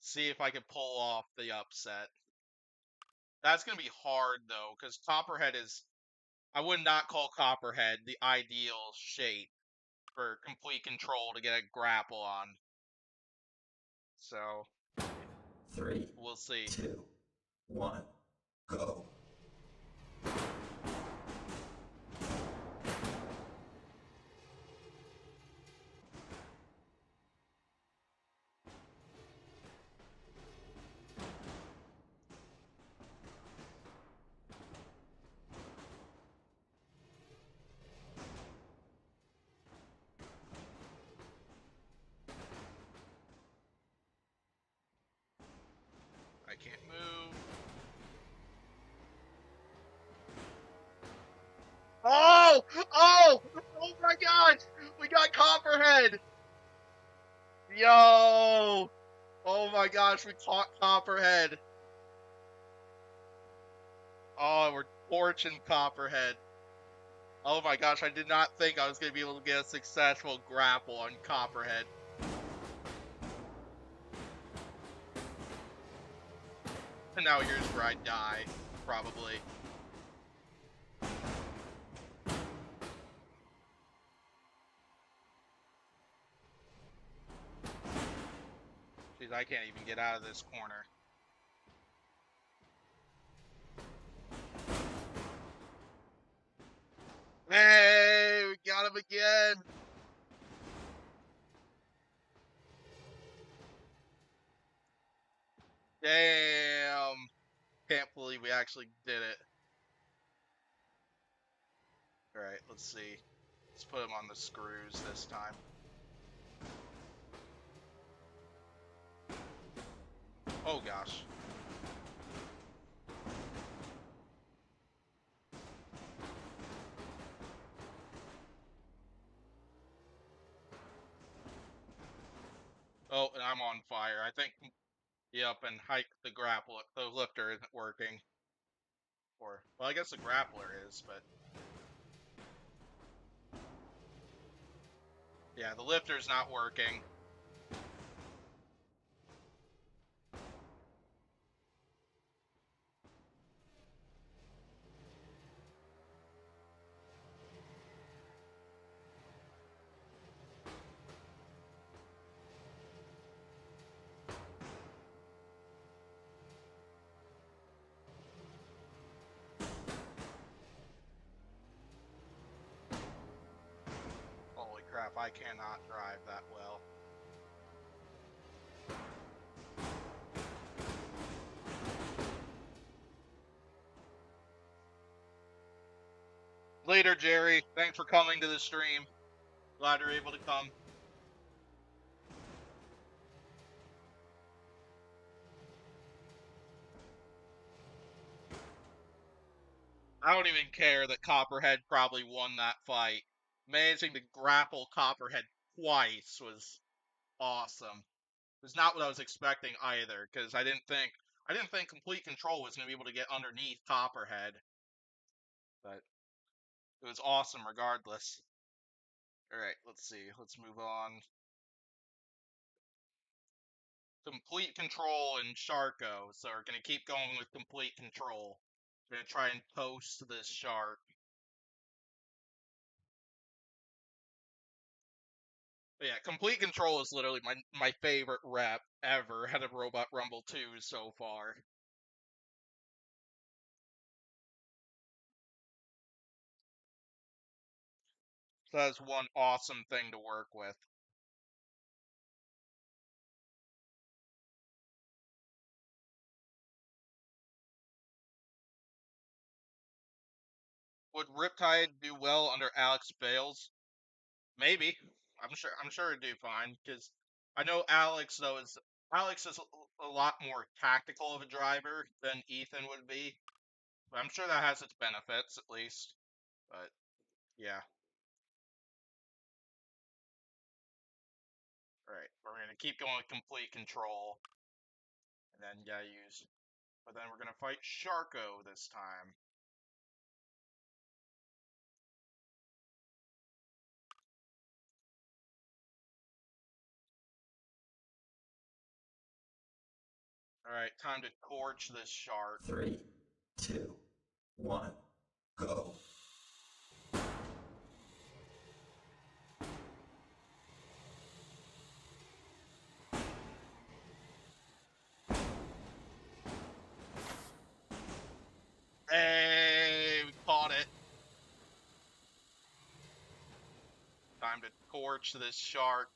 See if I can pull off the upset. That's going to be hard, though, because Copperhead is... I would not call Copperhead the ideal shape for complete control to get a grapple on. So, 3, we'll see. 2, 1, go. Oh! Oh! Oh my gosh! We got Copperhead! Yo! Oh my gosh, we caught Copperhead. Oh, we're torching Copperhead. Oh my gosh, I did not think I was going to be able to get a successful grapple on Copperhead. And now here's where I die, probably. Jeez, I can't even get out of this corner. Hey, we got him again. Damn. Can't believe we actually did it. Alright, let's see. Let's put him on the screws this time. Oh gosh. Oh, and I'm on fire. I think, yep, and the grapple, the lifter isn't working. Or, well, I guess the grappler is, but... yeah, the lifter's not working. Holy crap, I cannot drive that well. Later, Jerry. Thanks for coming to the stream. Glad you're able to come. I don't even care that Copperhead probably won that fight. Managing to grapple Copperhead twice was awesome. It was not what I was expecting either, because I didn't think complete control was gonna be able to get underneath Copperhead. But it was awesome regardless. Alright, let's see. Let's move on. Complete control and Sharko. So we're gonna keep going with complete control. We're gonna try and toast this shark. But yeah, complete control is literally my favorite rep ever out of Robot Rumble 2 so far. So that's one awesome thing to work with. Would Riptide do well under Alex Bales? Maybe. I'm sure it'd do fine, because I know Alex is a lot more tactical of a driver than Ethan would be. But I'm sure that has its benefits at least. But yeah. Alright, we're gonna keep going with complete control. And then but then we're gonna fight Sharko this time. Alright, time to torch this shark. 3, 2, 1, go. Hey, we caught it. Time to torch this shark.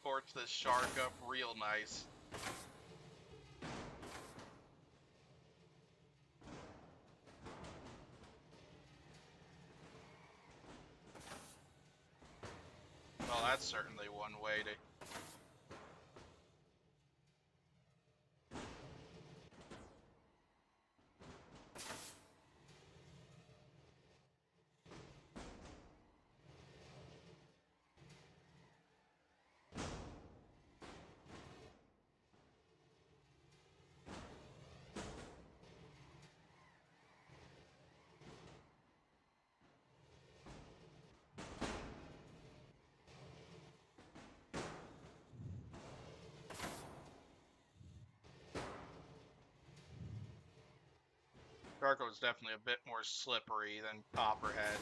Torch this shark up real nice. Well, that's certainly one way to... Bronco is definitely a bit more slippery than Copperhead.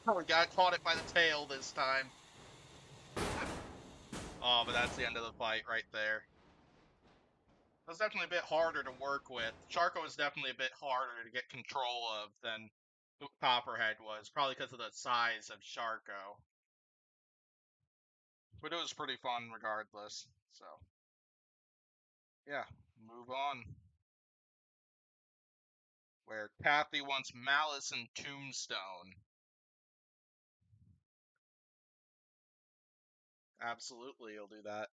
Oh, we caught it by the tail this time. Oh, but that's the end of the fight right there. That's definitely a bit harder to work with. Charco is definitely a bit harder to get control of than Copperhead was, probably because of the size of Charco. But it was pretty fun regardless, so. Yeah, move on. Where Kathy wants Malice and Tombstone. Absolutely, you'll do that.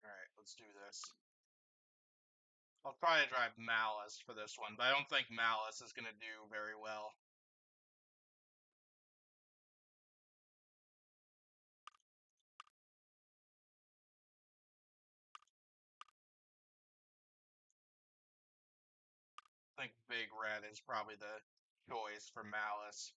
Alright, let's do this. I'll try to drive Malice for this one, but I don't think Malice is going to do very well. I think Big Red is probably the choice for Malice.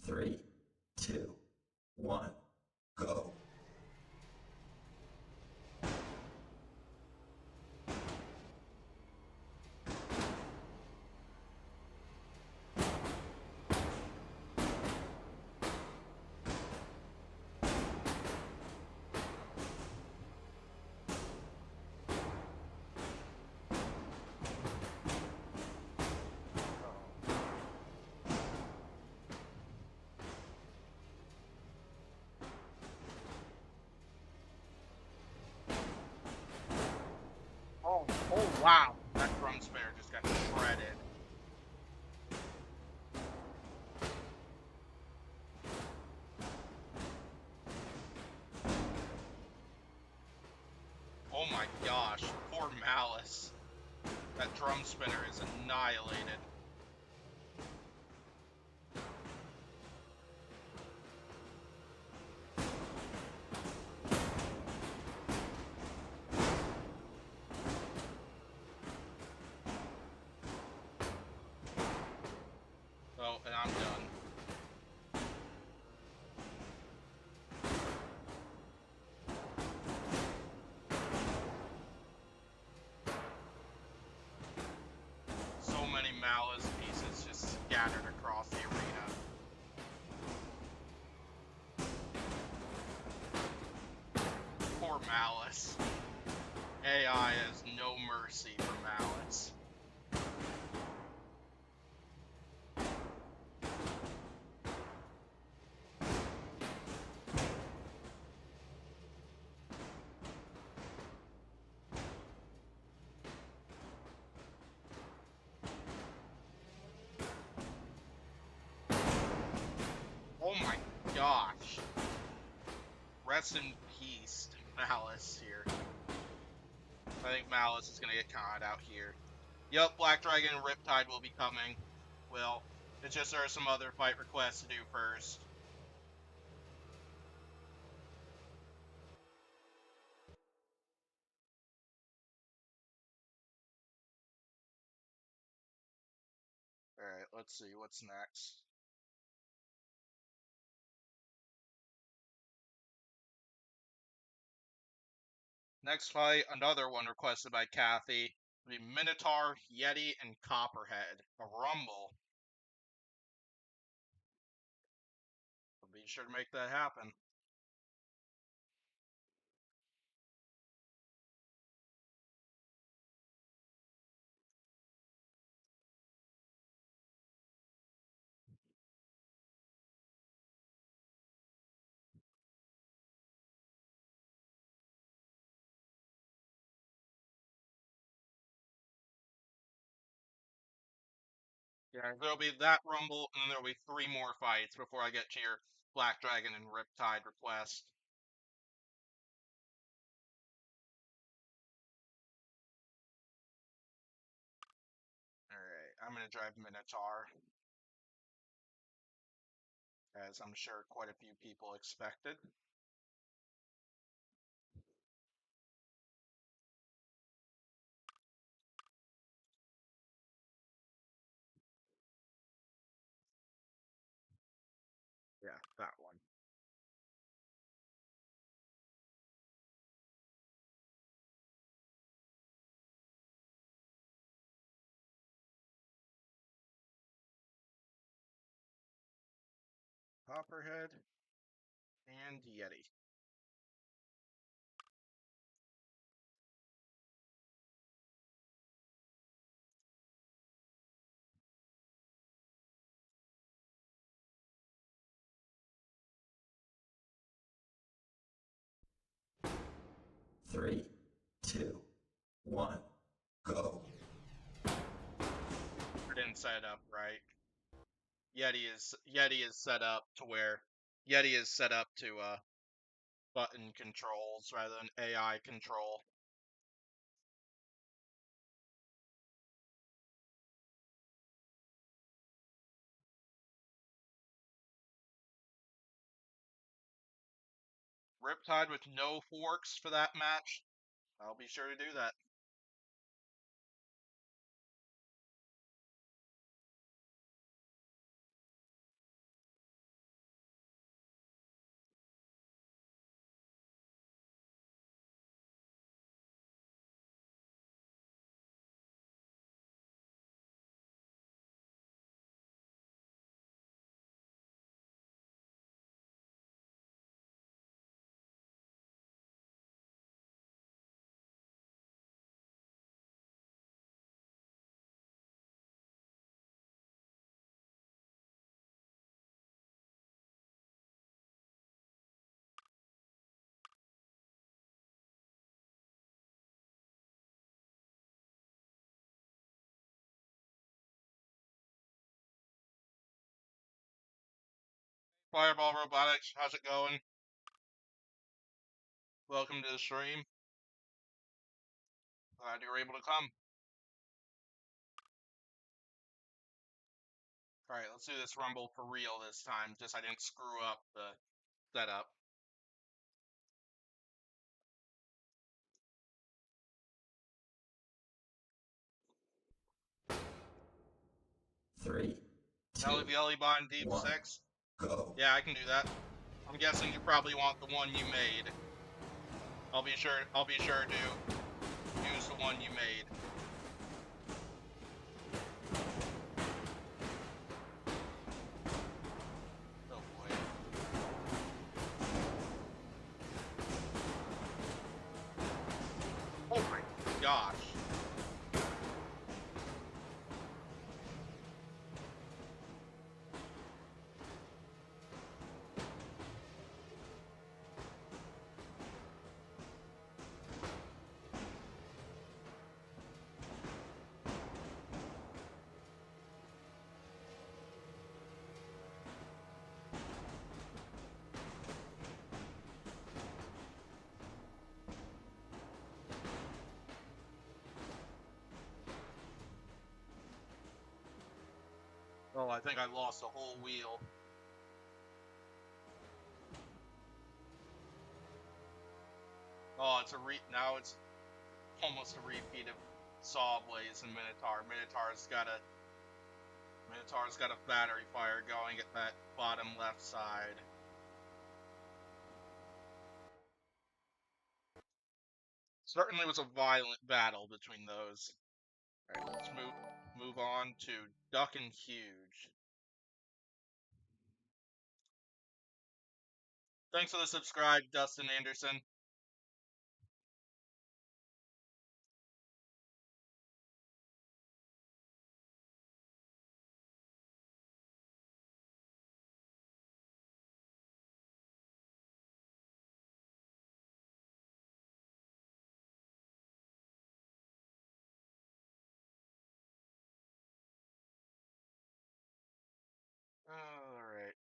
Three, two, one, go. Oh wow, that drum spare just got shredded. Oh my gosh, poor Malice. That drum spinner is annihilated. Oh, and I'm done. Malice pieces just scattered across the arena. Poor Malice. AI has no mercy for Malice. Oh my gosh. Rest in peace, Malice here. I think Malice is gonna get caught out here. Yup, Black Dragon and Riptide will be coming. Well, it's just there are some other fight requests to do first. Alright, let's see what's next. Next fight, another one requested by Kathy. Will be Minotaur, Yeti, and Copperhead. A rumble. So be sure to make that happen. Yeah, there'll be that rumble, and then there'll be 3 more fights before I get to your Black Dragon and Riptide request. Alright, I'm gonna drive Minotaur. As I'm sure quite a few people expected. Yeah, that one. Copperhead and Yeti. Three, two, one, go. I didn't set it up right. Yeti is set up to where Yeti is set up to button controls rather than AI control. Riptide with no forks for that match. I'll be sure to do that. Fireball Robotics, how's it going? Welcome to the stream. Glad you were able to come. Alright, let's do this rumble for real this time. Just I didn't screw up the setup. Three, Nelly two, Jelly Bond Deep one, 6. go. Yeah, I can do that. I'm guessing you probably want the one you made. I'll be sure to use the one you made. gosh. Oh, I think I lost a whole wheel. Oh, now it's almost a repeat of Sawblaze and Minotaur. Minotaur's got a battery fire going at that bottom left side. Certainly was a violent battle between those. Alright, let's move on to Duck and Huge. Thanks for the subscribe, Dustin Anderson. Alright.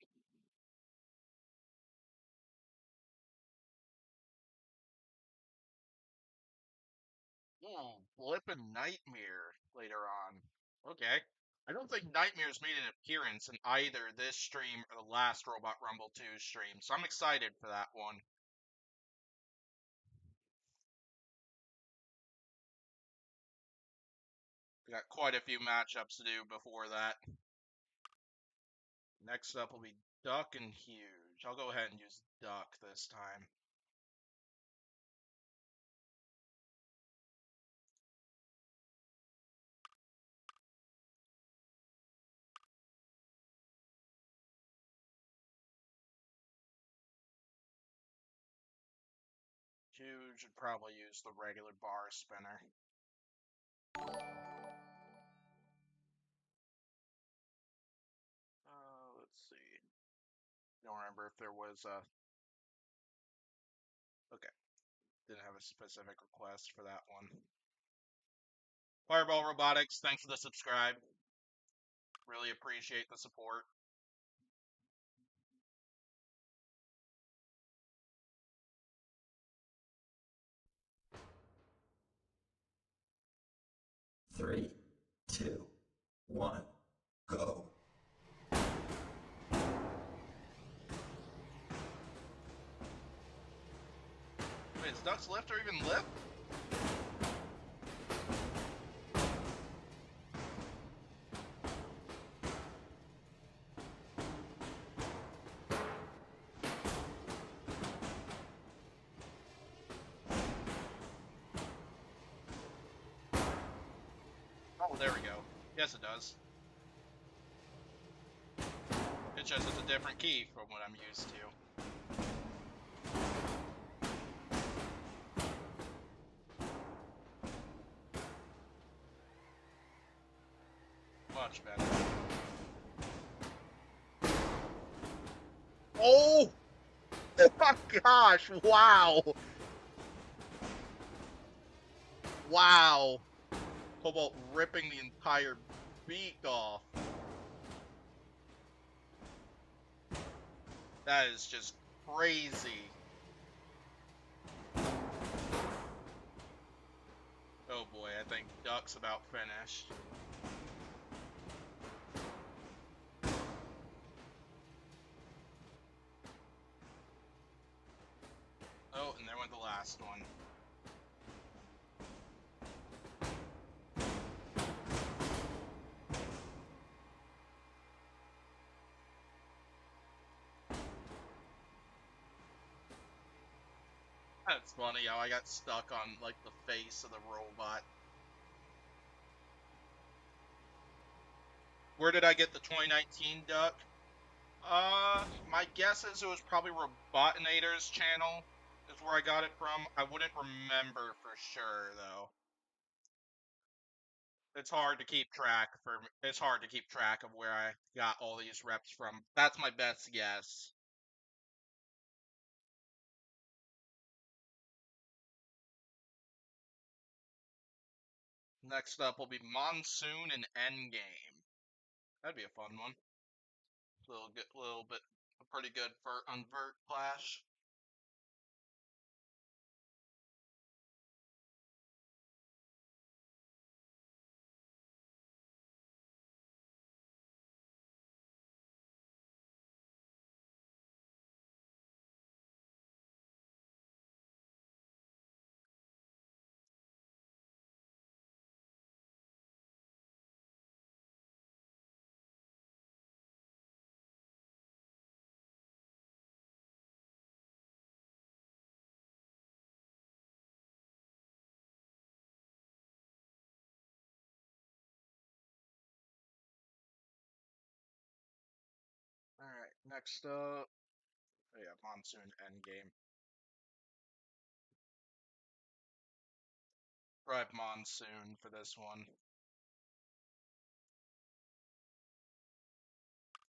Ooh, Blip and Nightmare later on. Okay. I don't think Nightmare's made an appearance in either this stream or the last Robot Rumble 2 stream, so I'm excited for that one. We got quite a few matchups to do before that. Next up will be Duck and Huge. I'll go ahead and use Duck this time. Huge would probably use the regular bar spinner. Let's see. Don't remember if there was a... Okay. Didn't have a specific request for that one. Fireball Robotics, thanks for the subscribe. Really appreciate the support. Three, two, one, go. Wait, is Duck's lift or even lip? Oh, there we go. Yes, it does. It's just it's a different key from what I'm used to. Much better. Oh! Oh my gosh! Wow! Wow! Cobalt ripping the entire beak off. That is just crazy. Oh boy, I think Duck's about finished. Oh, and there went the last one. That's funny how I got stuck on, like, the face of the robot. Where did I get the 2019 Duck? My guess is it was probably Robotinator's channel is where I got it from. I wouldn't remember for sure, though. It's hard to keep track it's hard to keep track of where I got all these reps from. That's my best guess. Next up will be Monsoon and Endgame. That'd be a fun one. Little bit pretty good for Unvert Clash. Alright, next up. Oh yeah, Monsoon Endgame. Drive Monsoon for this one.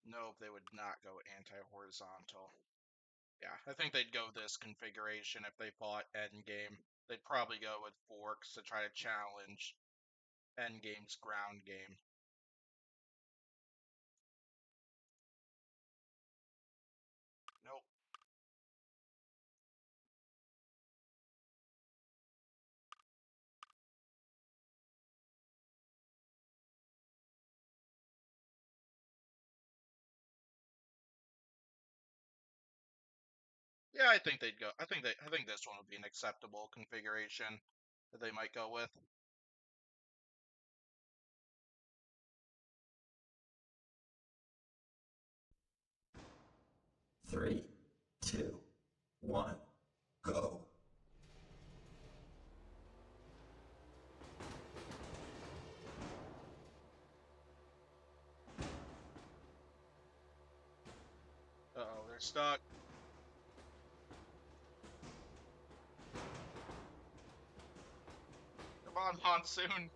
Nope, they would not go anti-horizontal. Yeah, I think they'd go this configuration if they fought Endgame. They'd probably go with Forks to try to challenge Endgame's ground game. Nope. Yeah, I think they'd go. I think this one would be an acceptable configuration that they might go with. Three, two, one, go. Uh-oh, they're stuck. Come on, Monsoon.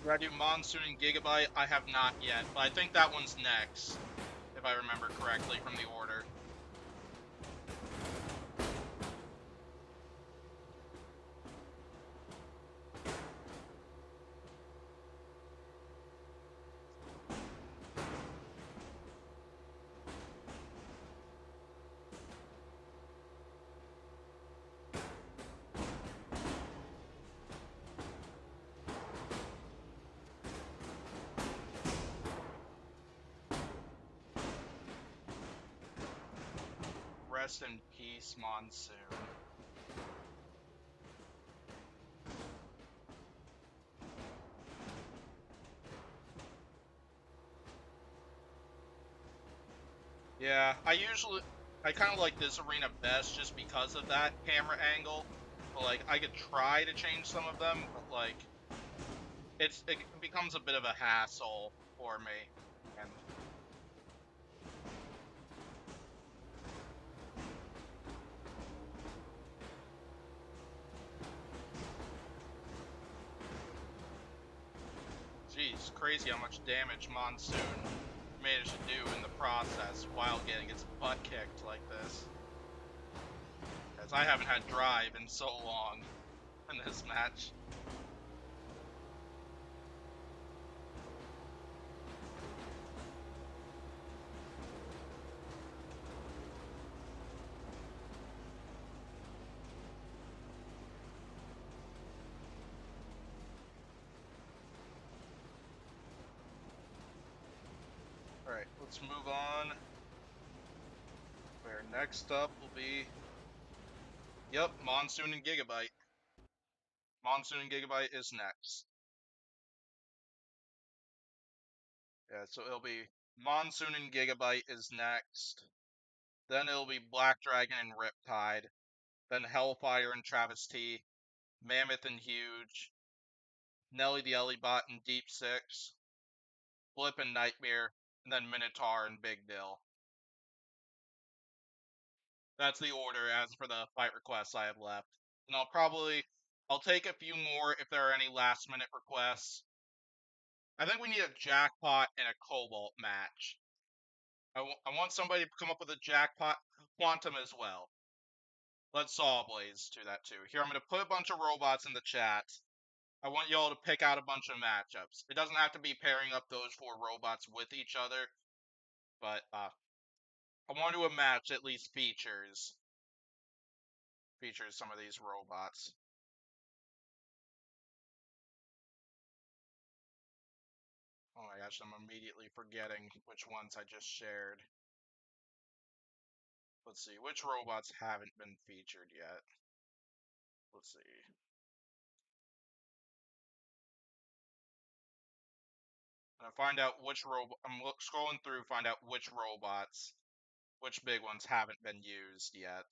Do I do Monsoon and Gigabyte? I have not yet, but I think that one's next, if I remember correctly from the order. Rest in peace, Monsoon. Yeah, I kind of like this arena best just because of that camera angle. But like, I could try to change some of them, but like, it becomes a bit of a hassle for me. And geez, crazy how much damage Monsoon managed to do in the process while getting its butt kicked like this. As I haven't had drive in so long in this match. Alright, let's move on. Where next up will be, yep, Monsoon and Gigabyte. Monsoon and Gigabyte is next. Yeah, so it'll be Monsoon and Gigabyte is next. Then it'll be Black Dragon and Riptide. Then Hellfire and Travesty. Mammoth and Huge. Nelly the Ellibot and Deep Six. Blip and Nightmare. And then Minotaur and Big Dill. That's the order as for the fight requests I have left. And I'll take a few more if there are any last minute requests. I think we need a jackpot and a Cobalt match. I want somebody to come up with a jackpot quantum as well. Let's Sawblaze do that too. Here, I'm going to put a bunch of robots in the chat. I want y'all to pick out a bunch of matchups. It doesn't have to be pairing up those 4 robots with each other, but I want to a match at least features some of these robots. Oh my gosh, I'm immediately forgetting which ones I just shared. Let's see, which robots haven't been featured yet? Let's see. I'm gonna find out which I'm scrolling through, find out which robots, which big ones haven't been used yet.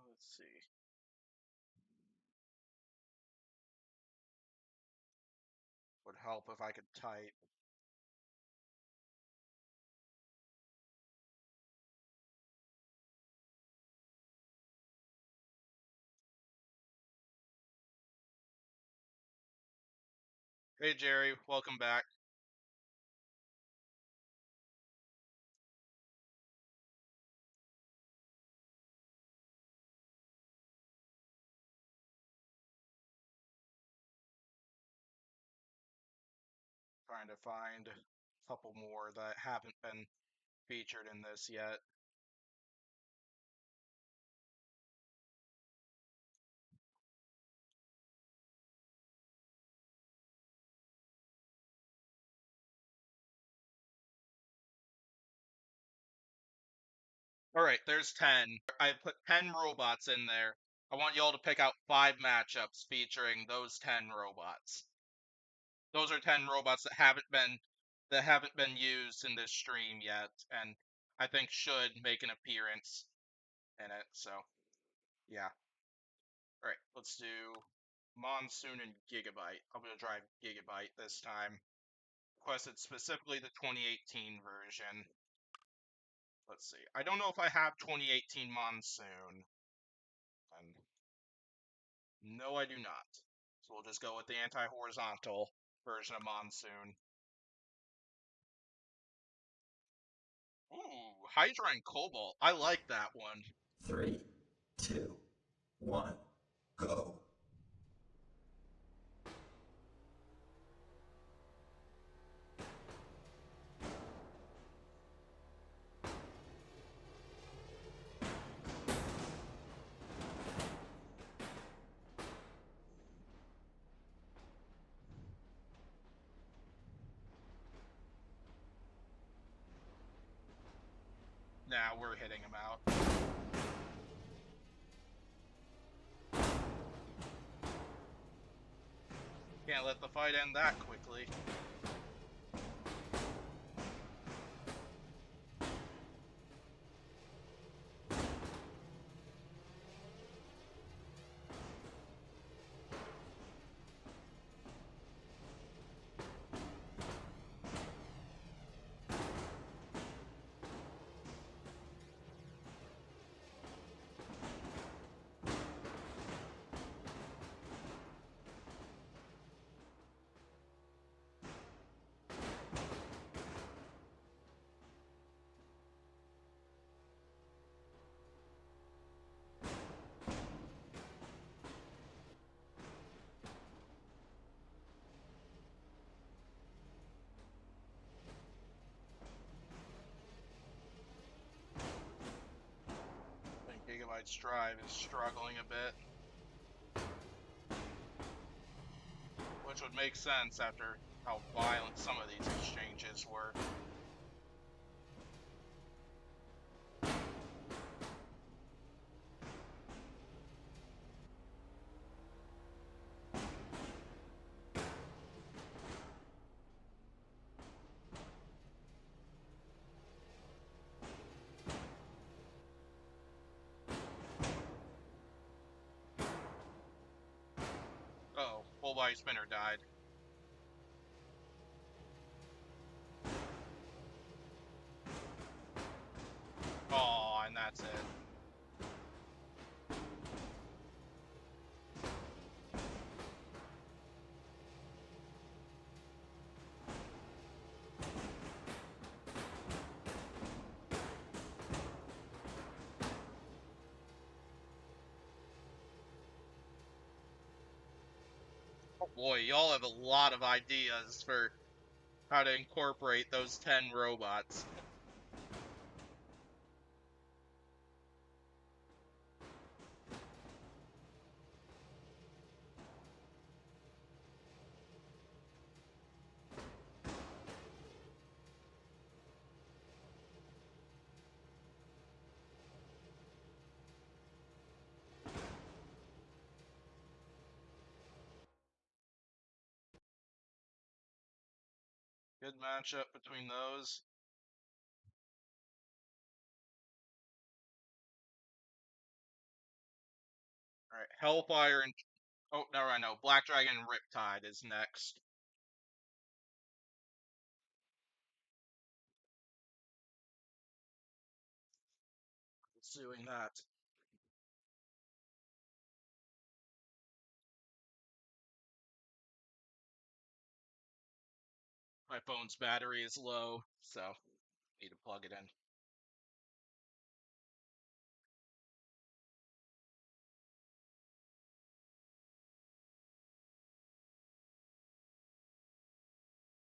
Let's see. Would help if I could type. Hey Jerry, welcome back. Trying to find a couple more that haven't been featured in this yet. Alright, there's 10. I put 10 robots in there. I want y'all to pick out 5 matchups featuring those 10 robots. Those are 10 robots that haven't been used in this stream yet, and I think should make an appearance in it, so yeah. Alright, let's do Monsoon and Gigabyte. I'm gonna drive Gigabyte this time. Requested specifically the 2018 version. Let's see. I don't know if I have 2018 Monsoon. And no, I do not. So we'll just go with the anti-horizontal version of Monsoon. Ooh, Hydra and Cobalt. I like that one. 3, 2, 1, go. Now we're hitting him out. Can't let the fight end that quickly. I think Gigabyte's drive is struggling a bit. Which would make sense after how violent some of these exchanges were. Uh-oh, full body spinner died. Oh, and that's it. Oh boy, y'all have a lot of ideas for how to incorporate those 10 robots. Good matchup between those. Alright, Hellfire and... Oh, no, I know. Black Dragon and Riptide is next. Doing that. My phone's battery is low, so need to plug it in.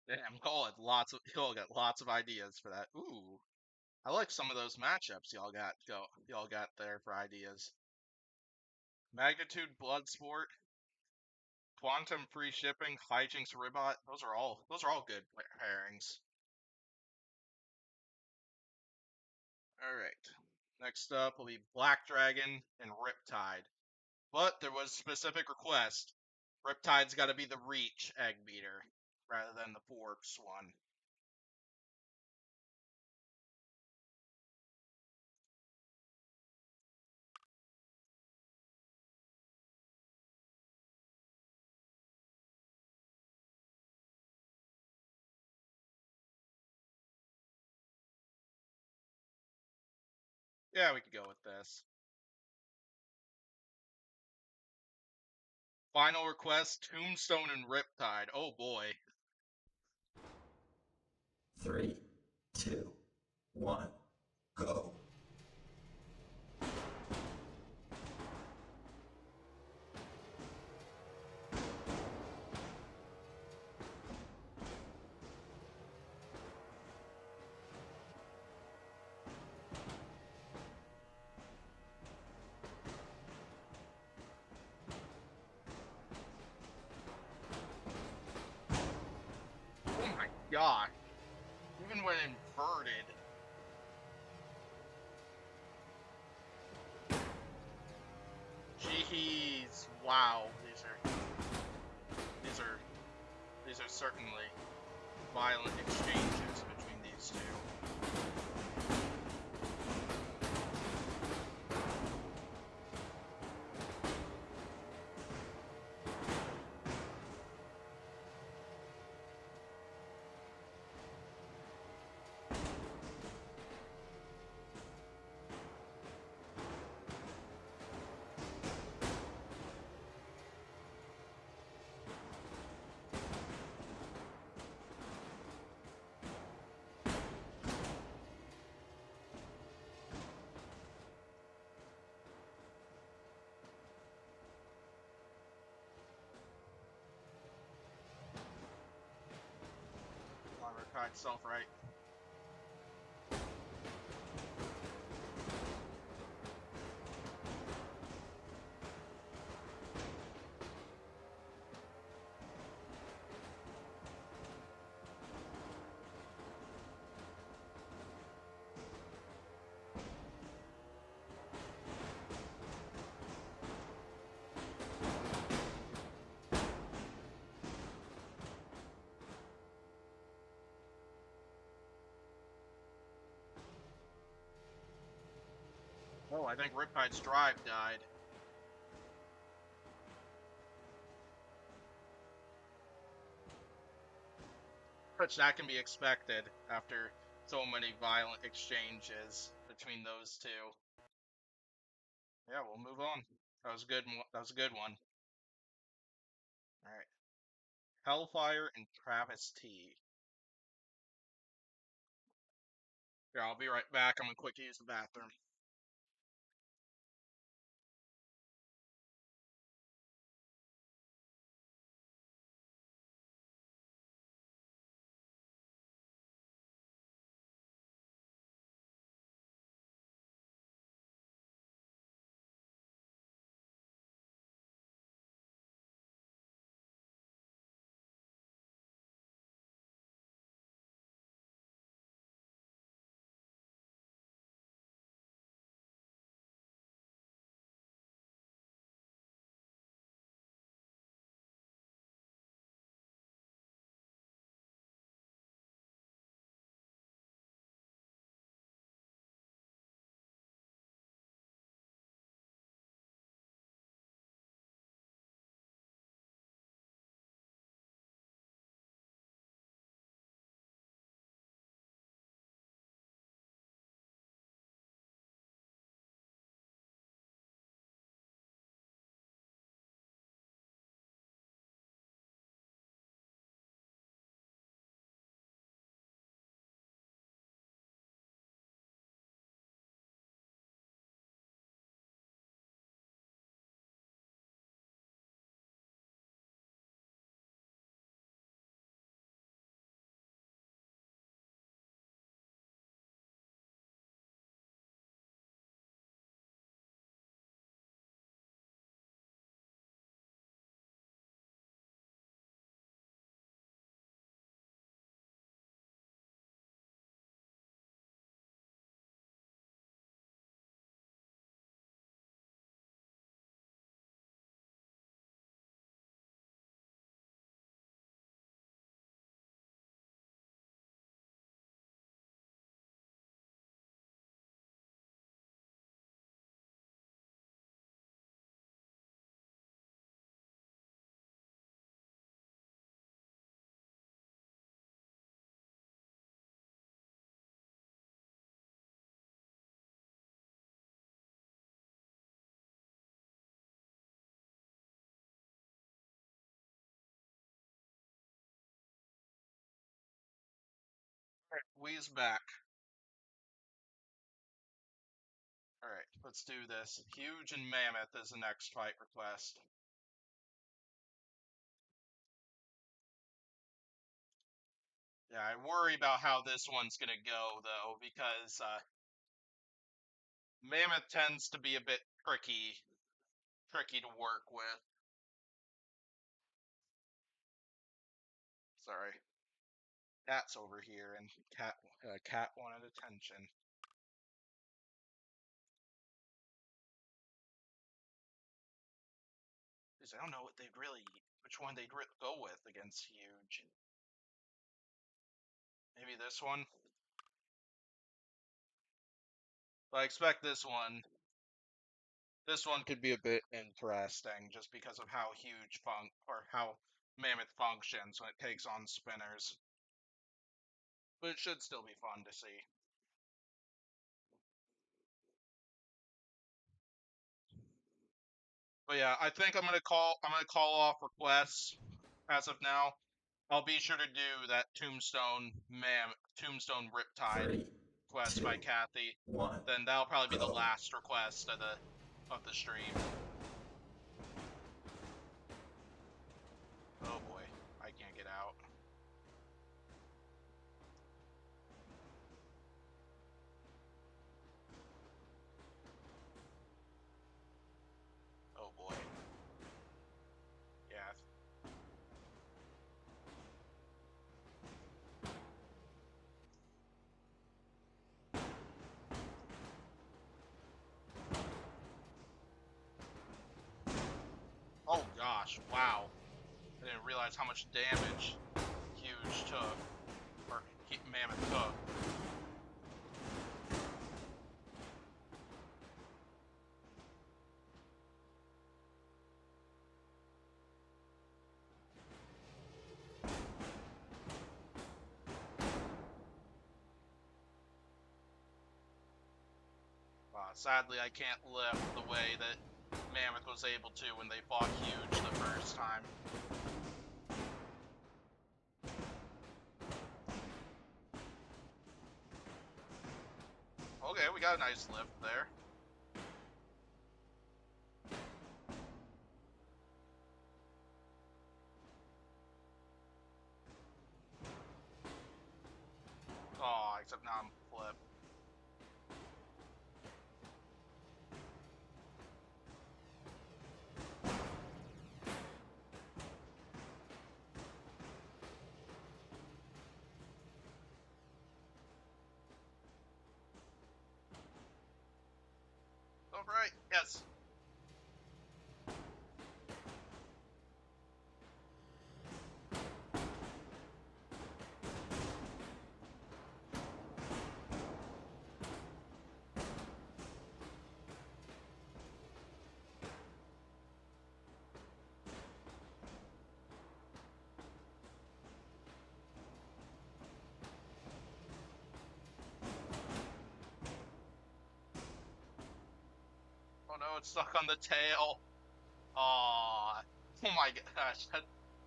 Damn, y'all got lots of ideas for that. Ooh, I like some of those matchups y'all got there for ideas. Magnitude Bloodsport, Quantum free shipping, Hijinks Ribot. Those are all good pairings. All right. Next up will be Black Dragon and Riptide. But there was specific request. Riptide's got to be the Reach Egg Beater rather than the Forbes one. Yeah, we could go with this. Final request, Tombstone and Riptide. Oh boy. 3, 2, 1, go. Oh my gosh. Even when inverted. Jeez. Wow. These are certainly violent exchanges between these two. Got itself right. Oh, I think Riptide's drive died. Which that can be expected after so many violent exchanges between those two. Yeah, we'll move on. That was a good. That was a good one. All right, Hellfire and Travis T. Here, I'll be right back. I'm gonna quick use the bathroom. All right, Wee's back. All right, let's do this. Huge and Mammoth is the next fight request. Yeah, I worry about how this one's gonna go though, because Mammoth tends to be a bit tricky to work with. Sorry, Cat's over here, and Cat wanted attention. Because I don't know which one they'd go with against Huge. Maybe this one. But I expect this one. This one could be a bit interesting, just because of how how Mammoth functions when it takes on spinners. But it should still be fun to see. But yeah, I think I'm gonna call off requests as of now. I'll be sure to do that Tombstone Riptide Three, quest by two, Kathy. one, Then that'll probably be the go. last request of the stream. Oh boy, I can't get out. Oh boy. Yeah. Oh gosh, wow. I didn't realize how much damage Huge took, or Mammoth took. Sadly, I can't lift the way that Mammoth was able to when they fought Huge the first time. Okay, we got a nice lift there. Oh, except now I'm flip. Alright, yes. Oh no, it's stuck on the tail. Aw. Oh my gosh,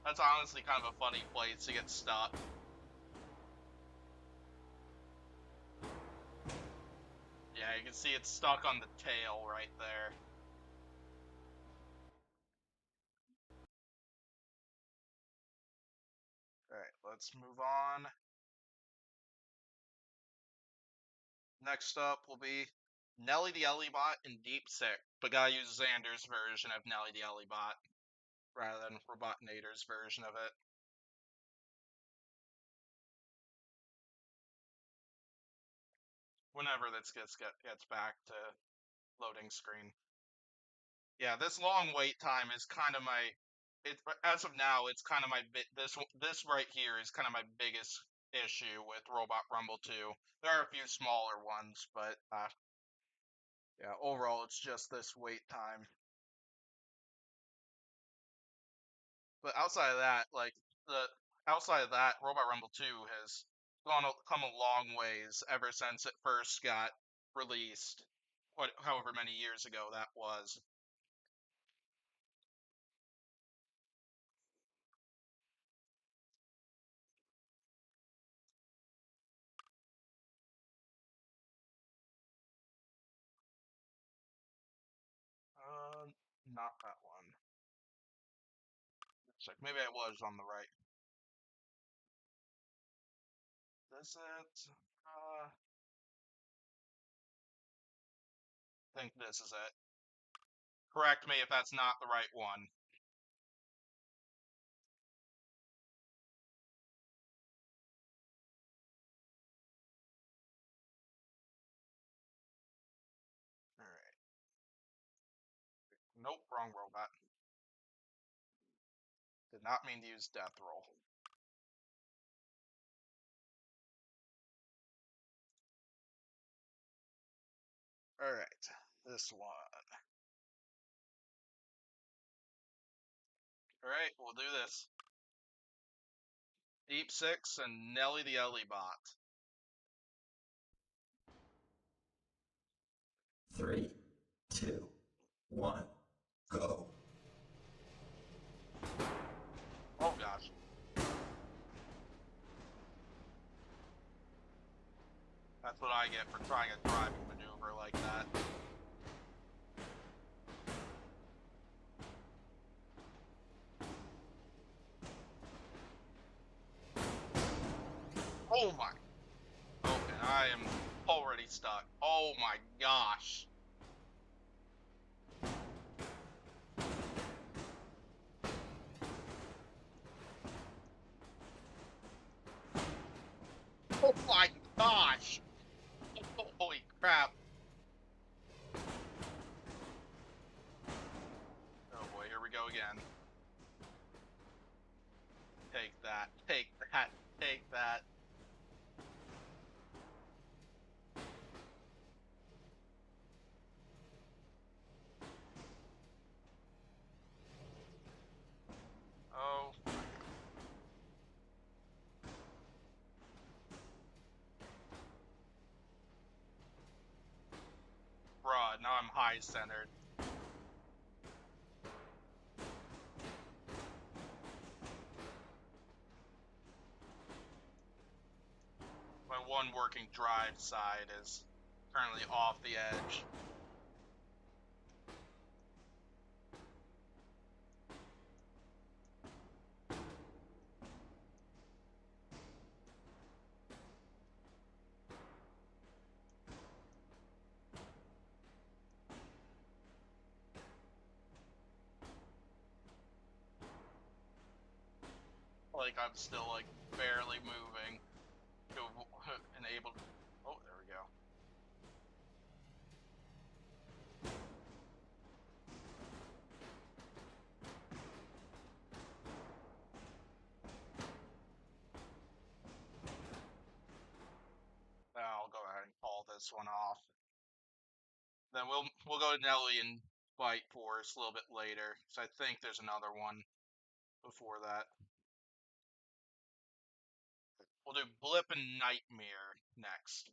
that's honestly kind of a funny place to get stuck. Yeah, you can see it's stuck on the tail right there. Alright, let's move on. Next up will be Nelly the Ellibot and Deep Sick, but gotta use Xander's version of Nelly the Ellibot rather than Robotinator's version of it. Whenever this gets back to loading screen. Yeah, this long wait time is kind of my. As of now, it's kind of my this right here is kind of my biggest issue with Robot Rumble 2. There are a few smaller ones, but yeah, overall it's just this wait time. But outside of that, Robot Rumble 2 has come a long ways ever since it first got released, however many years ago that was. Not that one. Check. Maybe I was on the right. Is it? I think this is it. Correct me if that's not the right one. Alright. Nope, wrong robot. Did not mean to use Death Roll. Alright, this one. Alright, we'll do this. Deep Six and Nelly the Ellibot. 3, 2, 1, go. Oh gosh. That's what I get for trying a driving maneuver like that. Oh my. Okay, I am already stuck. Oh my gosh. Oh my gosh. Holy crap. Oh boy, here we go again. Take that, take that, take that. Oh. Bruh. God, now I'm high-centered. My one working drive side is currently off the edge. Like I'm still like barely moving to enable. Oh, there we go. I'll go ahead and call this one off. Then we'll go to Nelly and Bite Force a little bit later, so I think there's another one before that. We'll do Blip and Nightmare next.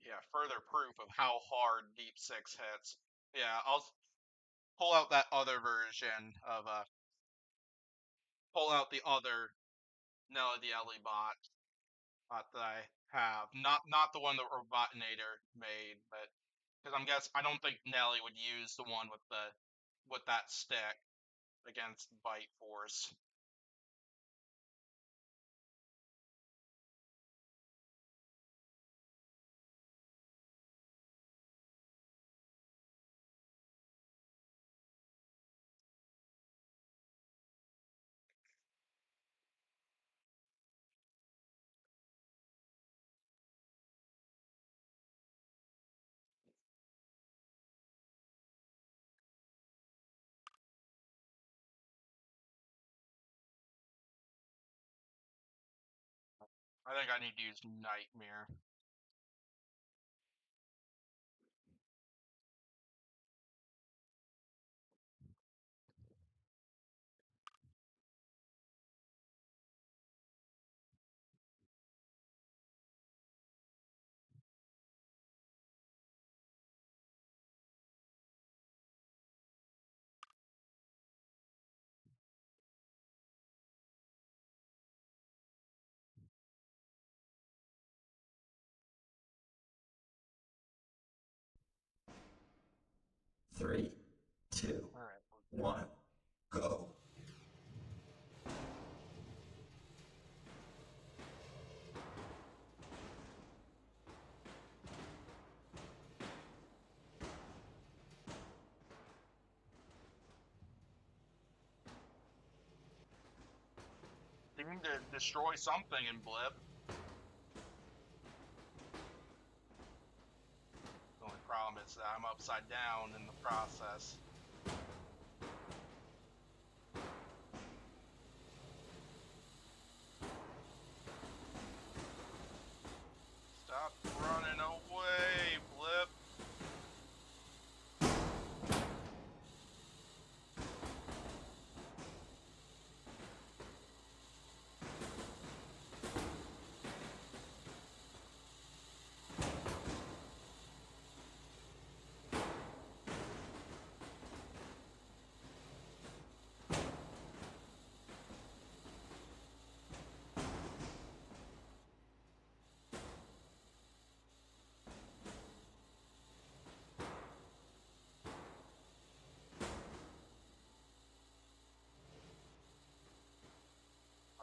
Yeah, further proof of how hard Deep Six hits. Yeah, I'll pull out that other version of pull out the other Nelly the Ellie bot that I have. Not the one that Robotinator made, but because I don't think Nelly would use the one with that stick against Bite Force. I think I need to use Nightmare. Three, two, All right. 1, go. They need to destroy something in Blip. The only problem is that I'm upside down in the process. Stop running away, Blip.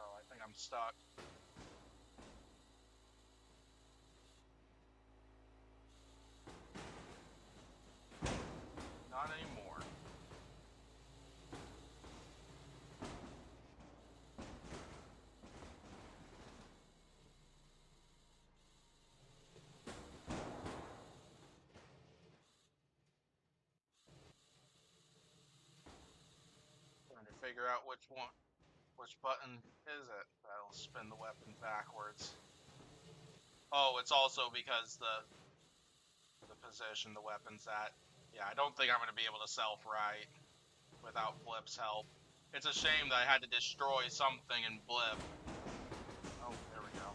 Oh, I think I'm stuck. Not anymore. Trying to figure out which button is it that'll spin the weapon backwards. Oh, it's also because the position the weapon's at. Yeah, I don't think I'm going to be able to self-right without Blip's help. It's a shame that I had to destroy something in Blip. Oh, there we go.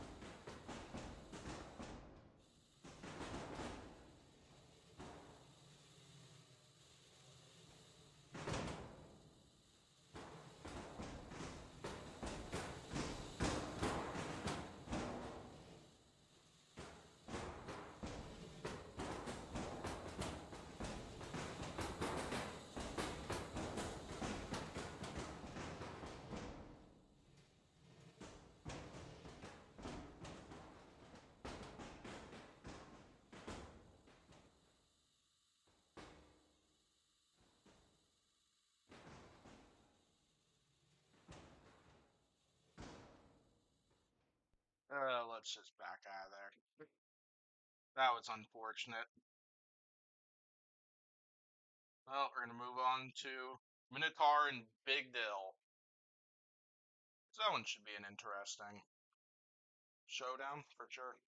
let's just back out of there. That was unfortunate. Well, we're gonna move on to Minotaur and Big Dill. So that one should be an interesting showdown for sure.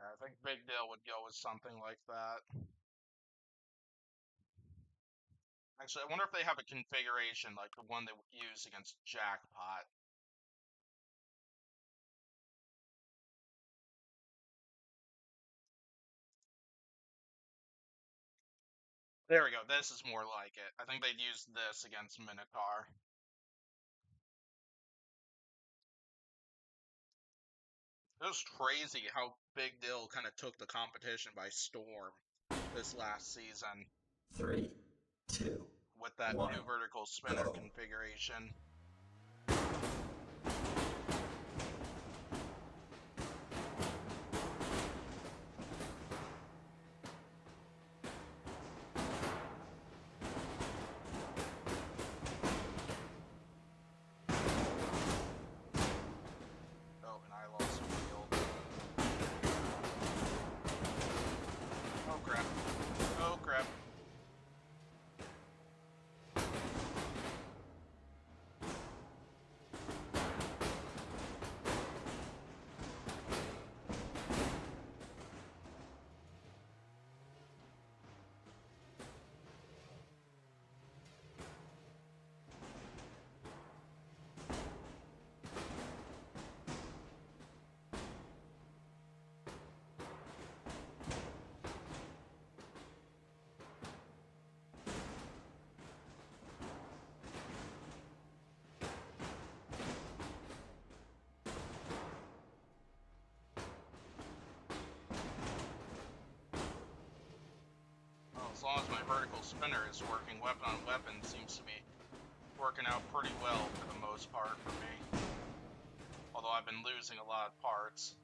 I think Big Dill would go with something like that. Actually, I wonder if they have a configuration like the one they would use against Jackpot. There we go. This is more like it. I think they'd use this against Minotaur. It was crazy how Big Dill kind of took the competition by storm this last season. 3, 2, with that 1, new vertical spinner go. configuration. Oh, and I lost a field. Oh crap. Oh crap. As long as my vertical spinner is working, weapon on weapon seems to be working out pretty well for the most part for me. Although I've been losing a lot of parts.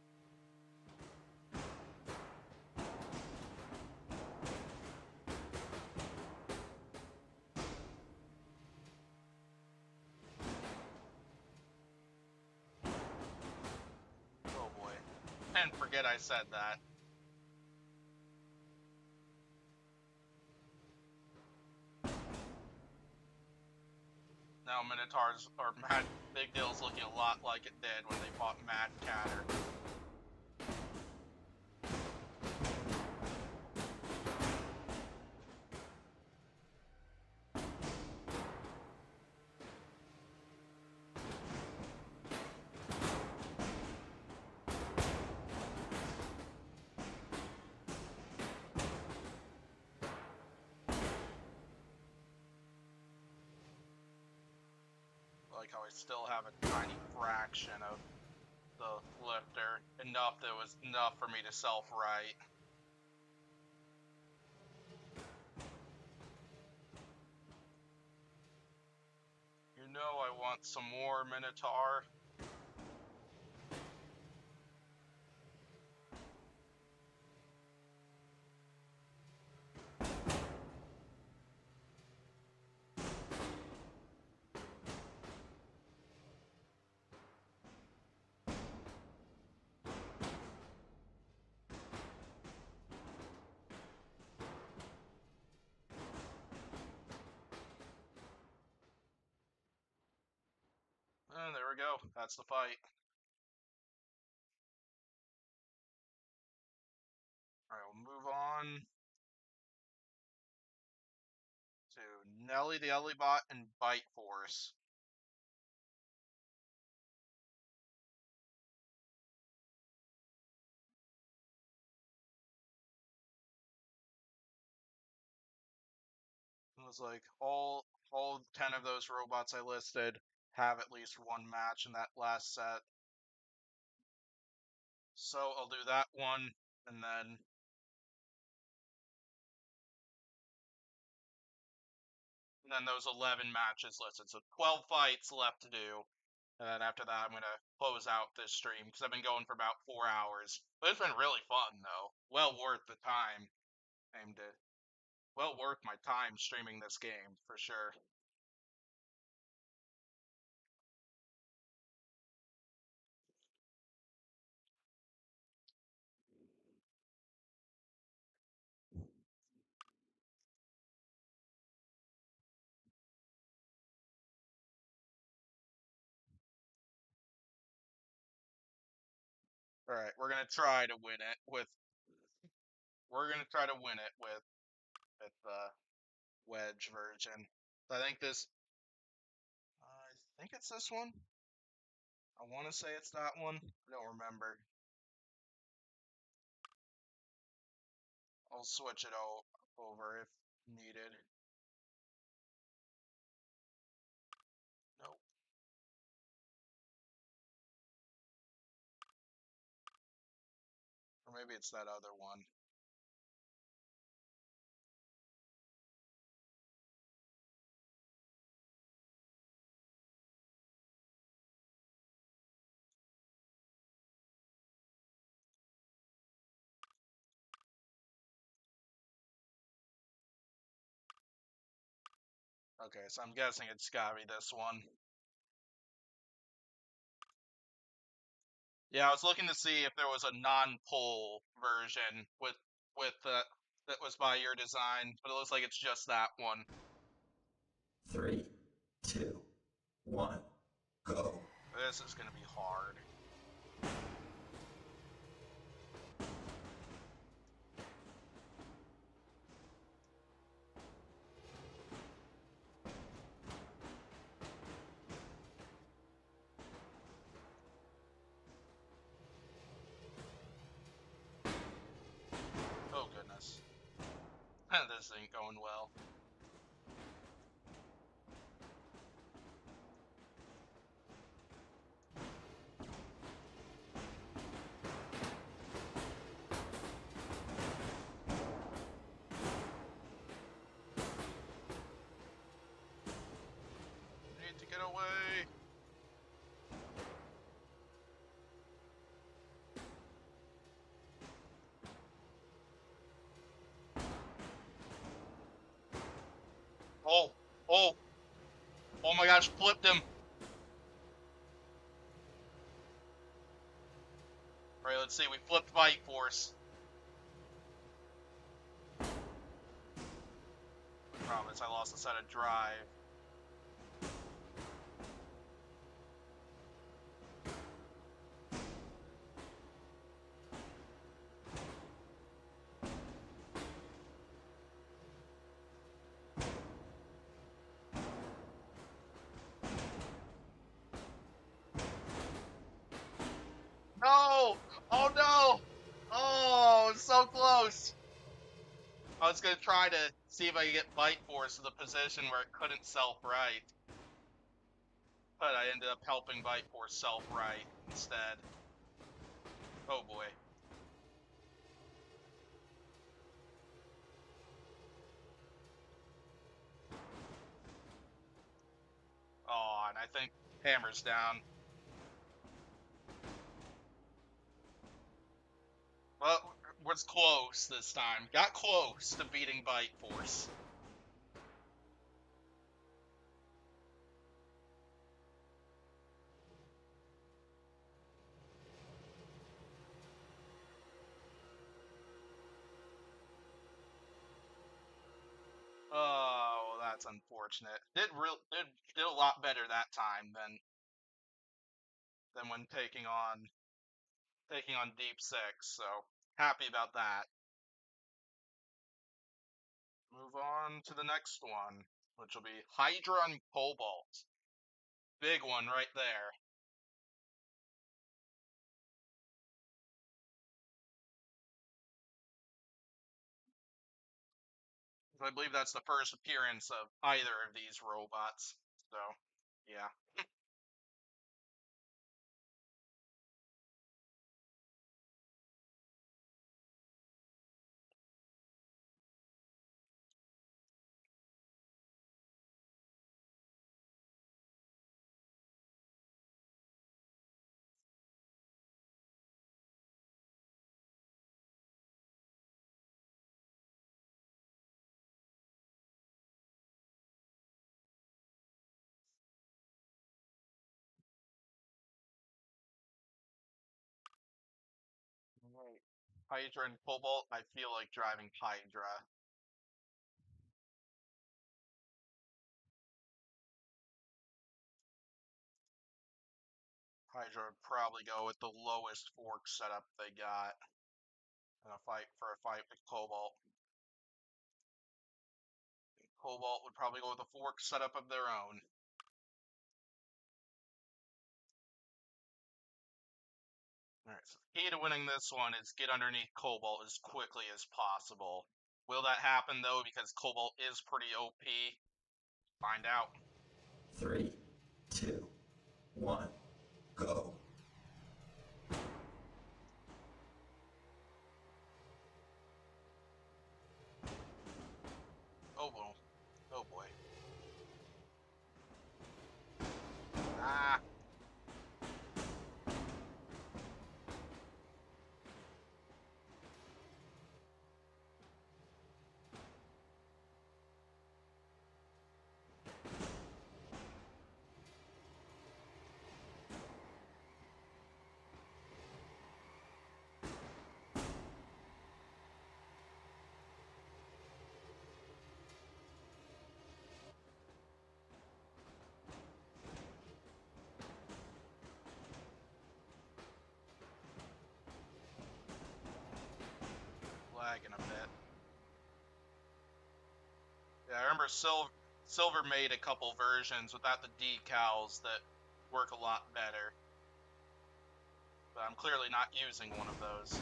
Oh boy. And forget I said that. Now Minotaur's, or Big Dill's looking a lot like it did when they fought Mad Catter. Like how I still have a tiny fraction of the lifter, enough that was enough for me to self-right. You know I want some more Minotaur. And there we go. That's the fight. Alright, we'll move on to Nelly the Ellibot and Bite Force. It was like all 10 of those robots I listed have at least one match in that last set. So I'll do that one, and then those 11 matches listed. So 12 fights left to do. And then after that, I'm going to close out this stream because I've been going for about 4 hours. But it's been really fun, though. Well worth the time. Well worth my time streaming this game, for sure. Alright, we're going to try to win it with... the wedge version. So I think it's this one. I want to say it's that one. I don't remember. I'll switch it over if needed. Nope. Or maybe it's that other one. Okay, so I'm guessing it's gotta be this one. Yeah, I was looking to see if there was a non-pull version with that was by your design, but it looks like it's just that one. 3, 2, 1, go. This is gonna be hard. Oh goodness. This ain't going well. Need to get away. Oh my gosh, flipped him. Alright, let's see, we flipped Bite Force. I promise, I lost a set of drive. No! Oh no! Oh, so close! I was gonna try to see if I could get Bite Force to the position where it couldn't self-right. But I ended up helping Bite Force self-right instead. Oh boy. Oh, and I think Hammer's down. Well, was close this time. Got close to beating Bite Force. Oh, well, that's unfortunate. Did a lot better that time than than when taking on Deep Six, so happy about that. Move on to the next one, which will be Hydra and Cobalt. Big one right there. I believe that's the first appearance of either of these robots, so yeah. Right. Hydra and Cobalt, I feel like driving Hydra. Hydra would probably go with the lowest fork setup they got in a fight with Cobalt. Cobalt would probably go with a fork setup of their own. Alright, so the key to winning this one is get underneath Cobalt as quickly as possible. Will that happen though, because Cobalt is pretty OP? Find out. 3, 2, 1, go. Oh boy. Oh boy. Ah. Lagging a bit. Yeah, I remember Silver made a couple versions without the decals that work a lot better. But I'm clearly not using one of those.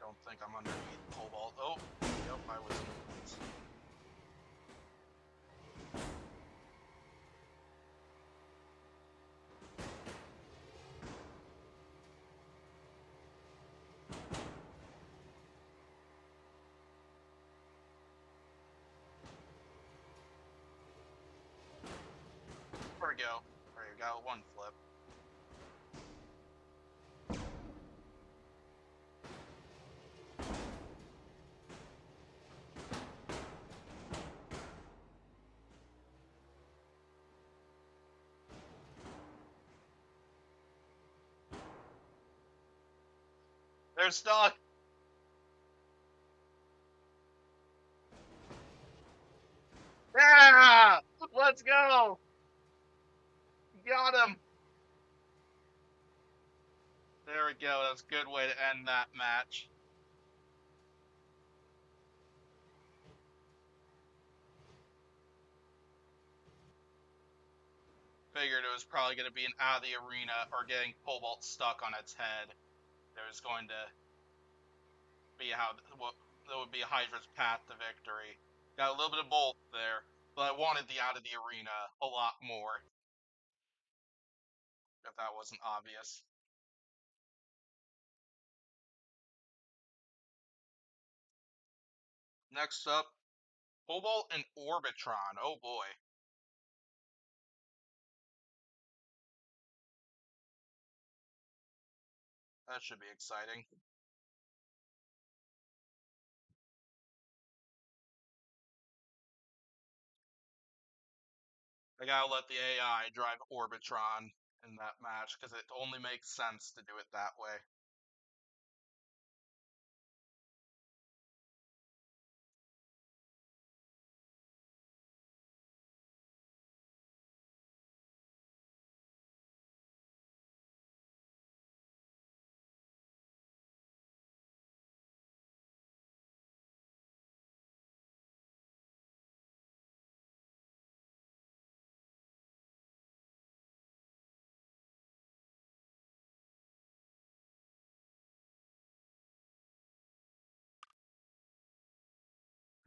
Don't think I'm underneath Cobalt. Oh, yep, I was in the Blitz. There we go. There you go, one flip. They're stuck! Yeah! Let's go! Got him! There we go, that's a good way to end that match. Figured it was probably going to be an out of the arena or getting Cobalt stuck on its head. There was going to be that would be Hydra's path to victory. Got a little bit of both there, but I wanted the out of the arena a lot more. If that wasn't obvious. Next up, Cobalt and Orbitron. Oh boy. That should be exciting. I gotta let the AI drive Orbitron. in that match because it only makes sense to do it that way.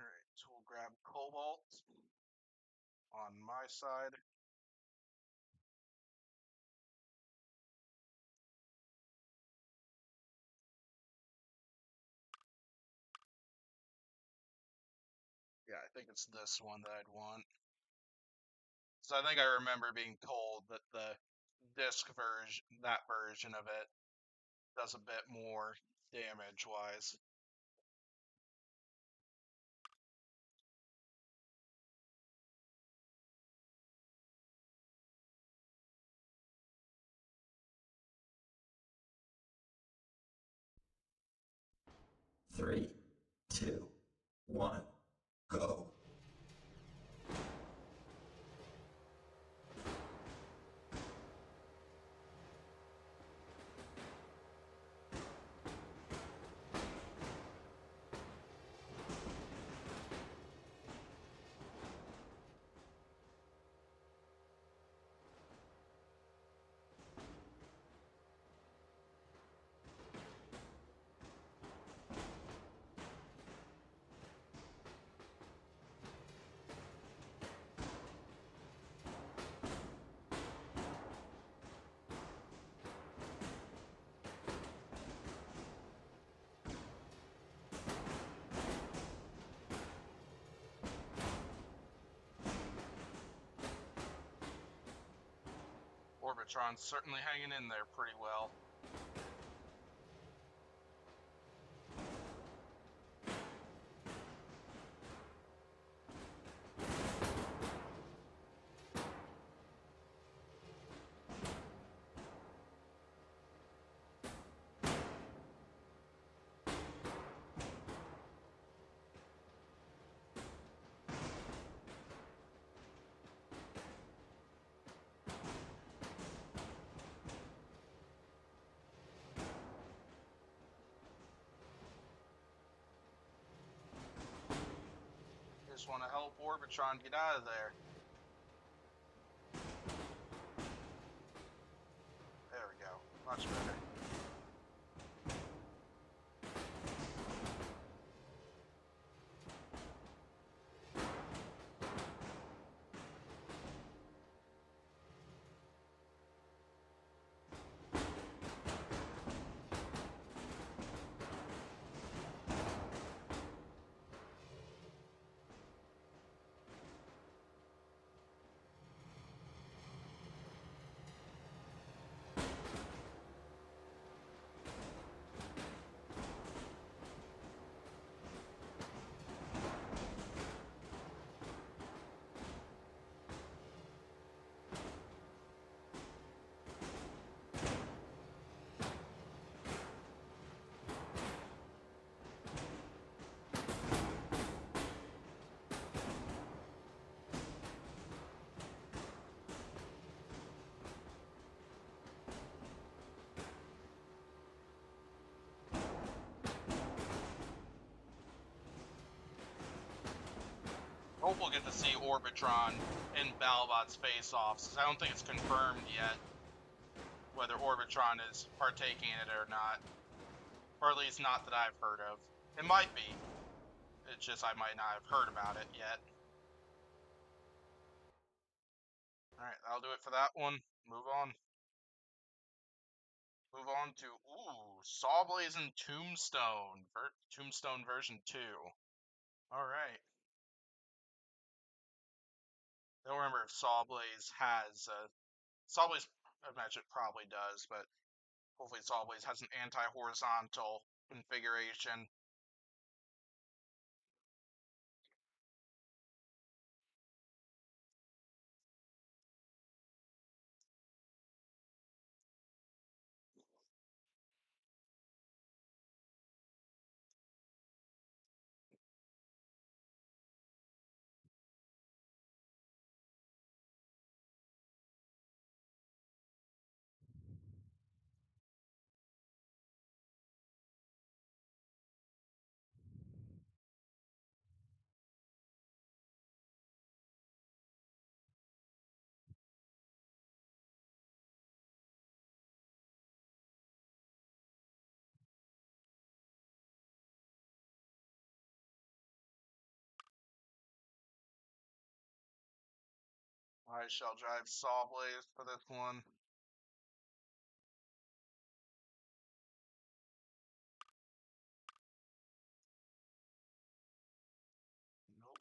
Alright, so we'll grab Cobalt on my side. Yeah, I think it's this one that I'd want. So I think I remember being told that the disc version, that version of it, does a bit more damage-wise. Three, two, one, go. Orbitron's certainly hanging in there pretty well. Just want to help Orbitron get out of there. There we go. Much better. Hope we'll get to see Orbitron in battlebots face-offs, because I don't think it's confirmed yet whether Orbitron is partaking in it or not. Or at least not that I've heard of. It might be. It's just I might not have heard about it yet. Alright, that'll do it for that one. Move on. Move on to, Sawblaze and Tombstone. Tombstone version 2. Alright. I don't remember if Sawblaze has, Sawblaze, I imagine it probably does, but hopefully Sawblaze has an anti-horizontal configuration. I shall drive Saw Blaze for this one. Nope.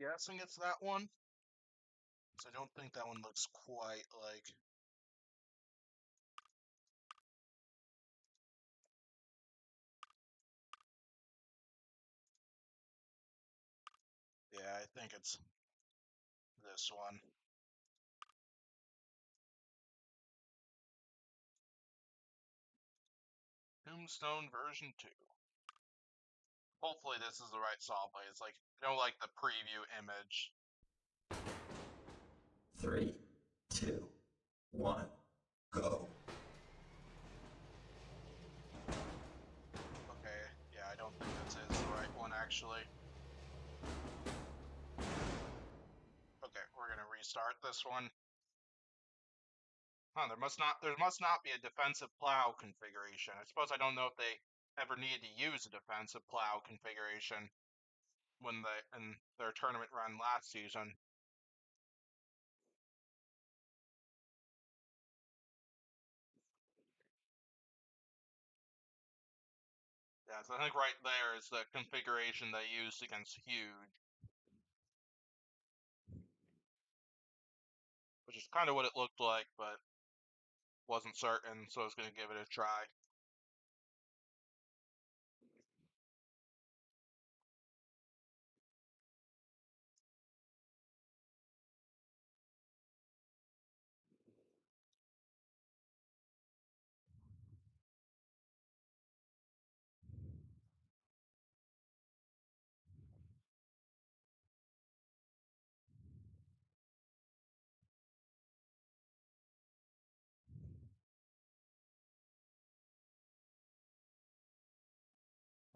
Guessing it's that one. So I don't think that one looks quite like... Yeah, I think it's this one. Tombstone version 2. Hopefully this is the right Saw Blaze. Like, I don't like the preview image. 3, 2, 1, go. Okay, yeah, I don't think this is the right one, actually. Okay, we're gonna restart this one. Huh, there must not be a defensive plow configuration. I suppose I don't know if they ever needed to use a defensive plow configuration when in their tournament run last season. Yeah, so I think right there is the configuration they used against Huge. Which is kind of what it looked like, but wasn't certain, so I was going to give it a try.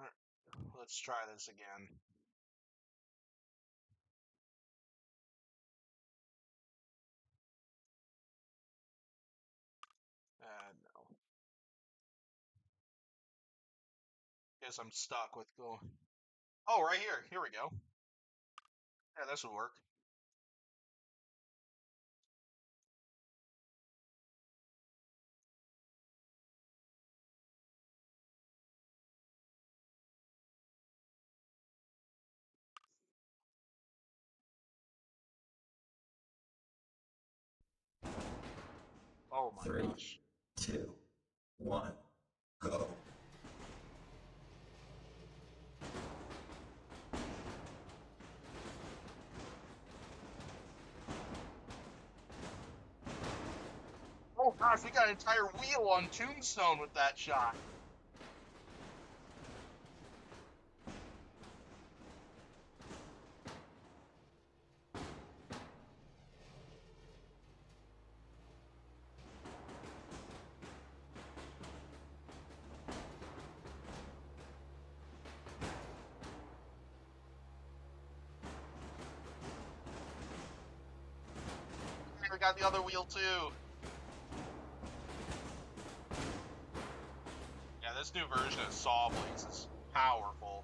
Alright, let's try this again. No. Guess I'm stuck with going. Oh, right here. Here we go. Yeah, this will work. Oh my 3, gosh. 2, 1, go. Oh gosh, we got an entire wheel on Tombstone with that shot. We got the other wheel too. Yeah, this new version of Saw Blaze is powerful.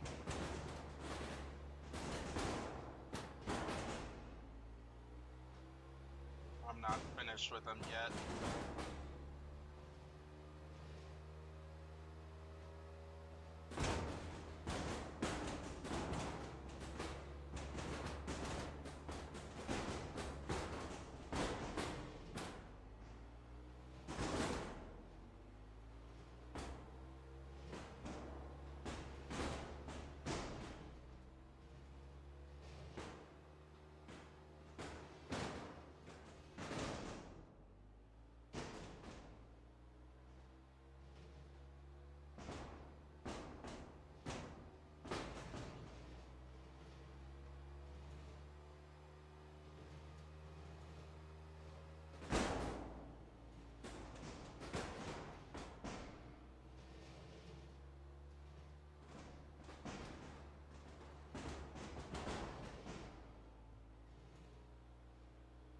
I'm not finished with them yet.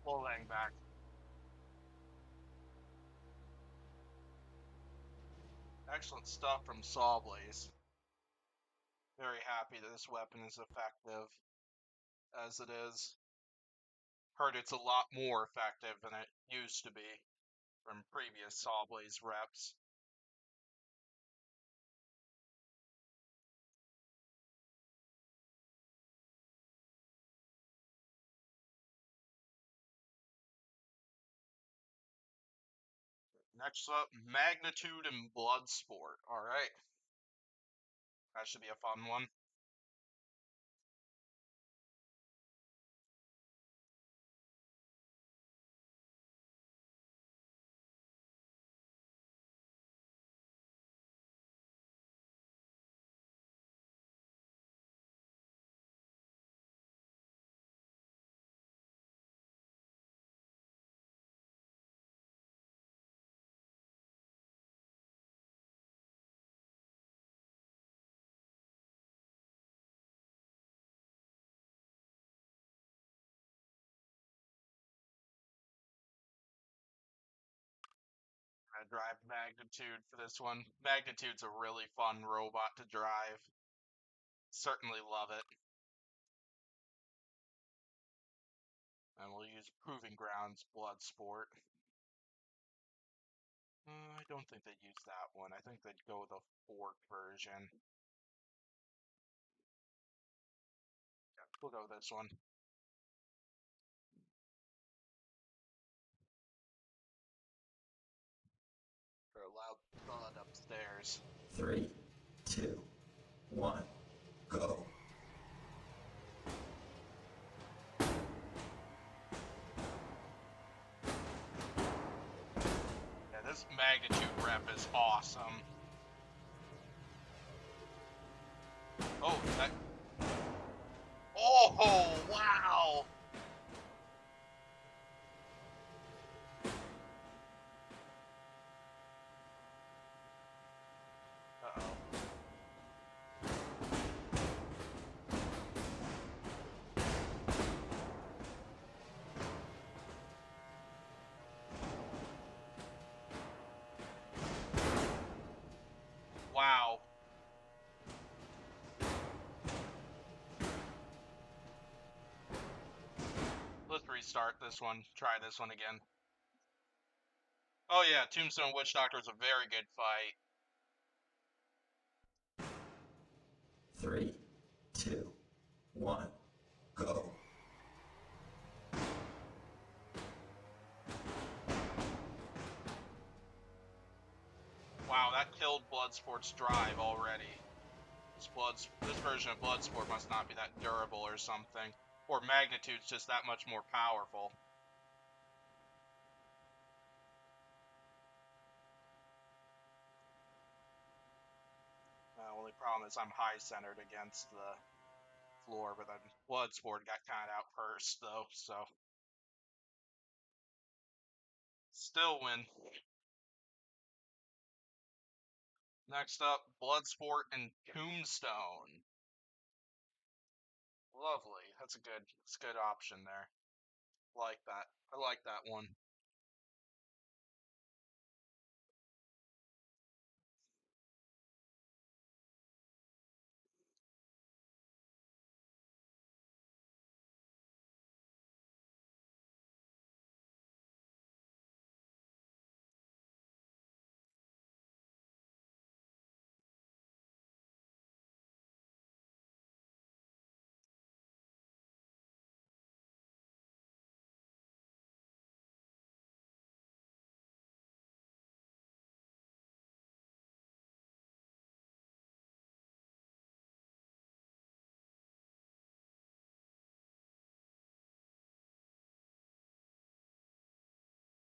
We'll hang back. Excellent stuff from Sawblaze. Very happy that this weapon is effective as it is. Heard it's a lot more effective than it used to be from previous Sawblaze reps. Next up, Magnitude and Bloodsport. Alright. That should be a fun one. I drive Magnitude for this one. Magnitude's a really fun robot to drive. Certainly love it. And we'll use Proving Grounds Bloodsport. I don't think they'd use that one. I think they'd go with a forked version. Yeah, we'll go with this one. For a loud thud upstairs. 3, 2, 1, go. Yeah, this Magnitude rep is awesome. Oh, that... Oh, wow! Uh-oh. Wow. Let's restart this one. Try this one again. Oh yeah, Tombstone Witch Doctor is a very good fight. 3, 2, 1, go. Wow, that killed Bloodsport's drive already. This version of Bloodsport must not be that durable or something. Or Magnitude's just that much more powerful. Only problem is I'm high-centered against the floor, but then Bloodsport got kind of out first, though, so... Still win. Next up, Bloodsport and Tombstone. Lovely. That's a good option there. Like that. I like that one.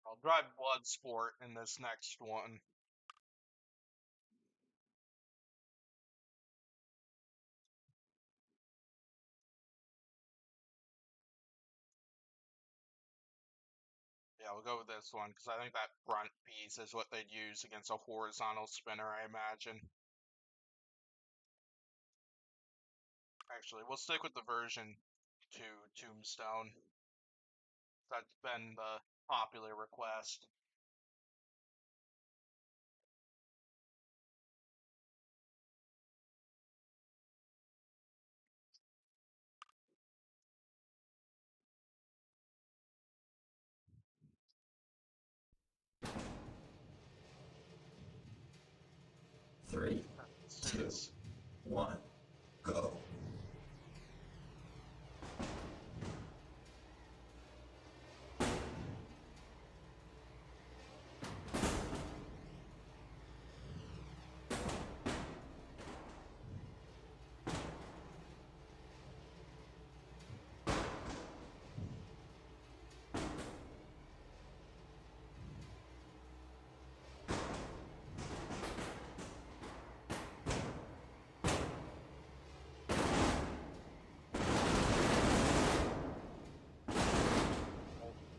I'll drive Bloodsport in this next one. Yeah, we'll go with this one, because I think that front piece is what they'd use against a horizontal spinner, I imagine. Actually, we'll stick with the version 2 Tombstone. That's been the popular request. 3, As soon 2, as 1, go.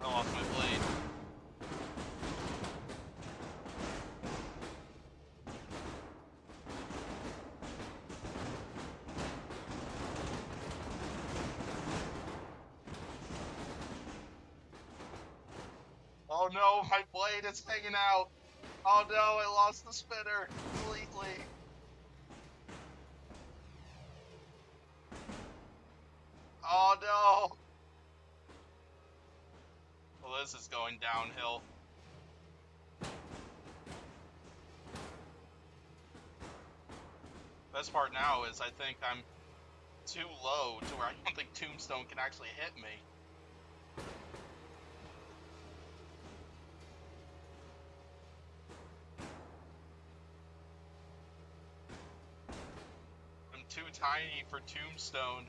I lost my blade. Oh no, my blade is hanging out. Oh no, I lost the spinner completely. Oh no. Well, this is going downhill. Best part now is I think I'm too low to where I don't think Tombstone can actually hit me. I'm too tiny for Tombstone.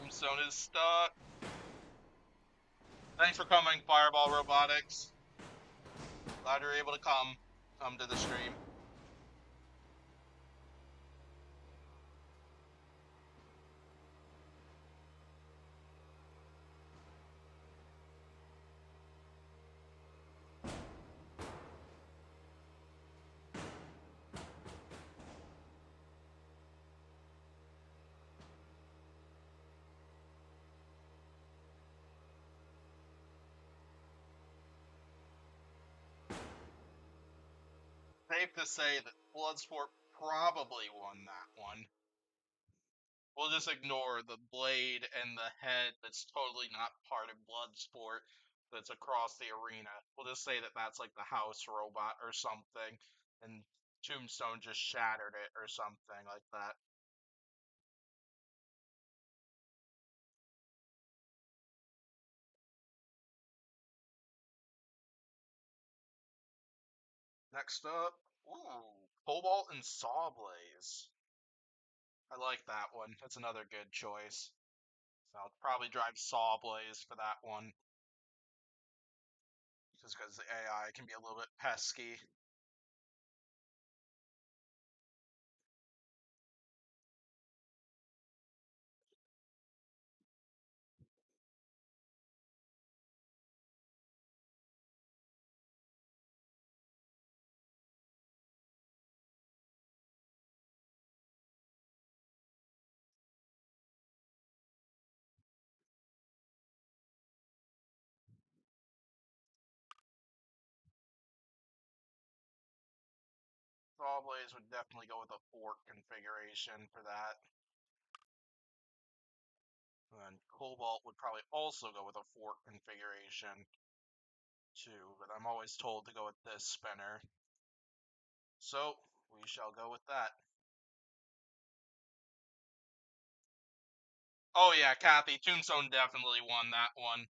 Tombstone is stuck. Thanks for coming, Fireball Robotics. Glad you're able to come to the stream. Safe to say that Bloodsport probably won that one. We'll just ignore the blade and the head that's totally not part of Bloodsport that's across the arena. We'll just say that that's like the house robot or something, and Tombstone just shattered it or something like that. Next up, ooh, Cobalt and Sawblaze. I like that one. That's another good choice. So I'll probably drive Sawblaze for that one. Just because the AI can be a little bit pesky. Sawblaze would definitely go with a fork configuration for that. And Cobalt would probably also go with a fork configuration too, but I'm always told to go with this spinner. So we shall go with that. Oh yeah, Kathy, Tombstone definitely won that one.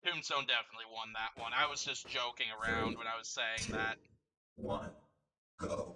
Tombstone definitely won that one. I was just joking around 3, when I was saying 2, that. 1, go.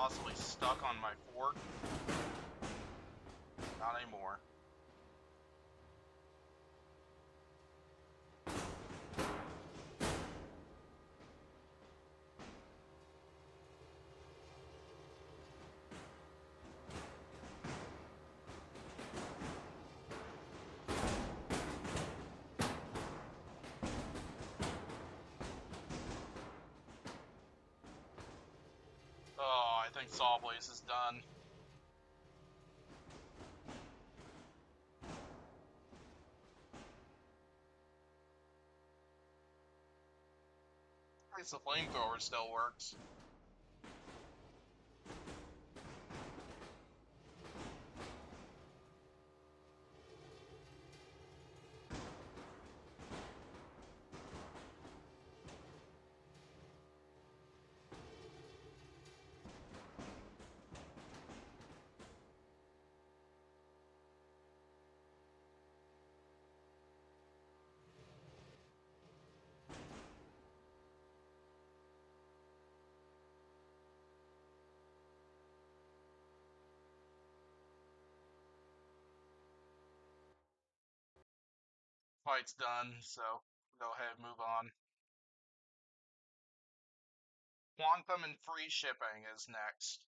possibly stuck on my fork. Not anymore. Oh, I think Sawblaze is done. At least the flamethrower still works. Fight's done, so go ahead and move on. Quantum and free shipping is next.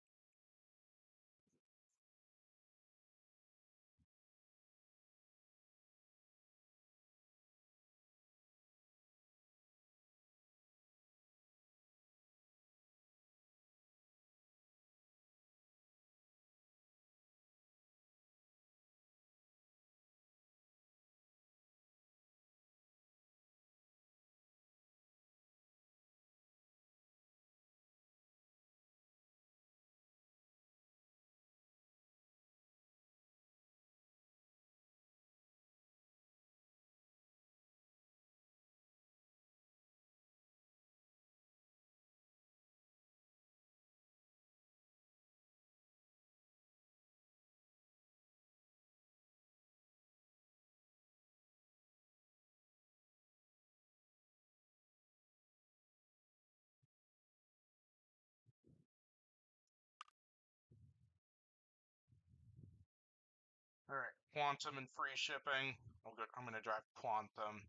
Alright, Quantum and free shipping. I'm gonna drive Quantum.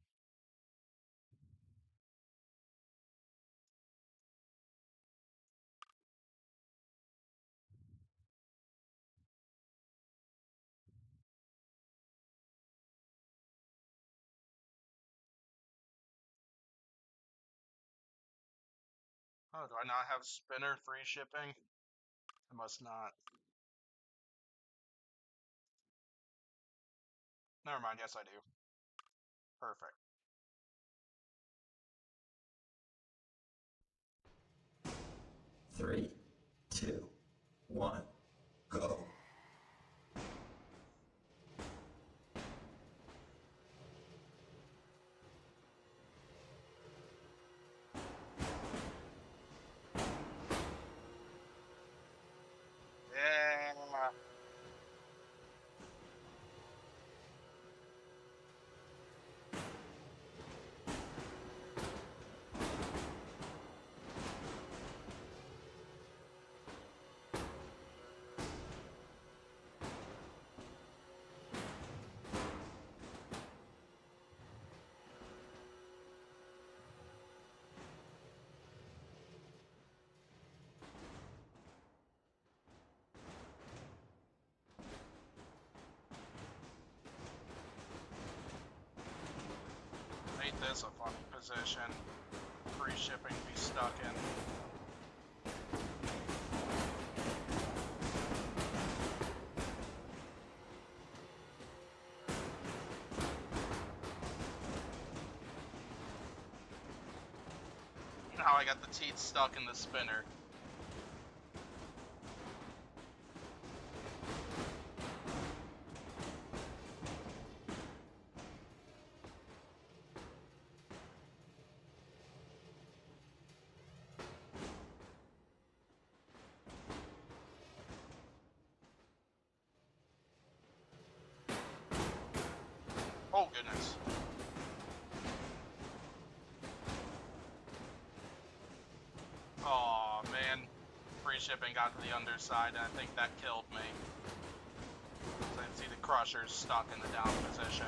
Oh, do I not have spinner free shipping? I must not. Never mind, yes I do. Perfect. Three, two, one, go. Yeah. Made this a funny position. Free shipping be stuck in. You know how I got the teeth stuck in the spinner. Oh goodness. Aw, man. shipping got to the underside, and I think that killed me. So I can see the Crushers stuck in the down position.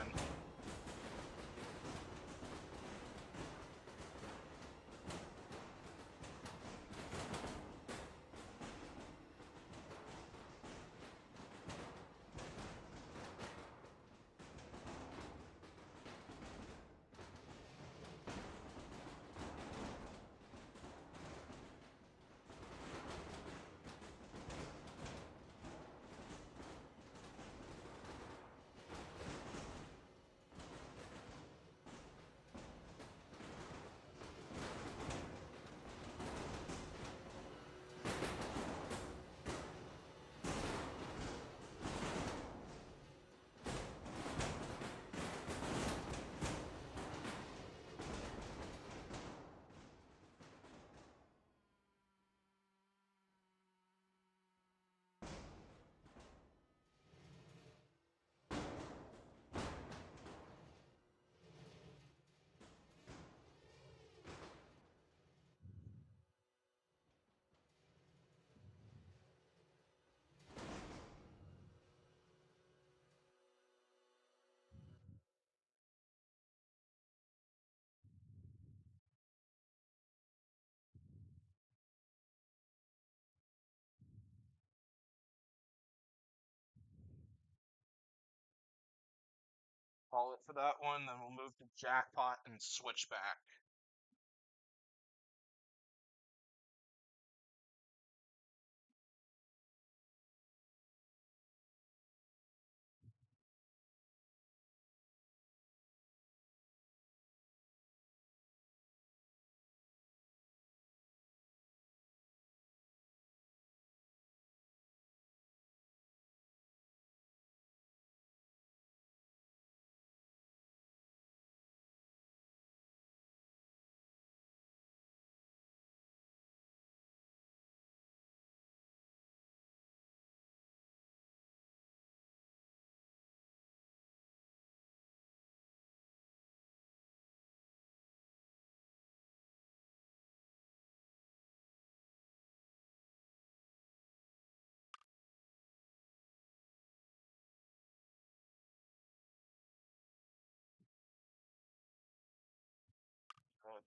Call it for that one, then we'll move to Jackpot and Switchback.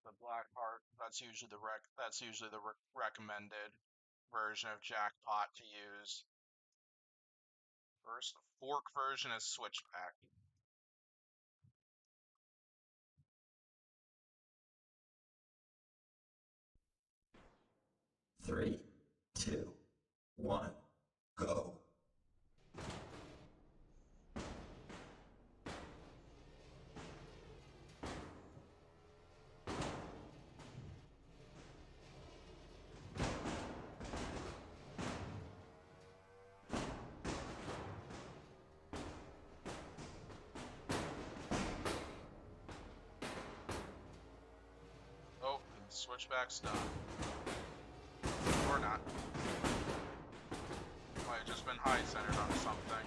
The Black Heart, that's usually the recommended version of Jackpot to use. First, the fork version is Switchback. Three, two, one, go. Oh, Switchback's done. Or not. Might have just been high-centered on something.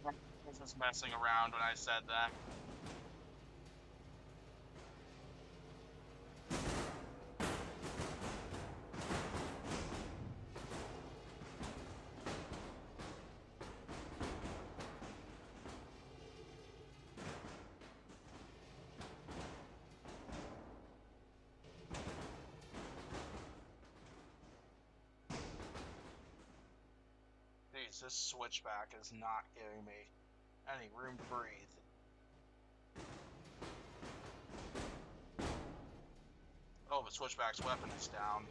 I was just messing around when I said that. Jeez, this switchback is not giving me any room to breathe. Oh, but switchback's weapon is down.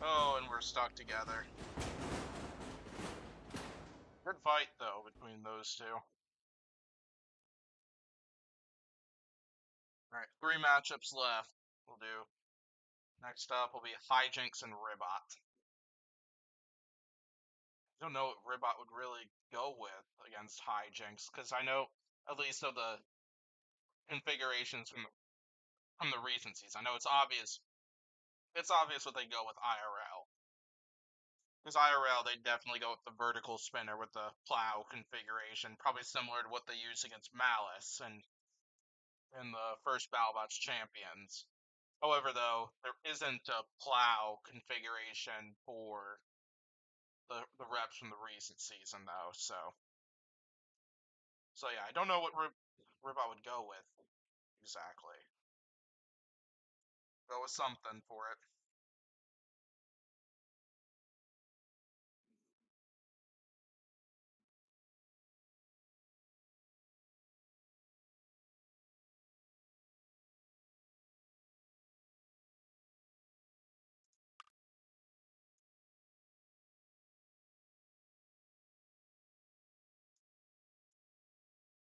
Oh, and we're stuck together. Good fight, though, between those two. Alright, 3 matchups left. We'll do. Next up will be Hijinks and Ribot. I don't know what Ribot would really go with against Hijinks, because I know, at least of the configurations from the recencies, I know it's obvious. It's obvious what they go with IRL. Because IRL, they definitely go with the vertical spinner with the plow configuration, probably similar to what they use against Malice and in the first BattleBots Champions. However, though, there isn't a plow configuration for the reps from the recent season, though. So yeah, I don't know what Ribot would go with exactly. Go with something for it.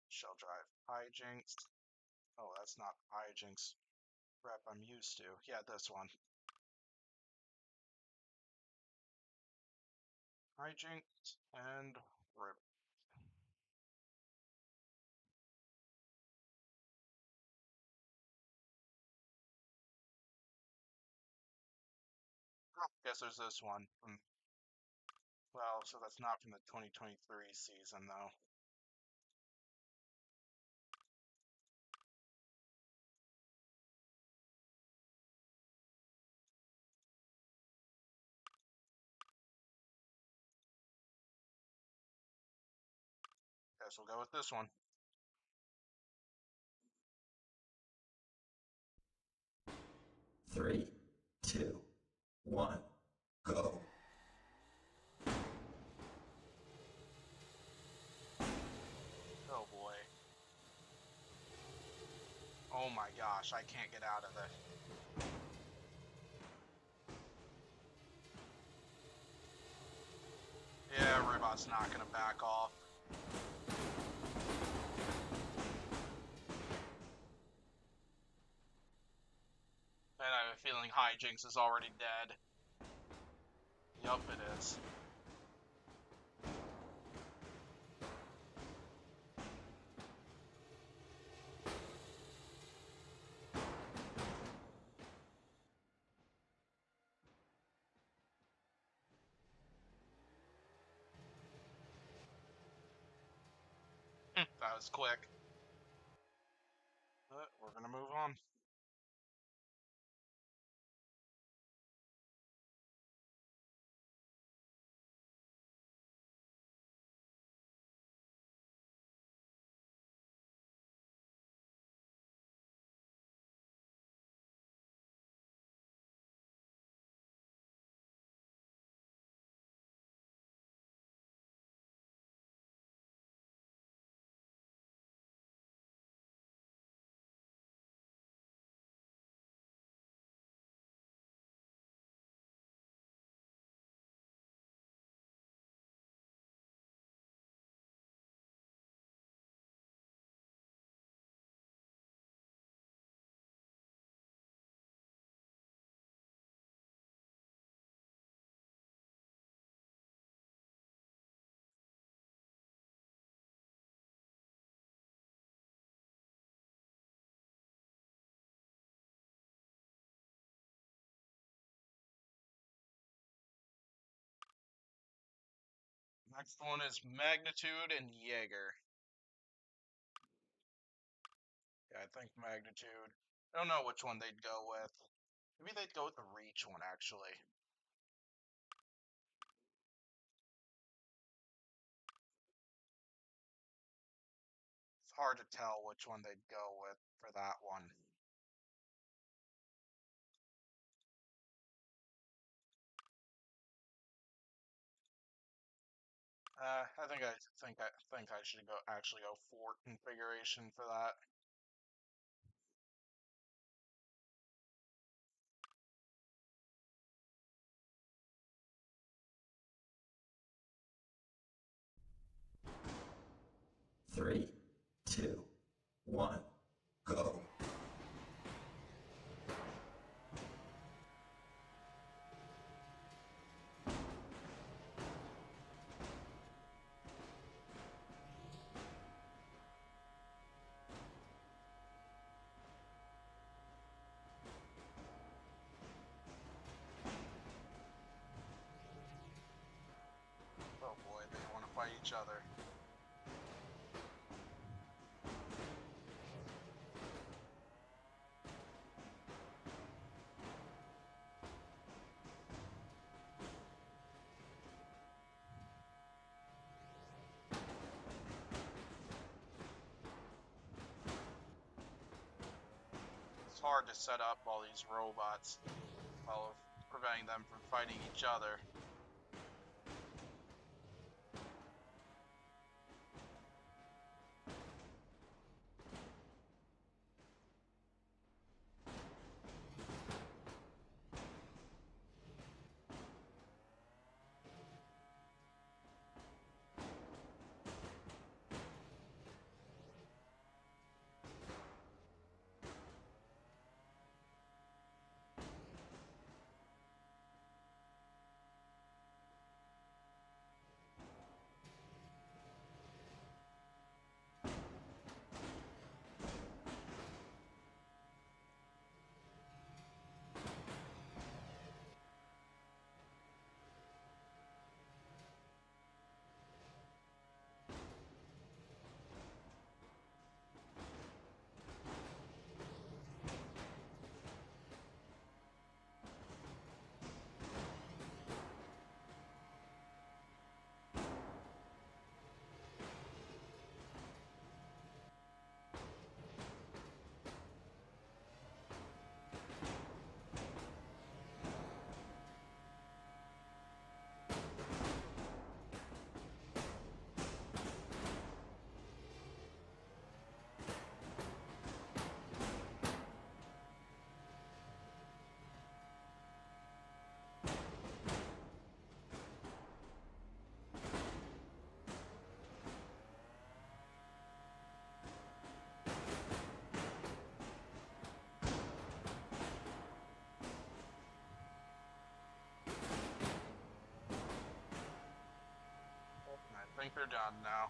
Shell Drive Hijinks. Oh, that's not Hijinks rep I'm used to. Yeah, this one. Hijinks and Rip. Guess there's this one from. Well, so that's not from the 2023 season, though. Guess we'll go with this one. Three, two, one, go. Oh boy. Oh my gosh, I can't get out of this. Yeah, Ribot's not gonna back off. And I have a feeling Hijinks is already dead. Yup, it is. That was quick. But we're gonna move on. Next one is Magnitude and Jaeger. Yeah, I think Magnitude. I don't know which one they'd go with. Maybe they'd go with the Reach one, actually. It's hard to tell which one they'd go with for that one. I think I should actually go Fort configuration for that. Three, two, one, go. Oh boy, they want to fight each other. It's hard to set up all these robots while preventing them from fighting each other. I think they're done now.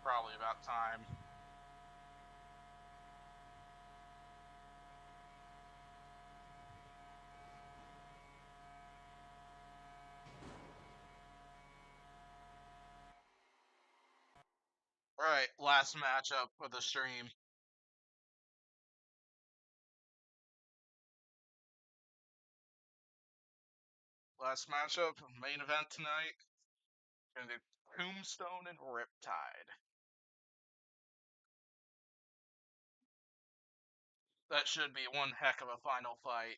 Probably about time. Alright, last matchup of the stream. Last matchup, main event tonight. Gonna do Tombstone and Riptide. That should be one heck of a final fight.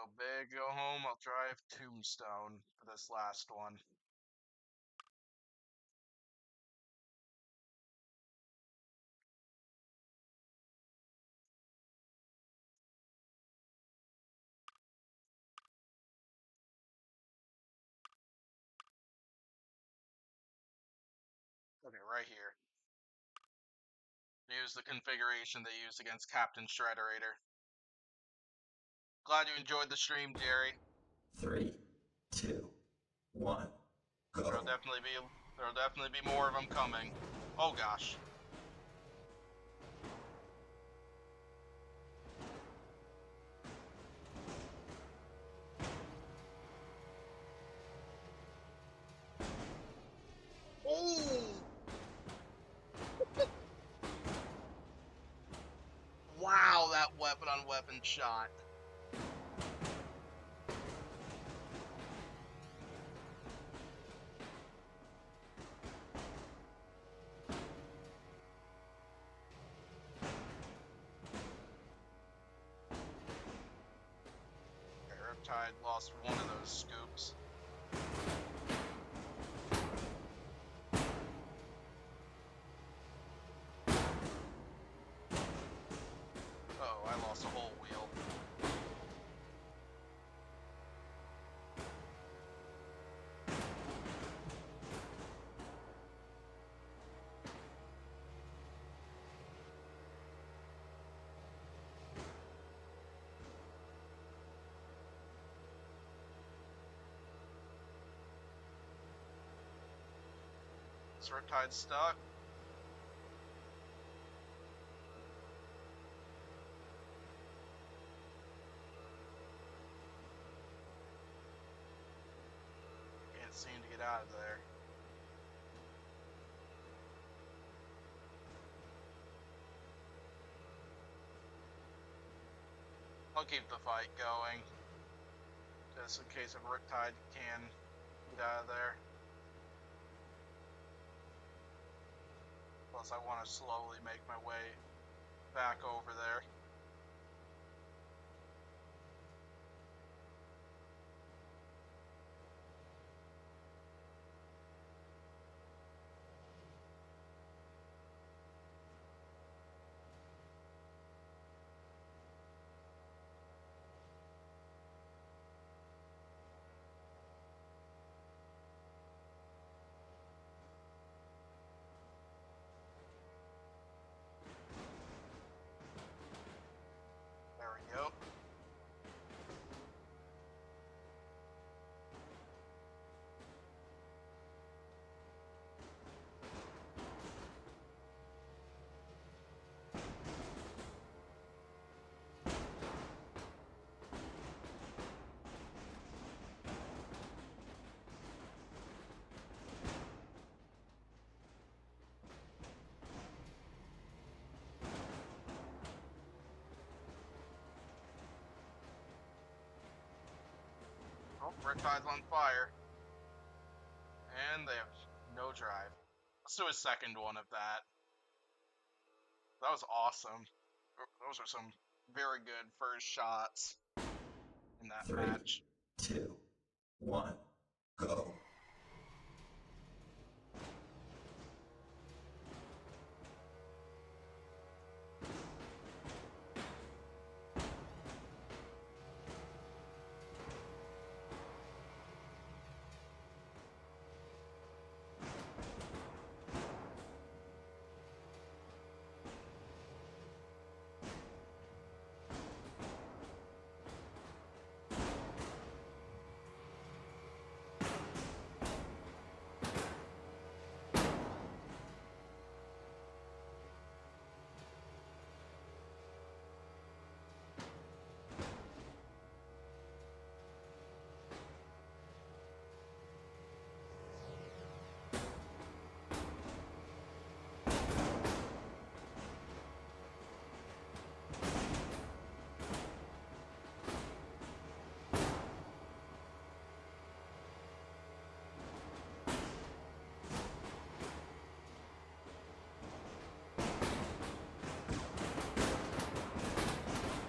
Go big, go home. I'll drive Tombstone for this last one. Okay, right here. Use the configuration they used against Captain Shrederator. Glad you enjoyed the stream, Jerry. 3, 2, 1, go. There'll definitely be more of them coming. Oh gosh. Oh! Wow, that weapon on weapon shot. Riptide lost one of those scoops. Oh, I lost a whole wheel. Is Riptide stuck? Can't seem to get out of there. I'll keep the fight going, just in case a Riptide can get out of there. Plus, I want to slowly make my way back over there. There we go. Oh, Riptide's on fire. And they have no drive. Let's do a second one of that. That was awesome. Those are some very good first shots in that 3, match. 2, 1, go.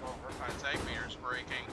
Oh, Riptide's egg meter's breaking.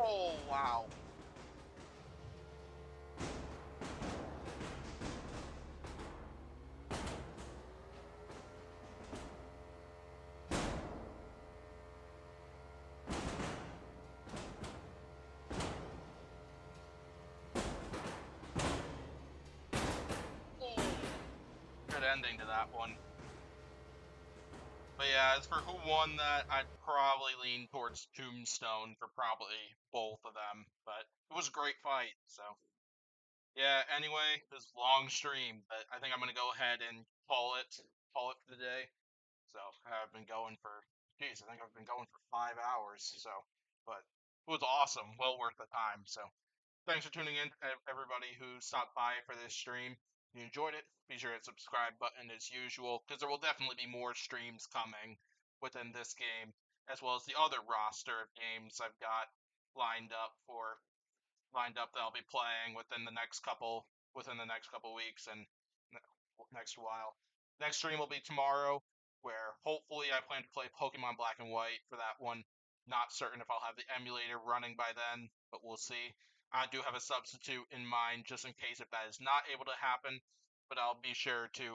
Oh, wow. Good ending to that one. But yeah, as for who won that, I'd probably lean towards Tombstone for probably both of them. But it was a great fight, so. Yeah, anyway, this long stream, but I think I'm gonna go ahead and call it for the day. So I've been going for, geez, I think I've been going for 5 hours. So, but it was awesome, well worth the time. So thanks for tuning in, everybody who stopped by for this stream. If you enjoyed it, be sure to hit the subscribe button as usual, because there will definitely be more streams coming within this game, as well as the other roster of games I've got lined up for that I'll be playing within the next couple weeks and next while. Next stream will be tomorrow, where hopefully I plan to play Pokemon Black and White for that one. Not certain if I'll have the emulator running by then, but we'll see. I do have a substitute in mind just in case if that is not able to happen, but I'll be sure to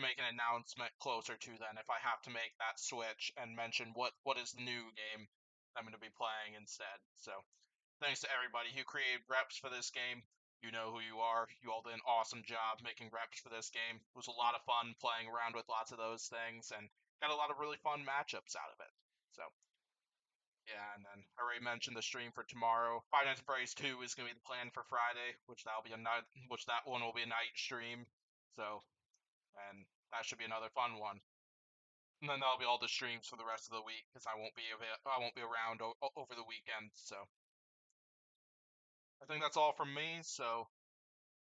make an announcement closer to then if I have to make that switch and mention what is the new game I'm going to be playing instead. So thanks to everybody who created reps for this game. You know who you are. You all did an awesome job making reps for this game. It was a lot of fun playing around with lots of those things and got a lot of really fun matchups out of it. So, yeah, and then I already mentioned the stream for tomorrow. Five Nights at Freddy's 2 is going to be the plan for Friday, which that one will be a night stream. So, and that should be another fun one. And then that'll be all the streams for the rest of the week because I won't be around over the weekend. So, I think that's all from me. So,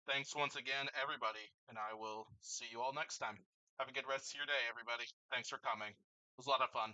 thanks once again, everybody, and I will see you all next time. Have a good rest of your day, everybody. Thanks for coming. It was a lot of fun.